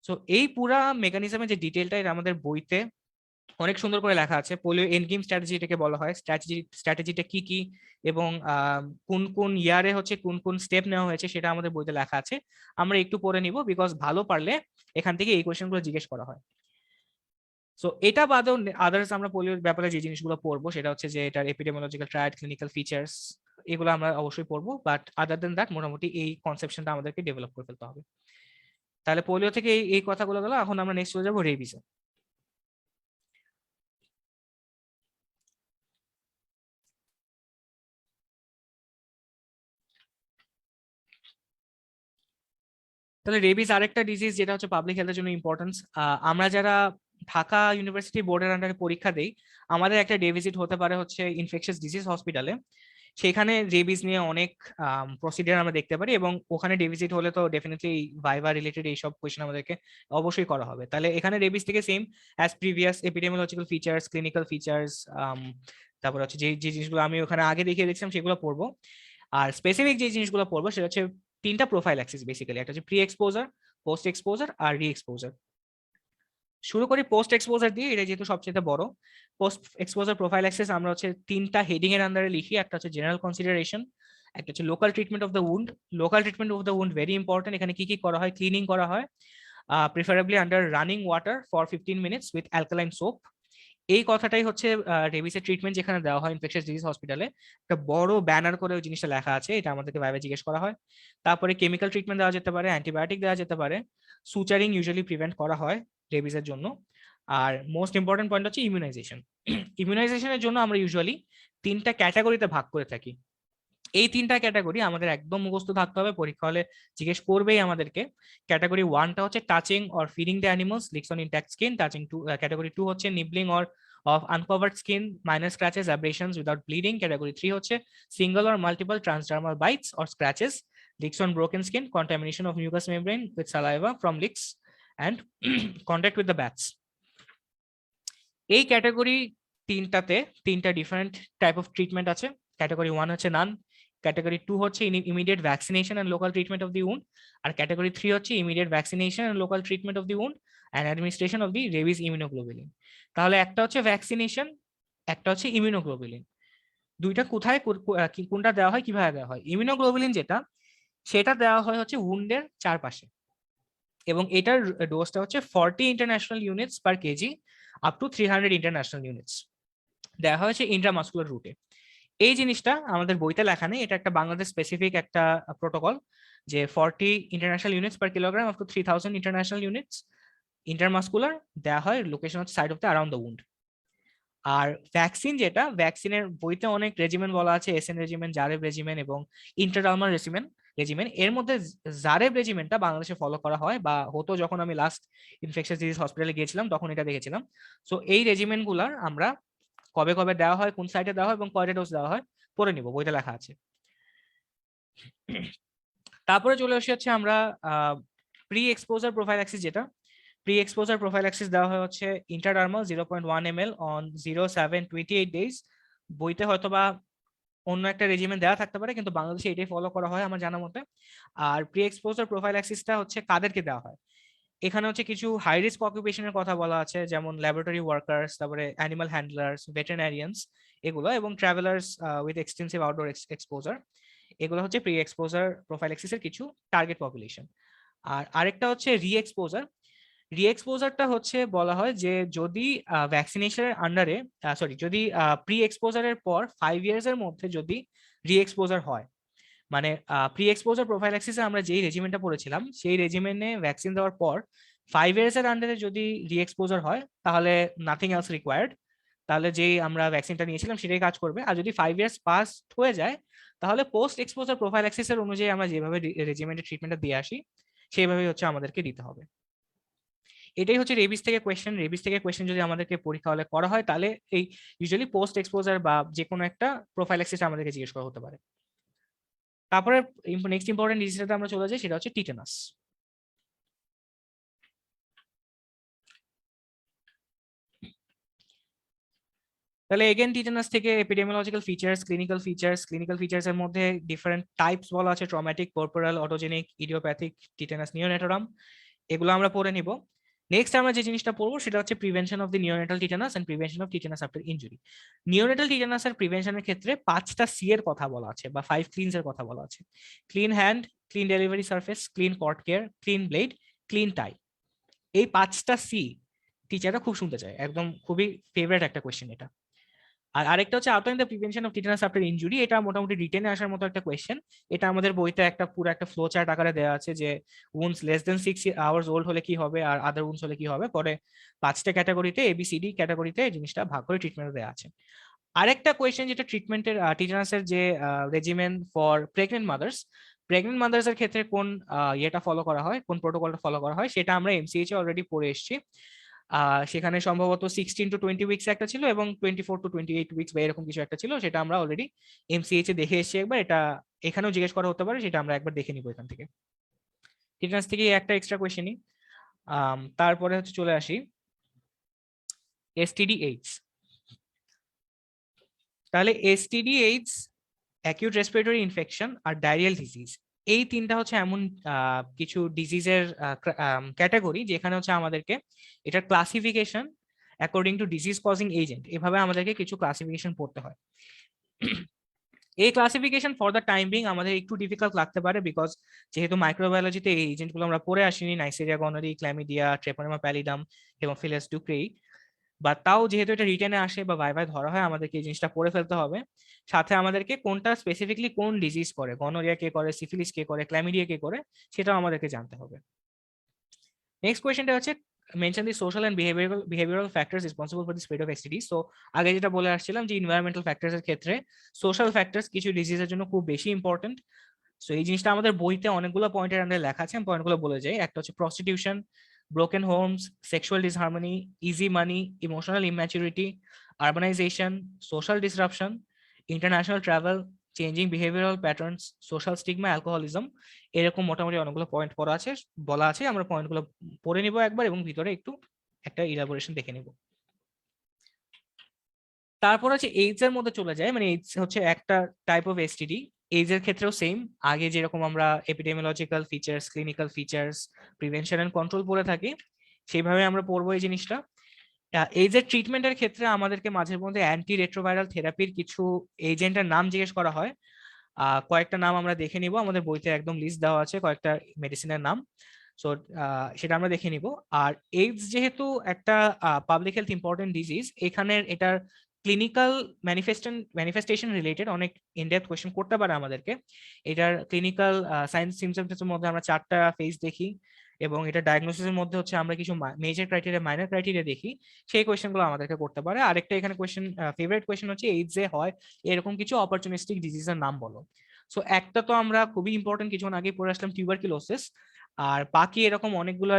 সো এই পুরা মেকানিজমের যে ডিটেলটা এটা আমাদের বইতে অনেক সুন্দর করে লেখা আছে। পোলিও এন্ড গেম স্ট্র্যাটেজি এটাকে বলা হয়। স্ট্র্যাটেজিটা কি কি এবং কোন কোন ইয়ারে হচ্ছে কোন কোন স্টেপ নেওয়া হয়েছে সেটা আমাদের বইতে লেখা আছে। আমরা একটু পড়ে নিব, বিকজ ভালো পারলে এখান থেকে এই কোয়েশ্চেনগুলো জিজ্ঞেস করা হয়। সো এটা বাদেও আদার্স আমরা পোলিওর ব্যাপারে যে জিনিসগুলো পড়বো সেটা হচ্ছে যে এটার এপিডেমিওলজিক্যাল ট্রায়াড, ক্লিনিক্যাল ফিচার্স, এগুলো আমরা অবশ্যই পড়বো। বাট আদার দেন দ্যাট মোটামুটি এই কনসেপশনটা আমাদেরকে ডেভেলপ করে ফেলতে হবে। তাহলে পোলিও থেকে এই কথাগুলো গেল। এখন আমরা নেক্সট চলে যাবো রেবিসে। তাহলে রেবিস আরেকটা ডিজিজ যেটা হচ্ছে পাবলিক হেলথের জন্য ইম্পর্টেন্স। আমরা যারা ঢাকা ইউনিভার্সিটি বোর্ডের আন্ডারে পরীক্ষা দেই, আমাদের একটা ডে ভিজিট হতে পারে হচ্ছে ইনফেকশাস ডিজিজ হসপিটালে। সেখানে রেবিস নিয়ে অনেক প্রসিডিয়ার আমরা দেখতে পারি, এবং ওখানে ডে ভিজিট হলে তো ডেফিনেটলি ভাইভা রিলেটেড এইসব কোয়েশ্চেন আমাদেরকে অবশ্যই করা হবে। তাহলে এখানে রেবিস থেকে same as previous epidemiological features, clinical features, তারপর হচ্ছে যে যে জিনিসগুলো আমি ওখানে আগে দেখিয়ে দেখছিলাম সেগুলো পড়বো। আর স্পেসিফিক যে জিনিসগুলো পড়বো সেটা হচ্ছে তিনটা প্রোফাইল অ্যাক্সিস বেসিক্যালি, একটা হচ্ছে প্রি এক্সপোজার, পোস্ট এক্সপোজার আর রি এক্সপোজার। শুরু করি পোস্ট এক্সপোজার দিয়ে, এটা যেহেতু সবচেয়ে বড়। পোস্ট এক্সপোজার প্রোফাইল অ্যাক্সেস আমরা হচ্ছে তিনটা হেডিং এর আন্ডারে লিখি। একটা হচ্ছে জেনারেল কনসিডারেশন, একটা হচ্ছে local treatment of the wound. Local treatment of the wound very important. এখানে কি কি করা হয়? ক্লিনিং করা হয়, preferably under running water for 15 minutes with alkaline soap. এই কথাটাই হচ্ছে রেবিসের ট্রিটমেন্ট যেখানে দেওয়া হয় ইনফেকশাস ডিজিজ হসপিটালে। একটা বড় ব্যানার করে ওই জিনিসটা লেখা আছে, এটা আমাদেরকে ভাইভে জিজ্ঞেস করা হয়। তারপরে কেমিক্যাল ট্রিটমেন্ট দেওয়া যেতে পারে, অ্যান্টিবায়োটিক দেওয়া যেতে পারে, সুচারিং ইউজুয়ালি প্রিভেন্ট করা হয় রেবিসের জন্য। আর মোস্ট ইম্পর্টেন্ট পয়েন্ট হচ্ছে ইমিউনাইজেশন। ইমিউনাইজেশনের জন্য আমরা ইউজুয়ালি তিনটা ক্যাটাগরিতে ভাগ করে থাকি। এই তিনটা ক্যাটাগরি আমাদের একদম মুখস্থ থাকতে হবে, পরীক্ষা হলে জিজ্ঞেস করবেই আমাদেরকে। ক্যাটাগরি 1টা হচ্ছে touching or feeding the animals, leaks on intact skin. Touching 2, category 2 হচ্ছে নিবলিং or of uncovered skin, minor scratches, abrasions without bleeding. Category 3 হচ্ছে single or multiple transdermal bites or scratches, licks on broken skin, contamination of mucous membrane with saliva from licks and contact with the bats. এই category তিনটাতে তিনটা different type of treatment আছে। Category 1 হচ্ছে none, category 2 হচ্ছে immediate vaccination and local treatment of the wound, আর category 3 হচ্ছে immediate vaccination and local treatment of the wound and administration of the rabies immunoglobulin. তাহলে একটা হচ্ছে ভ্যাকসিনেশন, একটা হচ্ছে ইমিউনোগ্লোবুলিন। দুইটা কোথায় কোনটা দেওয়া হয়, কিভাবে দেওয়া হয়? ইমিউনোগ্লোবুলিন যেটা, সেটা দেওয়া হয় হচ্ছে উন্ডের চারপাশে, এবং এটার ডোজটা হচ্ছে 40 international units per KG up to 300 international units. দেওয়া হয়েছে ইন্ট্রামাসকুলার রুটে। এই জিনিসটা আমাদের বইতে লেখা নেই, এটা একটা বাংলাদেশ স্পেসিফিক একটা প্রোটোকল, যে 40 international units per kilogram up to 3000 international units intermuscular দেওয়া হয়, লোকেশন হচ্ছে side of the around the wound. আর ভ্যাকসিন যেটা, ভ্যাকসিনের বইতে অনেক রেজিমেন্ট বলা আছে, এসএন রেজিমেন্ট, জারেব রেজিমেন্ট এবং ইন্টারডার্মাল রেজিমেন্ট। এর মধ্যে জারেব রেজিমেন্টটা বাংলাদেশে ফলো করা হয় বা হতো যখন আমি লাস্ট ইনফেকশাস ডিজিজ হসপিটালে গিয়েছিলাম তখন এটা দেখেছিলাম। সো এই রেজিমেন্ট গুলার আমরা কবে কবে দেওয়া হয়, কোন সাইটে দেওয়া হয় এবং কয়টা ডোজ দেওয়া হয় পড়ে নিব, বইতে লেখা আছে। তারপরে চলে আসি হচ্ছে আমরা প্রি এক্সপোজার প্রোফাইল্যাক্সিস, যেটা প্রি এক্সপোজার প্রোফাইল্যাক্সিস দেওয়া হয় হচ্ছে ইন্টারডার্মাল 0.1 ml অন 07/28 days। বইতে হয়তোবা অন্য একটা রেজিমেন্ট দেওয়া থাকতে পারে, কিন্তু বাংলাদেশে এটাই ফলো করা হয় আমার জানা মতে। আর প্রি এক্সপোজার প্রোফাইল্যাক্সিসটা হচ্ছে কাদেরকে দেওয়া হয়? এখানে হচ্ছে কিছু হাই রিস্ক অকুপেশনের কথা বলা আছে, যেমন ল্যাবরেটরি ওয়ার্কার্স, তারপরে অ্যানিমাল হ্যান্ডলার্স, ভেটেরিনারিয়ান্স এগুলো, এবং travellers with extensive outdoor exposure. এগুলো হচ্ছে প্রি এক্সপোজার প্রোফাইল্যাক্সিসের কিছু টার্গেট পপুলেশন। আর আরেকটা হচ্ছে রি এক্সপোজার। রি এক্সপোজারটা হচ্ছে বলা হয় যে যদি ভ্যাকসিনেশনের আন্ডারে, যদি প্রি এক্সপোজারের পর 5 ইয়ার্স এর মধ্যে যদি রি এক্সপোজার হয়, মানে প্রি এক্সপোজার প্রোফাইল্যাক্সিসে আমরা যেই রেজিমেন্টটা পড়েছিলাম সেই রেজিমেন্টে ভ্যাকসিন দেওয়ার পর 5 ইয়ার্স এর আন্ডারে যদি রি এক্সপোজার হয় তাহলে নাথিং এলস রিকোয়ার্ড। তাহলে যেই আমরা ভ্যাকসিনটা নিয়েছিলাম সেটাই কাজ করবে। আর যদি 5 ইয়ার্স পাস হয়ে যায় তাহলে পোস্ট এক্সপোজার প্রোফাইল্যাক্সিস এর অনুযায়ী আমরা যেভাবে রেজিমেন্টের ট্রিটমেন্টটা দিয়ে আসি সেইভাবেই হচ্ছে আমাদেরকে দিতে হবে। এটাই হচ্ছে রেবিস থেকে কোয়েশ্চেন। রেবিস থেকে কোয়েশ্চেন যদি আমাদেরকে পরীক্ষা হলে করা হয় তাহলে এই ইউজুয়ালি পোস্ট এক্সপোজার বা যে কোনো একটা প্রোফাইল্যাক্সিস আমাদেরকে জিজ্ঞেস করা হতে পারে। তারপরে নেক্সট ইম্পর্টেন্ট ডিজিজটাতে আমরা চলে যাই, সেটা হচ্ছে টিটেনাস। তাহলে এগেন টিটেনাস থেকে এপিডেমিওলজিক্যাল ফিচার্স, ক্লিনিক্যাল ফিচার্স এর মধ্যে ডিফারেন্ট টাইপস বলা আছে, traumatic, corporal, otogenic, idiopathic, tetanus neonatorum, এগুলো আমরা পড়ে নিব। নেক্সট আমরা যে জিনিসটা পড়বো সেটা হচ্ছে prevention of the neonatal tetanus and prevention of tetanus after injury. Neonatal টিটেনাসের প্রিভেনশনের ক্ষেত্রে 5টা সি এর কথা বলা আছে বা 5 ক্লিনস এর কথা বলা আছে। Clean hand, clean delivery surface, clean cord care, clean blade, clean tie. এই 5টা সি টিচাররা খুব শুনতে চায়, একদম খুবই ফেভারিট একটা কোয়েশ্চেন এটা। আর আরেকটা হচ্ছে outline the prevention of tetanus after injury. এটা মোটামুটি রিটেনে আসার মতো একটা কোয়েশ্চেন। এটা আমাদের বইতে একটা পুরো একটা ফ্লো চার্ট আকারে দেওয়া আছে যে wounds less than 6 hours old হলে কি হবে আর আদার উন্স হলে কি হবে, পরে 5টা ক্যাটাগরিতে এবিসিডি ক্যাটাগরিতে জিনিসটা ভাগ করে ট্রিটমেন্ট দেওয়া আছে। আরেকটা কোয়েশ্চেন যেটা ট্রিটমেন্টের টিটেনাসের যে রেজিমেন ফর প্রেগনেন্ট মাদার্স এর ক্ষেত্রে কোন ইয়েটা ফলো করা হয়, কোন প্রোটোকলটা ফলো করা হয়, সেটা আমরা এমসিএইচ এ অলরেডি পড়ে এসেছি। সেখানে সম্ভবত 16 to 20 উইকস একটা ছিল এবং 24 to 28 উইকস বা এরকম কিছু একটা ছিল, সেটা আমরা অলরেডি এমসিএইচ এ দেখে এসেছি একবার। এটা এখানেও জিজ্ঞেস করা হতে পারে, সেটা আমরা একবার দেখে নিব এখান থেকে। টিটেনাস থেকে একটা এক্সট্রা কোয়েশ্চেনই। তারপরে হচ্ছে চলে আসি এসটিডি এইডস। তাহলে STD AIDS, acute respiratory infection আর ডায়রিয়াল ডিজিজ, এই তিনটা হচ্ছে এমন কিছু ডিজিজের ক্যাটাগরি যেখানে হচ্ছে আমাদেরকে এটার classification according to disease causing agent, এভাবে আমাদেরকে কিছু ক্লাসিফিকেশন পড়তে হয়। এই classification for the time being আমাদের একটু ডিফিকাল্ট লাগতে পারে, বিকজ যেহেতু মাইক্রোবায়োলজিতে এই এজেন্টগুলো আমরা পড়ে আসিনি, Neisseria গনোরি, chlamydia, Treponema pallidum, Haemophilus ডুক্রেই, বা তাও যেহেতু এটা রিটেনে আসে বা ভাই ধরা হয় আমাদেরকে এই জিনিসটা পড়ে ফেলতে হবে। সাথে আমাদেরকে কোনটা স্পেসিফিকলি কোন ডিজিজ করে, গনোরিয়া কে করে, সিফিলিস কে করে, ক্ল্যামিডিয়া কে করে, সেটাও আমাদেরকে জানতে হবে। নেক্সট কোয়েশ্চেনটা হচ্ছে mention the social and behavioural factors responsible for the spread of STD. So আগে যেটা বলে আসছিলাম যে এনভায়রনমেন্টাল ফ্যাক্টরস এর ক্ষেত্রে সোশ্যাল ফ্যাক্টরস কিছু ডিজিজের জন্য খুব বেশি ইম্পর্টেন্ট। সো এই জিনিসটা আমাদের বইতে অনেকগুলো পয়েন্টের আন্ডারে লেখা আছে, আমি পয়েন্টগুলো বলে যাই। একটা হচ্ছে prostitution, broken homes, sexual disharmony, easy money, emotional immaturity, urbanisation, social disruption, international travel, changing behavioural patterns, social stigma, alcoholism, এরকম মোটামুটি অনেকগুলো পয়েন্ট পড়া আছে, বলা আছে। আমরা পয়েন্টগুলো পড়ে নিব একবার এবং ভিতরে একটু একটা ইলাবোরেশন দেখে নিব। তারপর হচ্ছে এইডস এর মধ্যে চলে যায়, মানে এইডস হচ্ছে একটা টাইপ অফ এসটিডি। এইডস এর ক্ষেত্রেও সেম, আগে যেরকম আমরা epidemiological features, clinical features, prevention and control পড়ে থাকি, সেইভাবে আমরা পড়বো এই জিনিসটা। এইডস এর ট্রিটমেন্টের ক্ষেত্রে আমাদেরকে মাঝে মধ্যে অ্যান্টি রেট্রোভাইরাল থেরাপির কিছু এজেন্টের নাম জিজ্ঞেস করা হয়। কয়েকটা নাম আমরা দেখে নিব, আমাদের বইতে একদম লিস্ট দেওয়া আছে কয়েকটা মেডিসিনের নাম। সো সেটা আমরা দেখে নিব। আর এইডস যেহেতু একটা পাবলিক হেলথ ইম্পর্টেন্ট ডিজিজ, এখানে এটার ক্লিনিক্যাল ম্যানিফেস্টেশন রিলেটেড অনেক ইনডেপথ কোয়েশ্চেন করতে পারে আমাদেরকে। এটার ক্লিনিক্যাল সাইন্স সিমটমসের মধ্যে আমরা 4টা ফেজ দেখি এবং এটা ডায়াগনোসিসের মধ্যে হচ্ছে আমরা কিছু মেজর ক্রাইটেরিয়া, মাইনর ক্রাইটেরিয়া দেখি, সেই কোয়েশ্চেনগুলো আমাদেরকে করতে পারে। আরেকটা এখানে কোয়েশ্চেন, ফেভারিট কোয়েশ্চেন হচ্ছে এইডস এ হয় এরকম কিছু অপরচুনিস্টিক ডিজিজের নাম বলো। সো একটা তো আমরা খুবই ইম্পর্টেন্ট কিছুক্ষণ আগে পড়ে আসলাম, টিউবারকিলোসিস। আর বাকি এরকম অনেকগুলো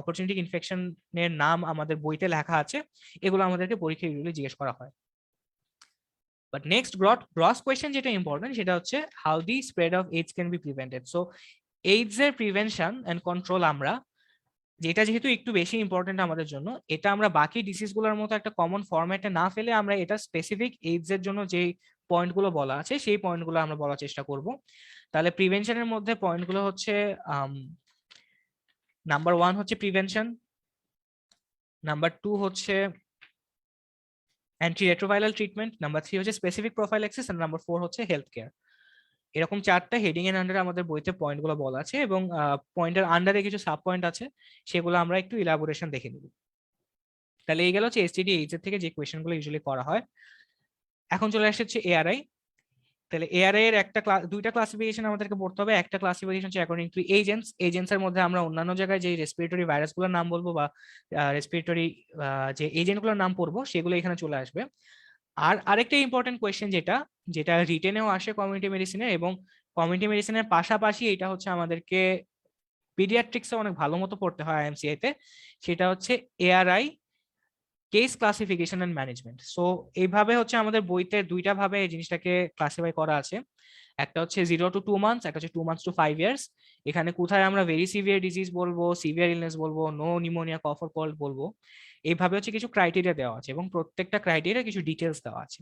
অপরচুনিটি ইনফেকশনের নাম আমাদের বইতে লেখা আছে, এগুলো আমাদেরকে পরীক্ষায় জিজ্ঞেস করা হয়। বাট নেক্সট গ্রস কোয়েশ্চেন যেটা ইম্পর্টেন্ট সেটা হচ্ছে how the spread of AIDS can be prevented. So AIDS এর প্রিভেনশন এন্ড কন্ট্রোল আমরা, যেটা যেহেতু একটু বেশি ইম্পর্টেন্ট আমাদের জন্য, এটা আমরা বাকি ডিসিজ গুলোর মতো একটা কমন ফরম্যাটে না ফেলে আমরা এটা স্পেসিফিক এইডস এর জন্য যে পয়েন্টগুলো বলা আছে সেই পয়েন্টগুলো আমরা বলার চেষ্টা করব। তাহলে প্রিভেনশনের মধ্যে পয়েন্টগুলো হচ্ছে নাম্বার 1 হচ্ছে প্রিভেনশন, নাম্বার 2 হচ্ছে অ্যান্টিরেট্রোভাইরাল ট্রিটমেন্ট, নাম্বার 3 হচ্ছে স্পেসিফিক প্রোফাইল্যাক্সিস, আর নাম্বার 4 হচ্ছে হেলথ কেয়ার। এরকম 4টা হেডিং এর আন্ডারে আমাদের বইতে পয়েন্টগুলো বলা আছে এবং পয়েন্টের আন্ডারে কিছু সাব পয়েন্ট আছে, সেগুলো আমরা একটু ইলাবোরেশন দেখে নিব। তাহলে এই গেল হচ্ছে এসটিডি এইডস এর থেকে যে কোয়েশ্চেনগুলো ইউজুয়ালি করা হয়। এখন চলে আসছে এআরআই। তাহলে এআরআই এর দুইটা ক্লাসিফিকেশন আমাদেরকে পড়তে হবে। একটা ক্লাসিফিকেশন হচ্ছে অ্যাকর্ডিং টু এজেন্টস এর মধ্যে আমরা অন্যান্য জায়গায় যে রেসপিরেটরি ভাইরাসগুলোর নাম বলবো বা রেসপিরেটরি যে এজেন্টগুলোর নাম পড়বো সেগুলো এখানে চলে আসবে। আর আরেকটা ইম্পর্টেন্ট কোয়েশ্চেন যেটা যেটা রিটেনেও আসে কমিউনিটি মেডিসিনে, এবং কমিউনিটি মেডিসিনের পাশাপাশি এটা হচ্ছে আমাদেরকে পিডিয়াট্রিক্সে অনেক ভালো মতো পড়তে হয় আইএমসিআই তে, সেটা হচ্ছে ARI case classification and management. So এইভাবে হচ্ছে আমাদের বইতে দুইটা ভাবে এই জিনিসটাকে ক্লাসিফাই করা আছে, একটা হচ্ছে 0 to 2 months, একটা হচ্ছে 2 months to 5 years। এখানে কোথায় আমরা ভেরি সিভিয়ার ডিজিজ বলবো, সিভিয়ার ইলনেস বলবো, no pneumonia, cough or cold বলবো, এইভাবে হচ্ছে কিছু ক্রাইটেরিয়া দেওয়া আছে এবং প্রত্যেকটা ক্রাইটেরিয়া কিছু ডিটেলস দেওয়া আছে।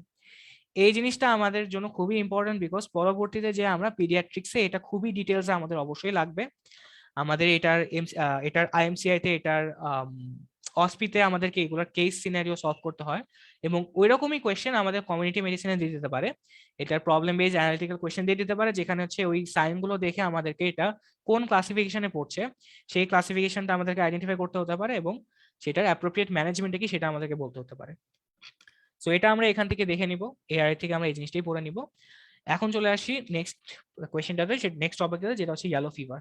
এই জিনিসটা আমাদের জন্য খুবই ইম্পর্টেন্ট, বিকজ পরবর্তীতে যে আমরা পিডিয়াট্রিক্সে এটা খুবই ডিটেলস আমাদের অবশ্যই লাগবে। আমাদের এটার আইএমসিআই তে এটার অসপিতে আমাদেরকে এগুলোর কেস সিনারিও সলভ করতে হয়, এবং ওই রকমই কোয়েশ্চেন আমাদের কমিউনিটি মেডিসিনে দিয়ে দিতে পারে। এটার প্রবলেম বেসড অ্যানালিটিক্যাল কোয়েশ্চেন দিয়ে দিতে পারে, যেখানে হচ্ছে ওই সাইনগুলো দেখে আমাদেরকে এটা কোন ক্লাসিফিকেশনে পড়ছে সেই ক্লাসিফিকেশনটা আমাদেরকে আইডেন্টিফাই করতে হতে পারে, এবং সেটার অ্যাপ্রোপ্রিয়েট ম্যানেজমেন্টে কি সেটা আমাদেরকে বলতে হতে পারে। সো এটা আমরা এখান থেকে দেখে নিব, এআরআই থেকে আমরা এই জিনিসটাই পড়ে নিব। এখন চলে আসি নেক্সট কোয়েশ্চেনটাতে, নেক্সট টপিকটাতে, যেটা হচ্ছে ইয়েলো ফিভার।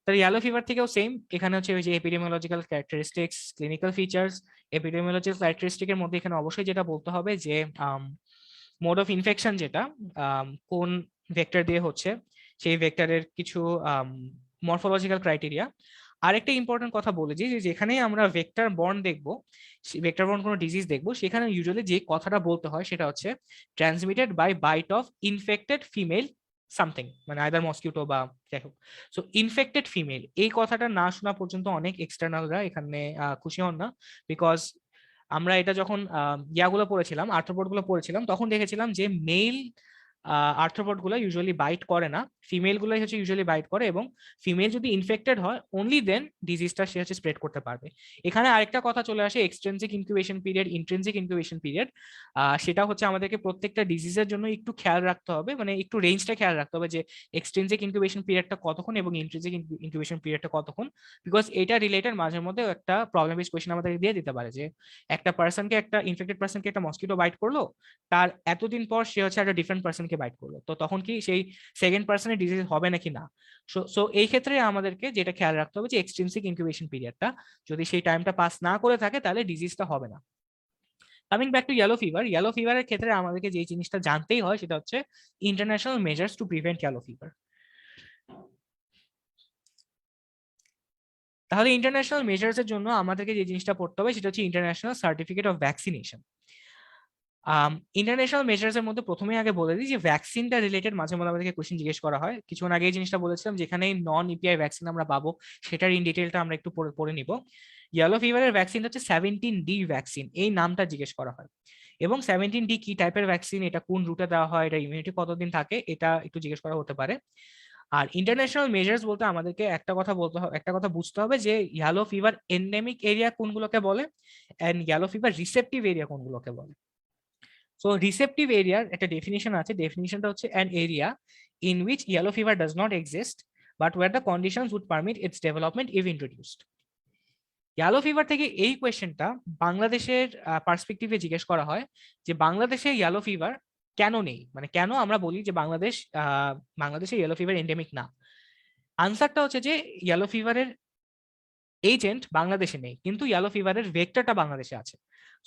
তাহলে ইয়েলো ফিভার থেকেও সেম, এখানে হচ্ছে ওই যে epidemiological characteristics, clinical features. Epidemiological ক্যারেক্টারিস্টিকের মধ্যে এখানে অবশ্যই যেটা বলতে হবে যে মোড অফ ইনফেকশন যেটা কোন ভেক্টর দিয়ে হচ্ছে, সেই ভেক্টরের কিছু মরফোলজিক্যাল ক্রাইটেরিয়া। আরেকটা ইম্পর্টেন্ট কথা বলে যে যেখানে আমরা ভেক্টর বর্ন দেখবো, ভেক্টর বর্ন কোনো ডিজিজ দেখবো, সেখানে ইউজুয়ালি যে কথাটা বলতে হয় সেটা হচ্ছে transmitted by bite of infected female something, মানে আইদার মসকিউটো বা যাই হোক। সো ইনফেক্টেড ফিমেল এই কথাটা না শোনা পর্যন্ত অনেক এক্সটার্নালরা এখানে খুশি হন না, বিকজ আমরা এটা যখন ইয়াগুলো পড়েছিলাম, আর্থ্রোপড গুলো পড়েছিলাম, তখন দেখেছিলাম যে মেল আর্থ্রোপড গুলো ইউজুয়ালি বাইট করে না, ফিমেল গুলাই হচ্ছে ইউজুয়ালি বাইট করে, এবং ফিমেল যদি ইনফেক্টেড হয় অনলি দেন ডিজিজটা সে হচ্ছে স্প্রেড করতে পারবে। এখানে আরেকটা কথা চলে আসে, extrinsic incubation period, intrinsic incubation period. সেটা হচ্ছে আমাদেরকে প্রত্যেকটা ডিজিজের জন্য একটু খেয়াল রাখতে হবে, মানে একটু রেঞ্জটা খেয়াল রাখতে হবে যে এক্সট্রিনসিক ইনকিউবেশন পিরিয়ডটা কতক্ষণ এবং ইন্ট্রিনসিক ইনকিউবেশন পিরিয়ডটা কতক্ষণ, বিকজ এটা রিলেটেড মাঝে মধ্যে একটা প্রবলেম বেস কোয়েশ্চেন আমাদের দিয়ে দিতে পারে যে একটা পার্সনকে, একটা ইনফেক্টেড পার্সনকে একটা মসকিটো বাইট করলো, তার এতদিন পর সে হচ্ছে একটা ডিফারেন্ট পার্সনকে বাইট করলো, তো তখন কি সেই সেকেন্ড পার্সনের ডিজিজ হবে নাকি না। সো এই ক্ষেত্রে আমাদেরকে যেটা খেয়াল রাখতে হবে যে এক্সট্রিনসিক ইনকিউবেশন পিরিয়ডটা যদি সেই টাইমটা পাস না করে থাকে তাহলে ডিজিজটা হবে না। কামিং ব্যাক টু ইয়েলো ফিভারের ক্ষেত্রে আমাদেরকে যে জিনিসটা জানতেই হয় সেটা হচ্ছে international measures to prevent yellow fever. তাহলে ইন্টারন্যাশনাল মেজার্স এর জন্য আমাদেরকে যে জিনিসটা পড়তে হবে সেটা হচ্ছে international certificate of vaccination. International measures এর মধ্যে প্রথমে আগে বলে দিই যে ভ্যাকসিনটা রিলেটেড মাঝে মধ্যে আমাদেরকে কোশ্চেন জিজ্ঞেস করা হয়। কিছুক্ষণ আগে এই জিনিসটা বলেছিলাম, যেখানে নন ইপিআই ভ্যাকসিন আমরা পাবো সেটার ইন ডিটেলটা আমরা একটু পড়ে নিব। ইয়েলো ফিভারের ভ্যাকসিন হচ্ছে 17D ভ্যাকসিন, এই নামটা জিজ্ঞেস করা হয়, এবং 17D কি টাইপের ভ্যাকসিন, এটা কোন রুটে দেওয়া হয়, এটা ইমিউনিটি কতদিন থাকে, এটা একটু জিজ্ঞেস করা হতে পারে। আর ইন্টারন্যাশনাল মেজার্স বলতে আমাদেরকে একটা কথা বলতে হবে, একটা কথা বুঝতে হবে যে ইয়েলো ফিভার এন্ডেমিক এরিয়া কোনগুলোকে বলে and yellow fever receptive area কোনগুলোকে বলে। সো রিসেপটিভ এরিয়ার একটা ডেফিনিশন আছে, ডেফিনিশনটা হচ্ছে an area in which yellow fever does not exist but where the conditions would permit its development if introduced। Yellow fever থেকে এই কোয়েশ্চেনটা বাংলাদেশের পার্সপেক্টিভে জিজ্ঞেস করা হয় যে বাংলাদেশে ইয়েলো ফিভার কেন নেই, মানে কেন আমরা বলি যে বাংলাদেশে ইয়েলো ফিভার এন্ডেমিক না। আনসারটা হচ্ছে যে ইয়েলো ফিভারের এজেন্ট বাংলাদেশে নেই, কিন্তু ইয়েলো ফিভারের ভেক্টরটা বাংলাদেশে আছে।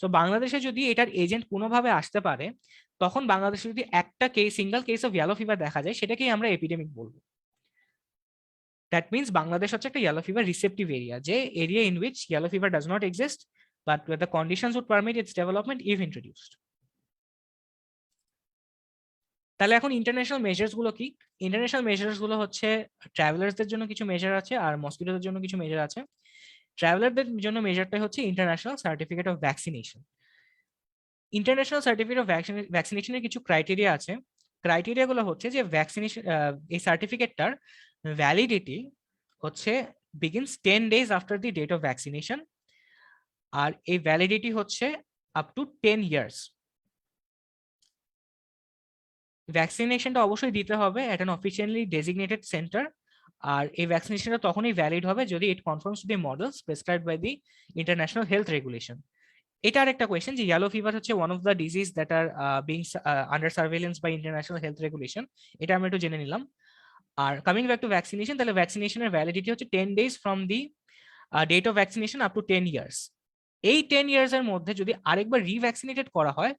সো বাংলাদেশে যদি এটার এজেন্ট কোনোভাবে আসতে পারে, তখন বাংলাদেশে যদি একটা single case of yellow fever দেখা যায়, সেটাকেই আমরা এপিডেমিক বলবো। দ্যাট মিনস বাংলাদেশ হচ্ছে একটা ইয়েলো ফিভার রিসেপটিভ এরিয়া, যে area in which yellow fever does not exist but the conditions would permit its development if introduced. তাহলে এখন ইন্টারন্যাশনাল মেজার্স গুলো কি? ইন্টারন্যাশনাল মেজার্স গুলো হচ্ছে ট্রাভেলার্সদের জন্য কিছু মেজার আছে আর মসকিটোদের জন্য কিছু মেজার আছে। ট্রাভেলারদের জন্য মেজারটা হচ্ছে international certificate of vaccination. International certificate of ভ্যাকসিনেশনের কিছু ক্রাইটেরিয়া আছে। ক্রাইটেরিয়া গুলো হচ্ছে যে ভ্যাকসিনেশন, এই সার্টিফিকেটটার ভ্যালিডিটি হচ্ছে begins 10 days after the date of vaccination, আর এই ভ্যালিডিটি হচ্ছে আপ টু 10 years। ভ্যাকসিনেশনটা অবশ্যই দিতে হবে at an officially designated centre, আর এই ভ্যাকসিনেশনটা তখনই ভ্যালিড হবে যদি it conforms to the models prescribed by the international health regulation. এটা আরেকটা কোয়েশ্চেন যে ইয়েলো ফিভার হচ্ছে one of the disease that are being under surveillance by international health regulation, এটা আমরা একটু জেনে নিলাম। আর কামিং ব্যাক টু ভ্যাকসিনেশন, তাহলে ভ্যাকসিনেশনের ভ্যালিডিটি হচ্ছে 10 days from the date of vaccination up two 10 years। এই 10 years এর মধ্যে যদি আরেকবার রিভ্যাকসিনেটেড করা হয়,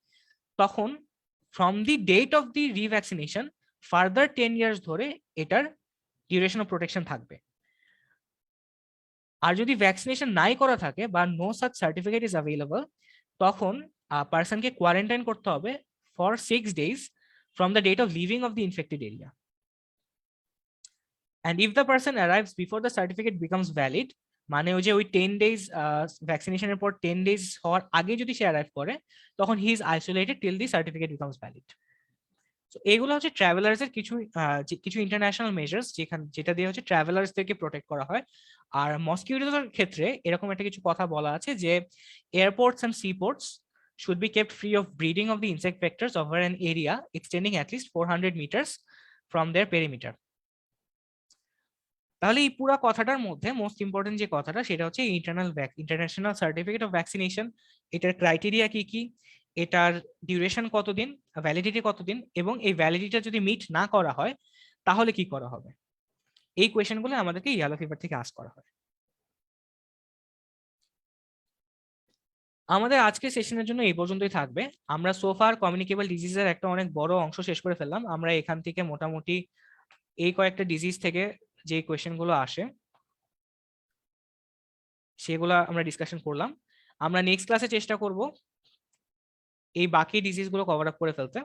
তখন from the date of the revaccination further 10 years ধরে এটার ডিউরেশন অফ প্রোটেকশন থাকবে। আর যদি ভ্যাকসিনেশন নাই করা থাকে বা no such certificate is available, তখন পার্সনকে কোয়ারেন্টাইন করতে হবে for 6 days from the date of leaving of the infected area. And if the person arrives before the certificate becomes valid, মানে ওই যে ওই 10 days ভ্যাকসিনেশনের পর 10 days হওয়ার আগে যদি সে অ্যারাইভ করে, তখন he is isolated till the certificate becomes valid. তো এগুলো হচ্ছে ট্রাভেলার্স এর কিছু ইন্টারন্যাশনাল মেজার্স যেটা দিয়ে হচ্ছে ট্রাভেলার্স থেকে প্রোটেক্ট করা হয়। আর মসকিউটোর ক্ষেত্রে এরকম একটা কিছু কথা বলা আছে যে airports and seaports should be kept free of breeding of the insect vectors over an area extending at least 400 meters from their perimeter। তাহলে এই পুরো কথাটার মধ্যে মোস্ট ইম্পর্টেন্ট যে কথাটা সেটা হচ্ছে ইন্টারন্যাশনাল সার্টিফিকেট অফ ভ্যাকসিনেশন, এটার ক্রাইটেরিয়া কি কি, এটার ডিউরেশন কতদিন, ভ্যালিডিটি কতদিন, এবং এই ভ্যালিডিটি যদি মিট না করা হয় তাহলে কি করা হবে। এই কোয়েশ্চেনগুলো আমাদেরকে ইয়েলো ফিভার থেকে আস্ক করা হয়। আমাদের আজকের সেশনের জন্য এই পর্যন্তই থাকবে। আমরা সোফার কমিউনিকেবল ডিজিজের একটা অনেক বড় অংশ শেষ করে ফেললাম। আমরা এখান থেকে মোটামুটি এই কয়েকটা ডিজিজ থেকে যে কোয়েশ্চেনগুলো আসে সেগুলো আমরা ডিসকাশন করলাম। আমরা নেক্সট ক্লাসে চেষ্টা করব এই বাকি ডিজিজগুলো কভার আপ করে ফেলতে,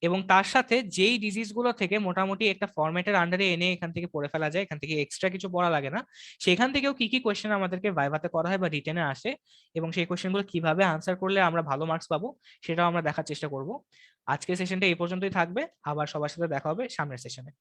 এবং তার সাথে যেই ডিজিজগুলো থেকে মোটামুটি একটা ফরম্যাটের আন্ডারে এনে এখান থেকে পড়ে ফেলা যায়, এখান থেকে এক্সট্রা কিছু পড়া লাগে না, সেখান থেকেও কি কি কোয়েশ্চেন আমাদেরকে ভাইভাতে করা হয় বা রিটেনে আসে, এবং সেই কোয়েশ্চেনগুলো কিভাবে আনসার করলে আমরা ভালো মার্কস পাবো সেটাও আমরা দেখার চেষ্টা করব। আজকের সেশনটা এই পর্যন্তই থাকবে, আবার সবার সাথে দেখা হবে সামনের সেশনে।